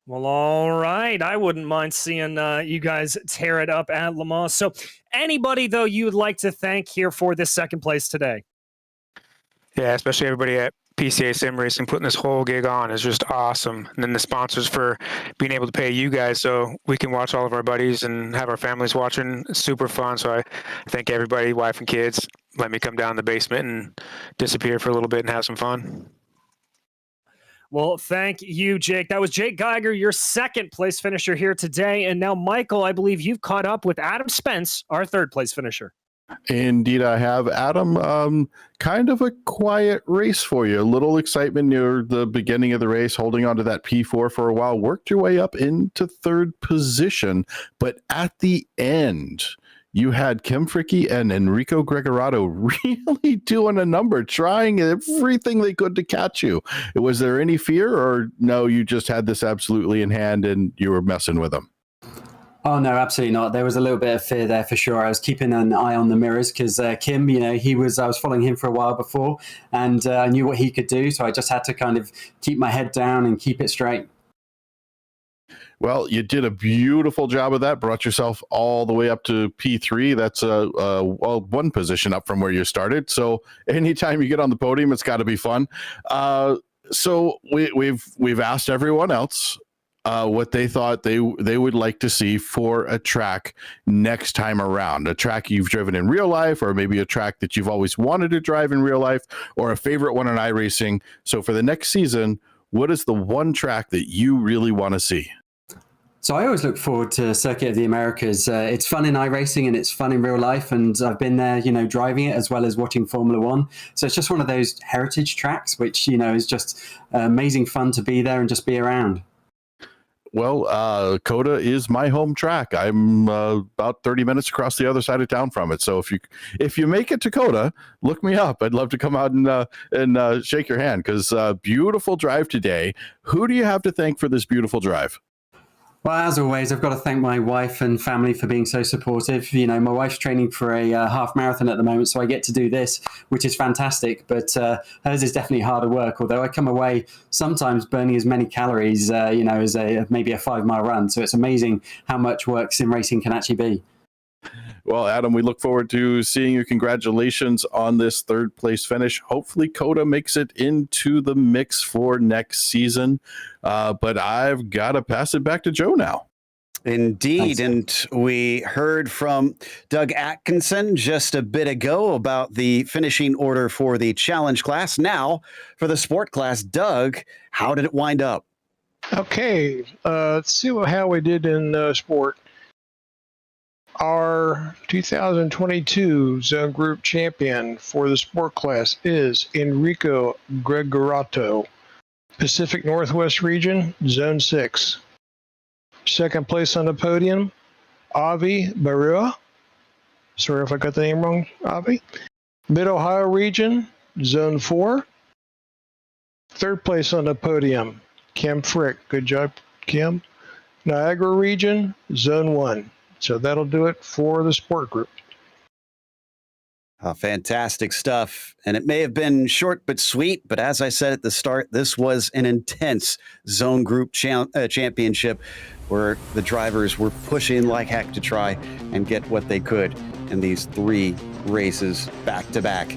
Well, all right. I wouldn't mind seeing you guys tear it up at Le Mans. So anybody, though, you would like to thank here for this second place today? Yeah, especially everybody at PCA Sim Racing putting this whole gig on is just awesome. And then the sponsors for being able to pay you guys so we can watch all of our buddies and have our families watching. It's super fun. So I thank everybody, wife and kids, let me come down in the basement and disappear for a little bit and have some fun. Well, thank you, Jake. That was Jake Geiger, your second place finisher here today. And now, Michael, I believe you've caught up with Adam Spence, our third place finisher. Indeed, I have. Adam, kind of a quiet race for you. A little excitement near the beginning of the race, holding on to that P4 for a while, worked your way up into third position. But at the end, you had Kim Fricke and Enrico Gregorato really doing a number, trying everything they could to catch you. Was there any fear, or no, you just had this absolutely in hand and you were messing with them? Oh, no, absolutely not. There was a little bit of fear there for sure. I was keeping an eye on the mirrors because Kim, I was following him for a while before, and I knew what he could do. So I just had to kind of keep my head down and keep it straight. Well, you did a beautiful job of that. Brought yourself all the way up to P3. That's one position up from where you started. So anytime you get on the podium, it's got to be fun. So we've asked everyone else what they thought they would like to see for a track next time around. A track you've driven in real life, or maybe a track that you've always wanted to drive in real life, or a favorite one in iRacing. So for the next season, what is the one track that you really want to see? So I always look forward to Circuit of the Americas. It's fun in iRacing and it's fun in real life. And I've been there, driving it as well as watching Formula One. So it's just one of those heritage tracks, which, is just amazing fun to be there and just be around. Well, COTA is my home track. I'm about 30 minutes across the other side of town from it. So if you make it to COTA, look me up. I'd love to come out and shake your hand, because beautiful drive today. Who do you have to thank for this beautiful drive? Well, as always, I've got to thank my wife and family for being so supportive. My wife's training for a half marathon at the moment, so I get to do this, which is fantastic. But hers is definitely harder work, although I come away sometimes burning as many calories, as maybe a 5-mile run. So it's amazing how much work sim racing can actually be. Well, Adam, we look forward to seeing you. Congratulations on this third place finish. Hopefully COTA makes it into the mix for next season. But I've got to pass it back to Joe now. Indeed. And we heard from Doug Atkinson just a bit ago about the finishing order for the challenge class. Now for the sport class. Doug, how did it wind up? Okay, let's see how we did in sport. Our 2022 Zone Group champion for the sport class is Enrico Gregorato, Pacific Northwest region, Zone 6. Second place on the podium, Avi Barua. Sorry if I got the name wrong, Avi. Mid-Ohio region, Zone 4. Third place on the podium, Kim Frick. Good job, Kim. Niagara region, Zone 1. So that'll do it for the sport group. Fantastic stuff. And it may have been short but sweet, but as I said at the start, this was an intense zone group championship where the drivers were pushing like heck to try and get what they could in these 3 races back to back.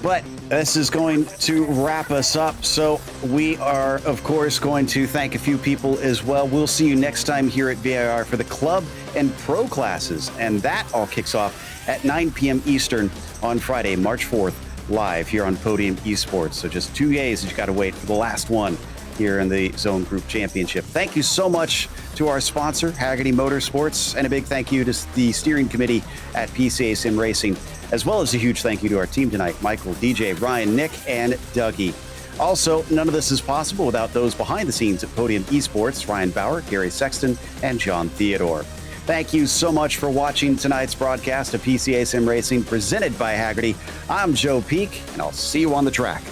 But this is going to wrap us up. So we are, of course, going to thank a few people as well. We'll see you next time here at VIR for the club and pro classes. And that all kicks off at 9 p.m. Eastern on Friday, March 4th, live here on Podium Esports. So just 2 days, you got to wait for the last one here in the Zone Group Championship. Thank you so much to our sponsor, Hagerty Motorsports, and a big thank you to the steering committee at PCA Sim Racing, as well as a huge thank you to our team tonight, Michael, DJ, Ryan, Nick, and Dougie. Also, none of this is possible without those behind the scenes at Podium Esports, Ryan Bauer, Gary Sexton, and John Theodore. Thank you so much for watching tonight's broadcast of PCA Sim Racing presented by Hagerty. I'm Joe Peak, and I'll see you on the track.